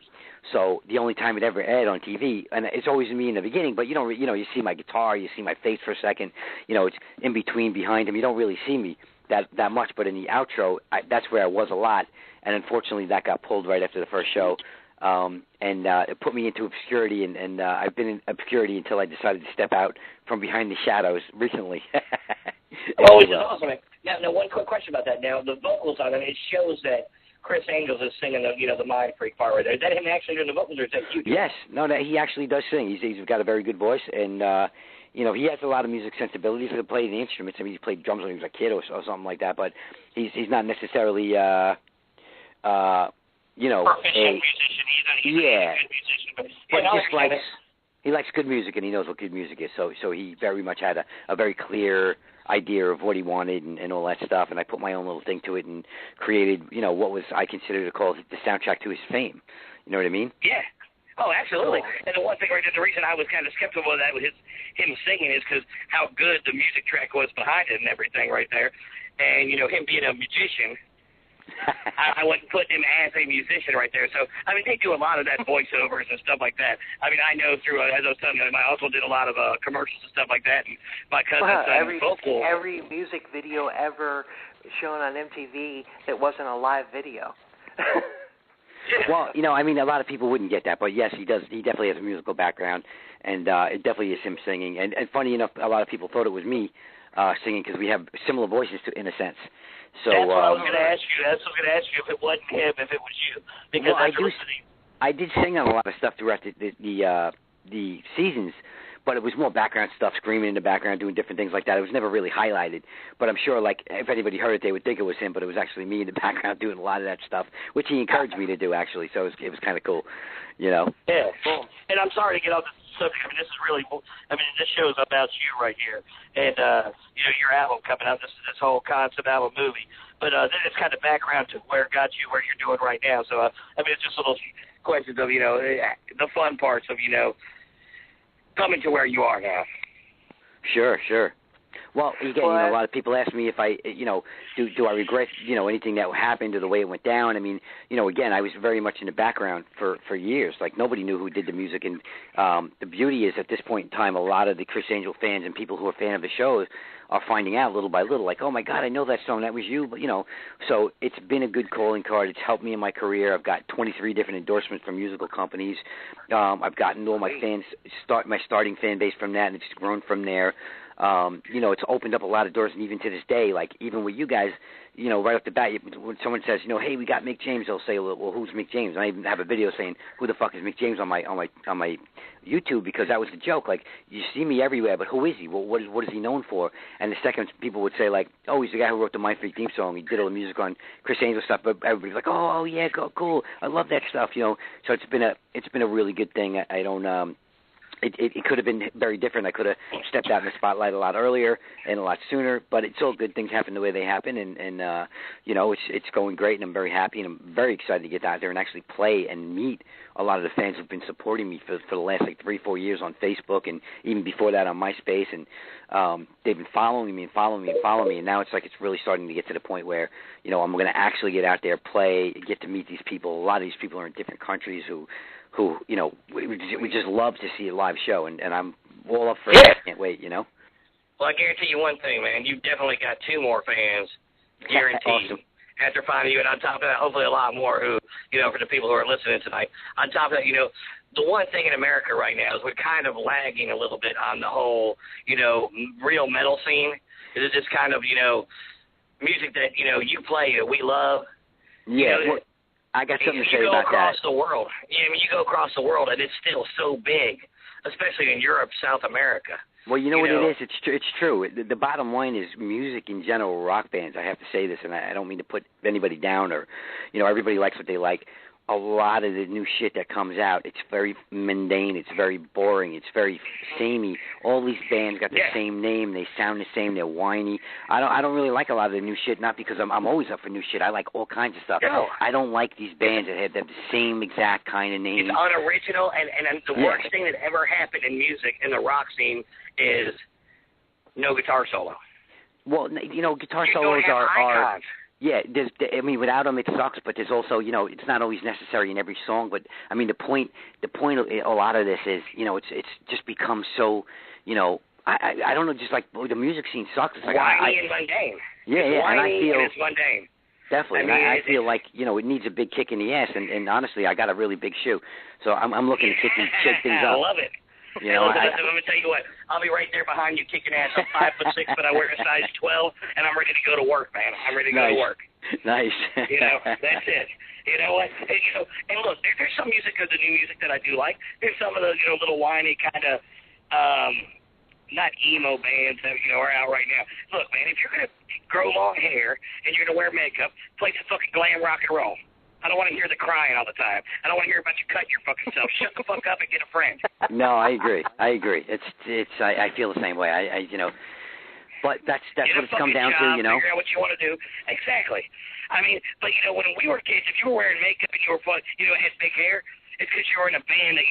So the only time it ever aired on TV, and it's always me in the beginning, but you see my guitar, you see my face for a second, it's in between, behind him. You don't really see me that much, but in the outro, that's where I was a lot, and unfortunately that got pulled right after the first show, and it put me into obscurity, and I've been in obscurity until I decided to step out from behind the shadows recently. Oh, it's awesome. Now, one quick question about that. Now, the vocals on it, it shows that Criss Angel is singing the Mindfreak part right there. Is that him actually doing the vocals, or is that you? Yes. No, he actually does sing. He's got a very good voice, and he has a lot of music sensibilities. He played the instruments. I mean, he played drums when he was a kid or something like that, but he's not necessarily proficient musician. He's a good musician, but he likes good music, and he knows what good music is. So he very much had a very clear idea of what he wanted and all that stuff, and I put my own little thing to it and created, what was I consider to call the soundtrack to his fame. You know what I mean? Yeah. Oh, absolutely. And the one thing, the reason I was kind of skeptical of that with him singing is because how good the music track was behind it and everything right there. And, him being a magician, I wouldn't put him as a musician right there. So, I mean, they do a lot of that voiceovers and stuff like that. I mean, I know through, as I was telling you, my uncle did a lot of commercials and stuff like that. And my cousin's vocal. Every music video ever shown on MTV that wasn't a live video. Well, I mean, a lot of people wouldn't get that, but yes, he does. He definitely has a musical background, and it definitely is him singing. And funny enough, a lot of people thought it was me singing because we have similar voices in a sense. So that's what I was going to ask you. That's what I was going to ask you if it wasn't him, if it was you, because I did sing on a lot of stuff throughout the seasons. But it was more background stuff, screaming in the background, doing different things like that. It was never really highlighted. But I'm sure, if anybody heard it, they would think it was him. But it was actually me in the background doing a lot of that stuff, which he encouraged me to do, actually. So it was kind of cool, Yeah, cool. And I'm sorry to get off the subject. I mean, this is really, this show's about you right here. And, your album coming out, this whole concept album movie. But then it's kind of background to where it got you, where you're doing right now. So, it's just little questions of, the fun parts of, coming to where you are now. Sure. Well, again, a lot of people ask me if I, do I regret, anything that happened or the way it went down. I mean, again, I was very much in the background for years. Like, nobody knew who did the music. And the beauty is, at this point in time, a lot of the Criss Angel fans and people who are fan of the shows are finding out little by little, like, oh, my God, I know that song. That was you. But, so it's been a good calling card. It's helped me in my career. I've got 23 different endorsements from musical companies. I've gotten all my fans, my starting fan base from that, and it's grown from there. it's opened up a lot of doors, and even to this day, like even with you guys, right off the bat, when someone says, hey, we got Mick James, they'll say, well, who's Mick James? And I even have a video saying, who the fuck is Mick James on my YouTube, because that was the joke. Like, you see me everywhere, but who is he? Well, what is he known for? And the second people would say, like, oh, he's the guy who wrote the Mindfreak theme song. He did all the music on Criss Angel stuff. But everybody's like, oh yeah, cool. I love that stuff. So it's been a really good thing. I don't. It could have been very different. I could have stepped out in the spotlight a lot earlier and a lot sooner, but it's all good. Things happen the way they happen, and it's going great, and I'm very happy, and I'm very excited to get out there and actually play and meet a lot of the fans who've been supporting me for the last 3-4 years on Facebook, and even before that on MySpace, and they've been following me, and now it's really starting to get to the point where I'm going to actually get out there, play, get to meet these people. A lot of these people are in different countries who we just love to see a live show, and I'm all up for it. I can't wait, Well, I guarantee you one thing, man. You've definitely got 2 more fans, guaranteed, awesome. After finding you. And on top of that, hopefully a lot more who, for the people who are listening tonight. On top of that, the one thing in America right now is we're kind of lagging a little bit on the whole, real metal scene. It's just kind of, music that, you play, we love. Yeah, I got something to say You about that. go across the world. You go across the world, and it's still so big, especially in Europe, South America. Well, what it is? It's true. The bottom line is music in general, rock bands, I have to say this, and I don't mean to put anybody down or, everybody likes what they like. A lot of the new shit that comes out, it's very mundane, it's very boring, it's very samey. All these bands got the same name, they sound the same, they're whiny. I don't really like a lot of the new shit, not because I'm always up for new shit. I like all kinds of stuff. No. I don't like these bands that have the same exact kind of name. It's unoriginal, and the worst thing that ever happened in music, in the rock scene, is no guitar solo. Well, guitar solos are icons. Yeah, without them it sucks, but there's also, it's not always necessary in every song, but, the point of a lot of this is, it's just become so, I don't know, just like the music scene sucks. It's like whiny and mundane. Yeah, it's and I feel... and it's mundane. Definitely, I feel like, it needs a big kick in the ass, and honestly, I got a really big shoe, so I'm looking to shake things up. I love it. Listen, let me tell you what. I'll be right there behind you kicking ass. I'm 5'6", but I wear a size 12, and I'm ready to go to work, man. I'm ready to go to work. Nice. That's it. You know what? And look, there's some music of the new music that I do like. There's some of those, little whiny kind of, not emo bands that, are out right now. Look, man, if you're going to grow long hair and you're going to wear makeup, play some fucking glam rock and roll. I don't want to hear the crying all the time. I don't want to hear about you cutting your fucking self. Shut the fuck up and get a friend. No, I agree. I feel the same way. But that's what it's come down to, Figure out what you want to do. Exactly. But when we were kids, if you were wearing makeup and you were fun, had big hair, it's because you were in a band that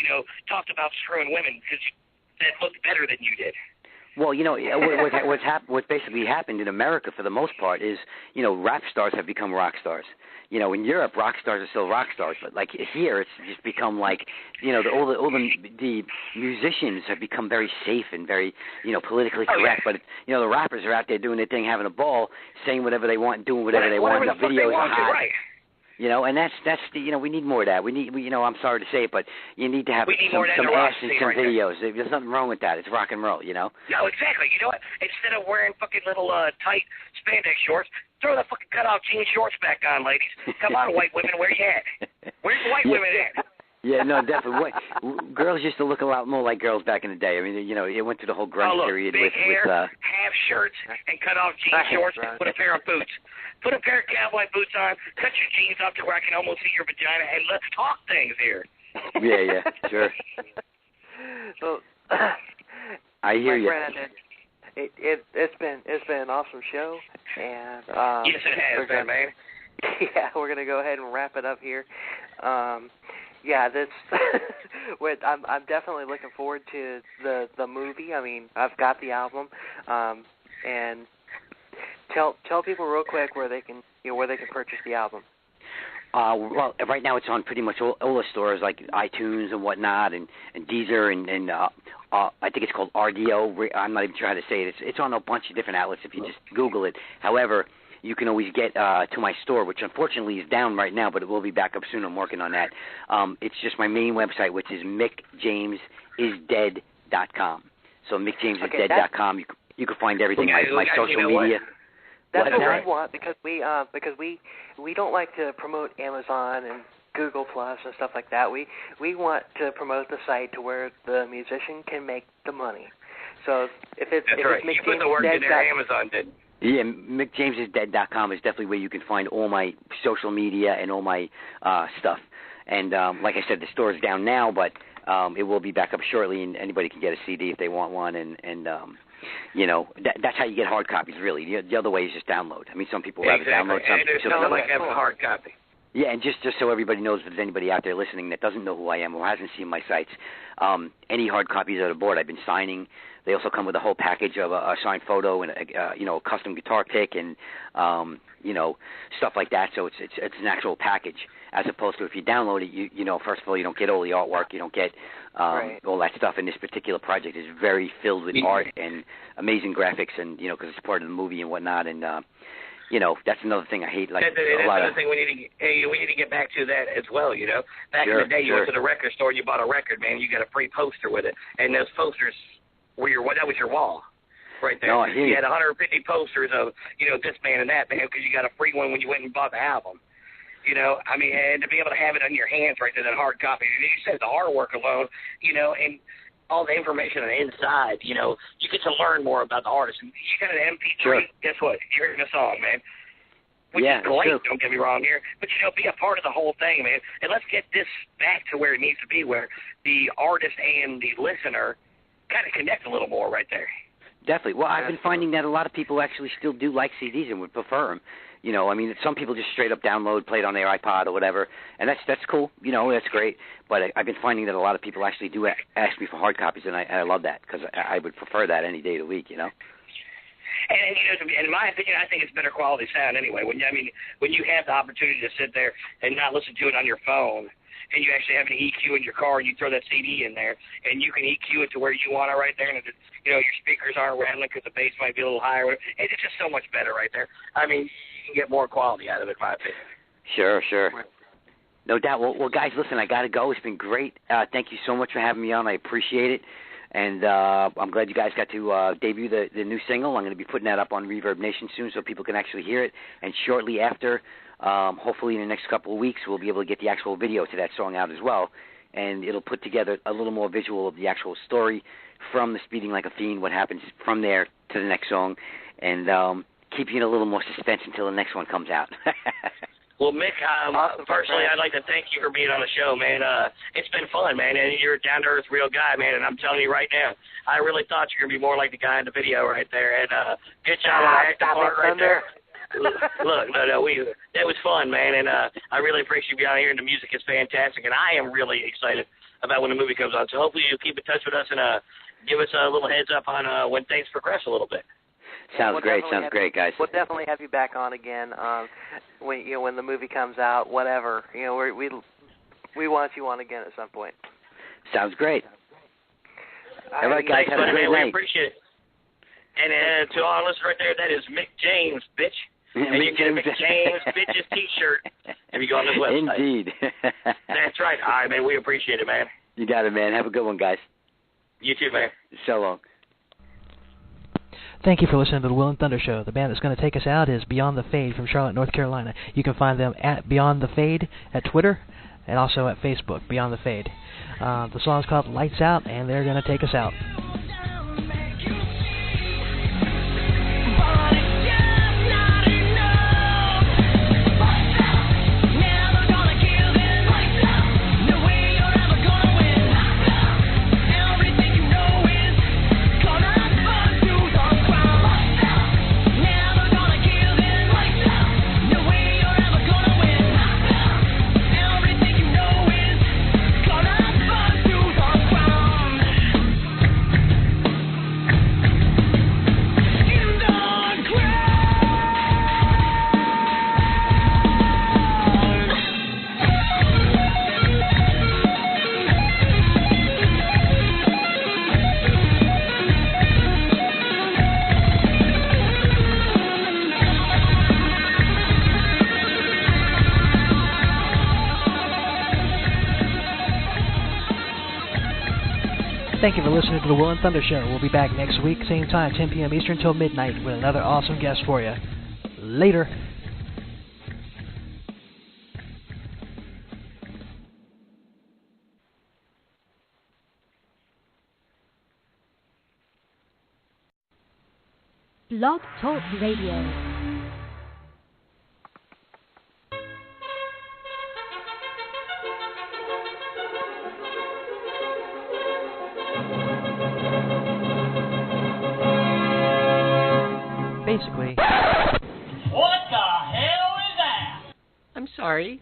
talked about screwing women that looked better than you did. Well, what's basically happened in America for the most part is, rap stars have become rock stars. In Europe, rock stars are still rock stars, but like here, it's just become like, all the musicians have become very safe and very, politically correct. But the rappers are out there doing their thing, having a ball, saying whatever they want, doing whatever they want. The videos are hot. Right. And that's we need more of that. We need, I'm sorry to say it, but you need to have some ass in some videos. There's nothing wrong with that. It's rock and roll, No, exactly. You know what? Instead of wearing fucking little tight spandex shorts, throw the fucking cutoff jean shorts back on, ladies. Come on, white women, where you at? Where's the white women at? Yeah, no, definitely. Girls used to look a lot more like girls back in the day. It went through the whole grunge period big hair, with half shirts, and cut off jean shorts with a pair of boots. Put a pair of cowboy boots on, cut your jeans off to where I can almost see your vagina, and let's talk things here. Yeah, sure. Well, I hear you. Brandon, it's been an awesome show, and yes, it has been, man. Yeah, we're gonna go ahead and wrap it up here. I'm definitely looking forward to the movie. I've got the album, and tell people real quick where they can purchase the album. Well, right now it's on pretty much all the stores like iTunes and whatnot, and Deezer, and I think it's called RDO. I'm not even sure how to say it. It's on a bunch of different outlets if you just Google it. However, you can always get to my store, which unfortunately is down right now, but it will be back up soon. I'm working on that. It's just my main website, which is mickjamesisdead.com. So mickjamesisdead.com. You can find everything, Well, my social media. That's what we want, because we don't like to promote Amazon and Google Plus and stuff like that. We want to promote the site to where the musician can make the money. So if it's Mick you put the work in there, Amazon did. Yeah, MickJamesIsDead.com is definitely where you can find all my social media and all my stuff. And like I said, the store is down now, but it will be back up shortly, and anybody can get a CD if they want one. And you know, that's how you get hard copies, really. The other way is just download. I mean, some people rather download something. And there's nothing like having a hard copy. Yeah, and just so everybody knows, if there's anybody out there listening that doesn't know who I am or hasn't seen my sites, any hard copies of the board I've been signing. They also come with a whole package of a signed photo and a custom guitar pick and stuff like that. So it's an actual package, as opposed to if you download it, you know, first of all, you don't get all the artwork, you don't get all that stuff. And this particular project is very filled with art and amazing graphics, and because it's part of the movie and whatnot. And that's another thing I hate. Like that's another thing we need to get back to that as well. Back in the day, you went to the record store and you bought a record, man. You got a free poster with it, and those posters were that was your wall, right there. No, you had 150 posters of this band and that band because you got a free one when you went and bought the album. I mean, and to be able to have it on your hands right there, that hard copy. You said the artwork alone, and all the information on the inside, you get to learn more about the artist. And you got an MP3, guess what? You're hearing a song, man. Which is great, don't get me wrong here. But, be a part of the whole thing, man. And let's get this back to where it needs to be, where the artist and the listener kind of connect a little more right there. Definitely. Well, I've been finding that a lot of people actually still do like CDs and would prefer them. I mean, some people just straight up download, play it on their iPod or whatever, and that's cool. That's great. But I've been finding that a lot of people actually do ask me for hard copies, and I love that because I would prefer that any day of the week. And in my opinion, I think it's better quality sound anyway. When you have the opportunity to sit there and not listen to it on your phone, and you actually have an EQ in your car, and you throw that CD in there, and you can EQ it to where you want it right there, and your speakers aren't rattling because the bass might be a little higher. And it's just so much better right there. I mean, you can get more quality out of it, in my opinion. Sure. No doubt. Well, guys, listen, I got to go. It's been great. Thank you so much for having me on. I appreciate it. And I'm glad you guys got to debut the new single. I'm going to be putting that up on Reverb Nation soon so people can actually hear it. And shortly after, hopefully in the next couple of weeks, we'll be able to get the actual video to that song out as well. And it'll put together a little more visual of the actual story from the Speeding Like a Fiend, what happens from there to the next song, and keep you in a little more suspense until the next one comes out. Well, Mick, personally, I'd like to thank you for being on the show, man. It's been fun, man, and you're a down-to-earth real guy, man, and I'm telling you right now, I really thought you were going to be more like the guy in the video right there, and good job on the acting part right there. Look, that was fun, man, and I really appreciate you being out here, and the music is fantastic, and I am really excited about when the movie comes on, so hopefully you'll keep in touch with us and give us a little heads up on when things progress a little bit. Sounds great, guys. We'll definitely have you back on again when the movie comes out, whatever. We want you on again at some point. Sounds great. All right, guys, have a great night. We appreciate it. And to all our listeners right there, that is Mick James, bitch. And you get a Mick James bitches T-shirt if you go on this website. Indeed. That's right. All right, man. We appreciate it, man. You got it, man. Have a good one, guys. You too, man. So long. Thank you for listening to the Will and Thunder Show. The band that's going to take us out is Beyond the Fade from Charlotte, North Carolina. You can find them at Beyond the Fade at Twitter and also at Facebook, Beyond the Fade. The song's called Lights Out, and they're going to take us out. Thank you for listening to the Will and Thunder Show. We'll be back next week, same time, 10 p.m. Eastern till midnight, with another awesome guest for you. Later. Blog Talk Radio. Basically. What the hell is that? I'm sorry.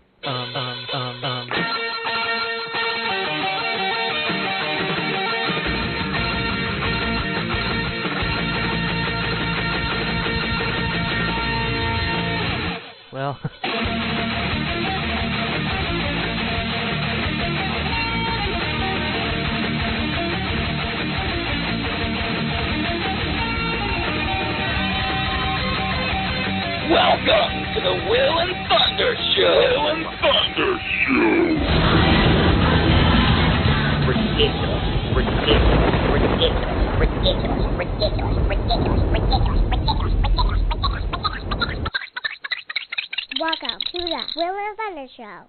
Well. Welcome to the Will and Thunder Show. Welcome to the Will and Thunder Show.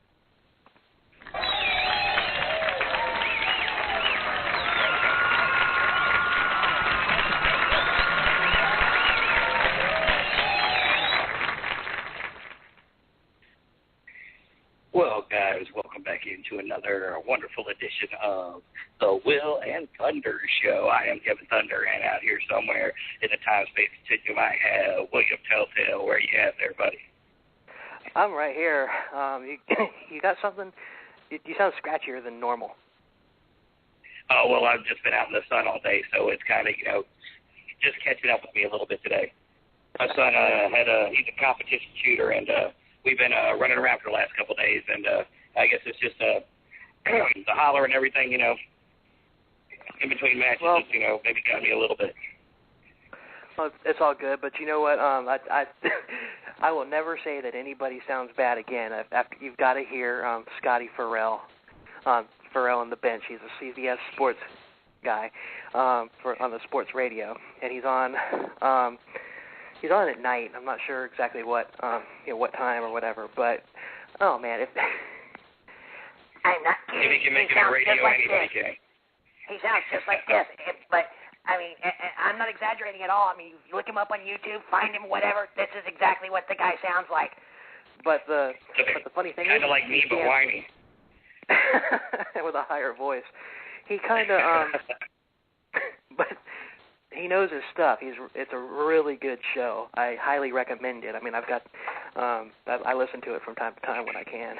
Well, guys, welcome back into another wonderful edition of the Will and Thunder Show. I am Kevin Thunder, and out here somewhere in the time-space continuum, I have William Telltale. Where you at there, buddy? I'm right here. You got something? You sound scratchier than normal. Oh, well, I've just been out in the sun all day, so it's kind of, just catching up with me a little bit today. My son he's a competition shooter, and we've been running around for the last couple of days, and I guess it's just the holler and everything, in between matches, well, maybe got me a little bit. Well, it's all good, but you know what? I will never say that anybody sounds bad again. You've got to hear Scotty Farrell on the bench. He's a CBS Sports guy on the sports radio, and he's on at night. I'm not sure exactly what time or whatever, but oh man, I'm not kidding. If he can make it on radio, anybody can. He sounds just like this, but I mean, I'm not exaggerating at all. I mean, you look him up on YouTube, find him, whatever. This is exactly what the guy sounds like. But the funny thing is, kind of like me, but whiny. With a higher voice, he kind of but he knows his stuff. It's a really good show. I highly recommend it. I mean, I've got I listen to it from time to time when I can.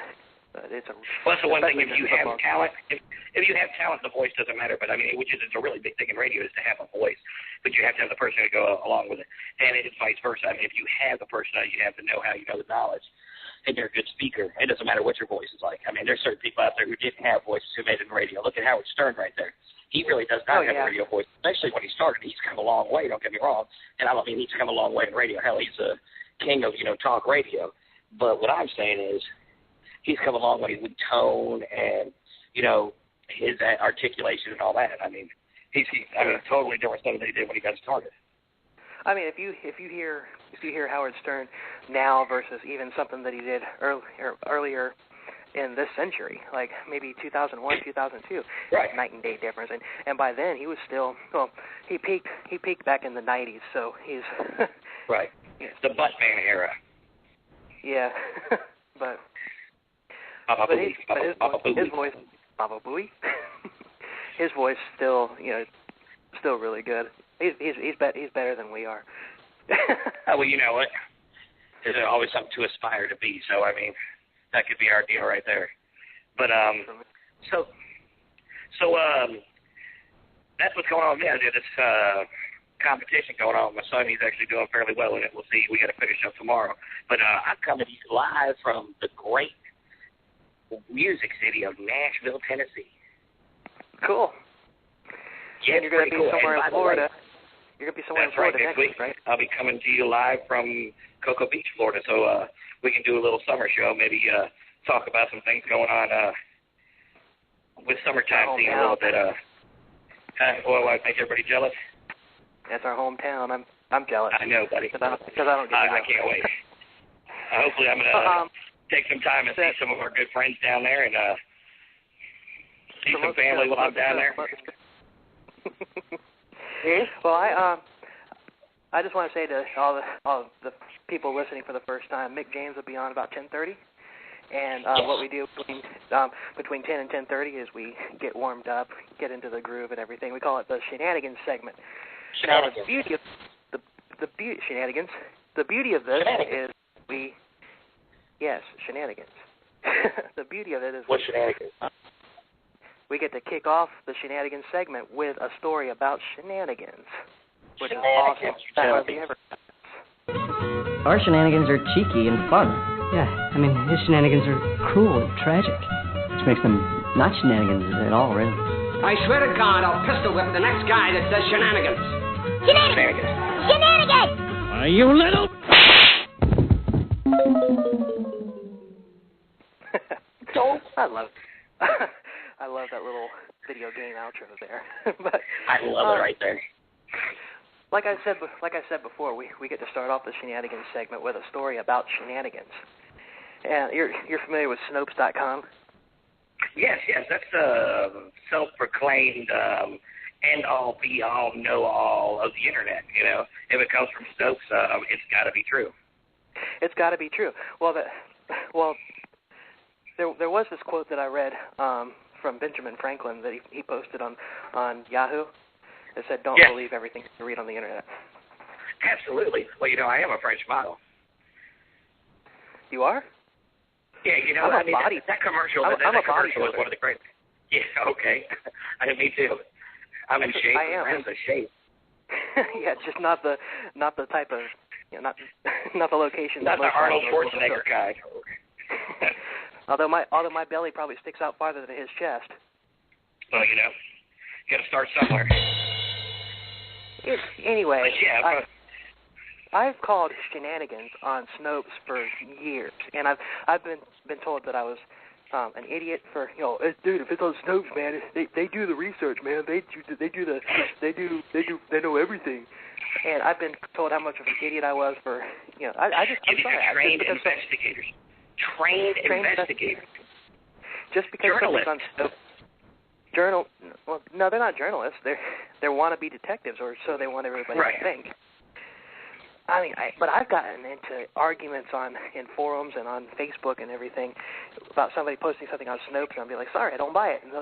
But it's a well, that's the one thing. If you have talent, if you have talent, the voice doesn't matter. But I mean, it's a really big thing in radio is to have a voice, but you have to have the person to go along with it, and it's vice versa. I mean, if you have the personality, you have the know-how, you know the knowledge, and you're a good speaker. It doesn't matter what your voice is like. I mean, there's certain people out there who didn't have voices who made it in radio. Look at Howard Stern right there. He really does not have a radio voice, especially when he started. He's come a long way. Don't get me wrong, and I mean he's come a long way in radio. Hell, he's a king of talk radio. But what I'm saying is, he's come a long way with tone and, his articulation and all that. I mean, he's totally different stuff than he did when he got started. I mean, if you hear Howard Stern now versus even something that he did earlier in this century, like maybe 2001, 2002, right, night and day difference. And by then he was still he peaked back in the 90s, so he's right. The butt man era. Yeah, but. His voice, Baba Booey. His voice still really good. He's better than we are. Oh, well, you know what? There's always something to aspire to be. So I mean, that could be our deal right there. But so that's what's going on. Yeah, there's this competition going on with my son. He's actually doing fairly well in it. We'll see. We got to finish up tomorrow. But I'm coming live from the great music city of Nashville, Tennessee. Cool. Yeah, and you're going to be cool. somewhere in Florida. You're going to be somewhere in Florida next week, right? I'll be coming to you live from Cocoa Beach, Florida, so we can do a little summer show, maybe talk about some things going on with summertime scene a little bit. Well, I make everybody jealous. That's our hometown. I'm jealous. I know, buddy. Because I don't get to go. I can't wait. Hopefully I'm going to take some time and see some of our good friends down there and see some family while I'm down there. Well, I just want to say to all the people listening for the first time, Mick James will be on about 10:30. And what we do between 10 and 10:30 is we get warmed up, get into the groove and everything. We call it the shenanigans segment. Now, the beauty of shenanigans. The beauty of this is shenanigans. The beauty of it is what shenanigans? We get to kick off the shenanigans segment with a story about shenanigans, which is awesome. Our shenanigans are cheeky and fun. Yeah, I mean, his shenanigans are cruel and tragic. Which makes them not shenanigans at all, really. I swear to God, I'll pistol whip the next guy that says shenanigans. Shenanigans! Shenanigans! Are you little? I love that little video game outro there. But I love it right there. Like I said before, we get to start off the shenanigans segment with a story about shenanigans. And you're familiar with Snopes.com? Yes, that's the self-proclaimed end-all, be-all, know-all of the internet. You know, if it comes from Snopes, it's got to be true. It's got to be true. Well, there was this quote that I read from Benjamin Franklin that he posted on Yahoo. It said, "Don't believe everything you read on the internet." Absolutely. Well, you know, I am a French model. You are? Yeah, you know, that commercial. That commercial was one of the great. Yeah, okay. Me too. I'm in shape. I am. I'm in shape. Yeah, just not the type of, not the location. Not the Arnold Schwarzenegger kind. Although my belly probably sticks out farther than his chest. Well, you know, you got to start somewhere. Anyway, yeah, I've called shenanigans on Snopes for years, and I've been told that I was an idiot for dude. If it's on Snopes, man, they do the research, man. They know everything. And I've been told how much of an idiot I was for I'm sorry. Trained investigators. Trained investigators. Just because something's on Snopes. Well, no, they're not journalists. They're wannabe detectives, or so they want everybody to think. I mean, but I've gotten into arguments in forums and on Facebook and everything about somebody posting something on Snopes, and I'll be like, sorry, I don't buy it. And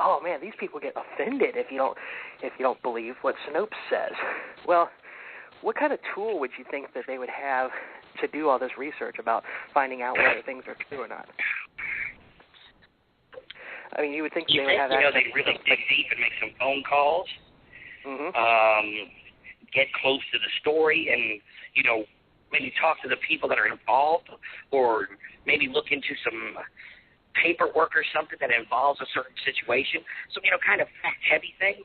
oh man, these people get offended if you don't believe what Snopes says. Well, what kind of tool would you think that they would have to do all this research about finding out whether things are true or not? I mean, you would think they would have access. They really dig deep and make some phone calls, get close to the story, and maybe talk to the people that are involved, or maybe look into some paperwork or something that involves a certain situation. So kind of fact-heavy things.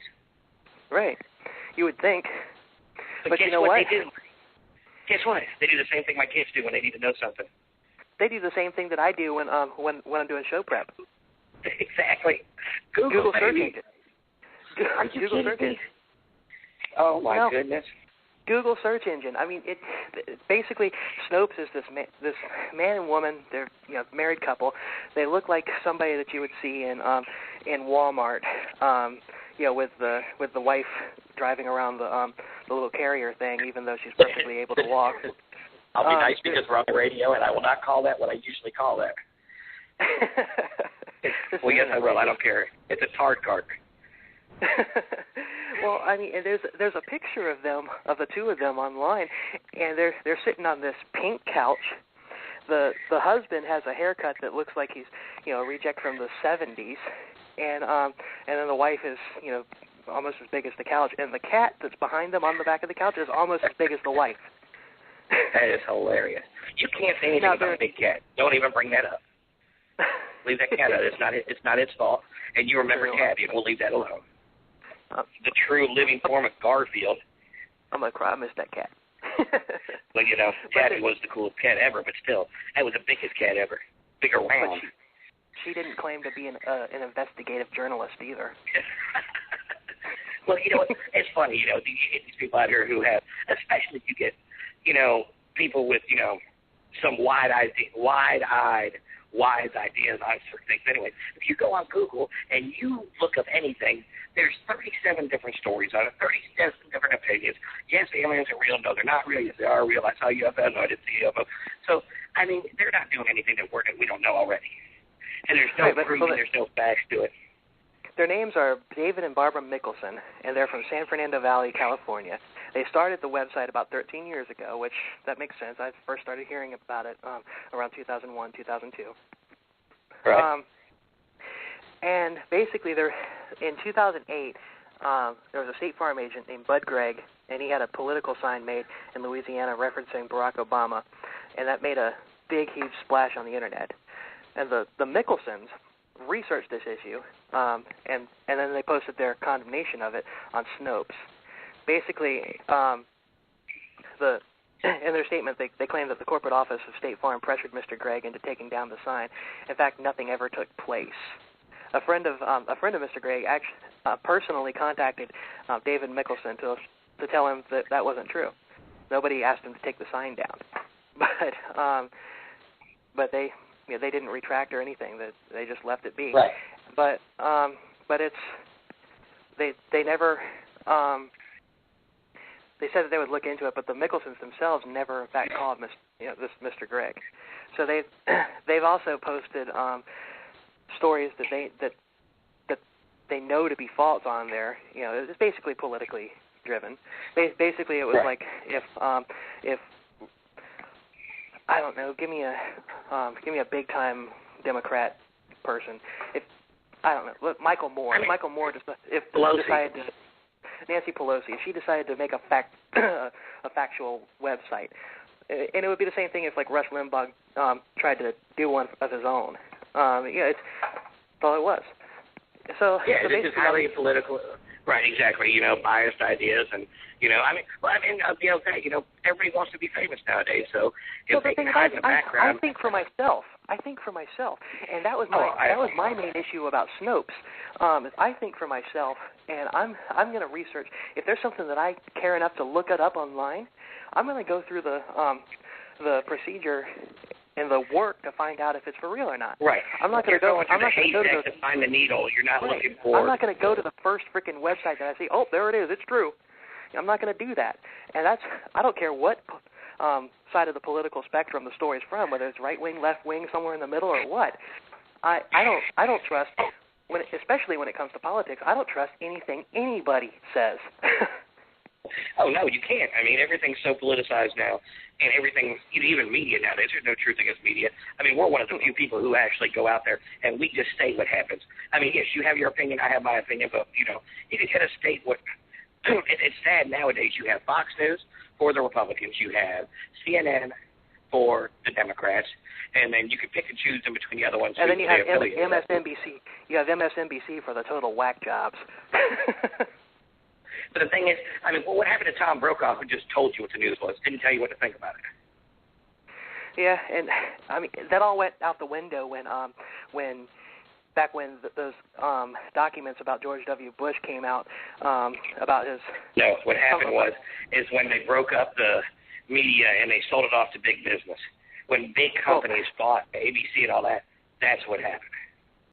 Right. You would think. But guess you know what they do? Guess what? They do the same thing my kids do when they need to know something. They do the same thing that I do when I'm doing show prep. Exactly. Google search engine. Google search engine. Oh my goodness. Google search engine. I mean, it basically Snopes is this man and woman. They're married couple. They look like somebody that you would see in Walmart. With the wife driving around the little carrier thing, even though she's perfectly able to walk. I'll be nice because we're on the radio, and I will not call that what I usually call that. Well, yes, I will. I don't care. It's a tart cart. Well, I mean, there's a picture of the two of them online, and they're sitting on this pink couch. The husband has a haircut that looks like he's a reject from the 70s, and then the wife is almost as big as the couch, and the cat that's behind them on the back of the couch is almost as big as the wife. That is hilarious. You can't say anything about a big cat. Don't even bring that up. Leave that cat out. It's not its fault. And you remember Tabby, and we'll leave that alone. The true living form of Garfield. I'm going to cry. I miss that cat. Well, Tabby was the coolest cat ever, but still, that was the biggest cat ever. Bigger round. She didn't claim to be an investigative journalist either. Well, you know, it's funny, you know, you get these people out here who have, especially if you get, you know, people with, you know, some wide-eyed, wise ideas on certain things. Anyway, if you go on Google and you look up anything, there's 37 different stories on it, 37 different opinions. Yes, aliens are real. No, they're not real. Yes, they are real. I saw UFO. No, I didn't see UFO. So, I mean, they're not doing anything that we don't know already. And there's no proof, there's no facts to it. Their names are David and Barbara Mickelson, and they're from San Fernando Valley, California. They started the website about 13 years ago, which that makes sense. I first started hearing about it around 2001, 2002. Right. And basically, in 2008, there was a State Farm agent named Bud Gregg, and he had a political sign made in Louisiana referencing Barack Obama, and that made a big, huge splash on the Internet. And the Mickelsons researched this issue, and then they posted their condemnation of it on Snopes. Basically, in their statement, they claimed that the corporate office of State Farm pressured Mr. Gregg into taking down the sign. In fact, nothing ever took place. A friend of Mr. Gregg actually personally contacted David Mickelson to tell him that that wasn't true. Nobody asked him to take the sign down, but they didn't retract or anything. That they just left it be. Right. But it's they never. They said that they would look into it, but the Mickelsons themselves never, in fact, called this Mr. Gregg. So they've also posted stories that they know to be false on there. You know, it's basically politically driven. Basically, it was like if I don't know, give me a big time Democrat person. If I don't know, Michael Moore. Michael Moore decided to. Nancy Pelosi, if she decided to make a factual website, and it would be the same thing if like Rush Limbaugh tried to do one of his own. That's all it was. So this is highly political. Right, exactly. You know, biased ideas, and you know, everybody wants to be famous nowadays. So if they can hide in the background, I think for myself, and that was my main issue about Snopes. Is I think for myself, and I'm going to research. If there's something that I care enough to look it up online, I'm going to go through the procedure and the work to find out if it's for real or not. Right. I'm not going to go. I'm not going to go to find the needle. You're not looking for. I'm not going to go to the first freaking website that I see. Oh, there it is. It's true. I'm not going to do that. And I don't care what side of the political spectrum the story's from, whether it's right wing, left wing, somewhere in the middle, or what. I don't trust, especially when it comes to politics. I don't trust anything anybody says. Oh, no, you can't. I mean, everything's so politicized now, and everything, even media nowadays, there's no truth against media. I mean, we're one of the few people who actually go out there, and we just state what happens. I mean, yes, you have your opinion, I have my opinion, but, you can kind of state what – it's sad nowadays. You have Fox News for the Republicans. You have CNN for the Democrats, and then you can pick and choose in between the other ones. And then you have MSNBC. You have MSNBC for the total whack jobs. But the thing is, I mean, what happened to Tom Brokaw, who just told you what the news was, didn't tell you what to think about it? Yeah, and I mean that all went out the window when those documents about George W. Bush came out about his. No, what happened is when they broke up the media and they sold it off to big business. When big companies bought ABC and all that, that's what happened.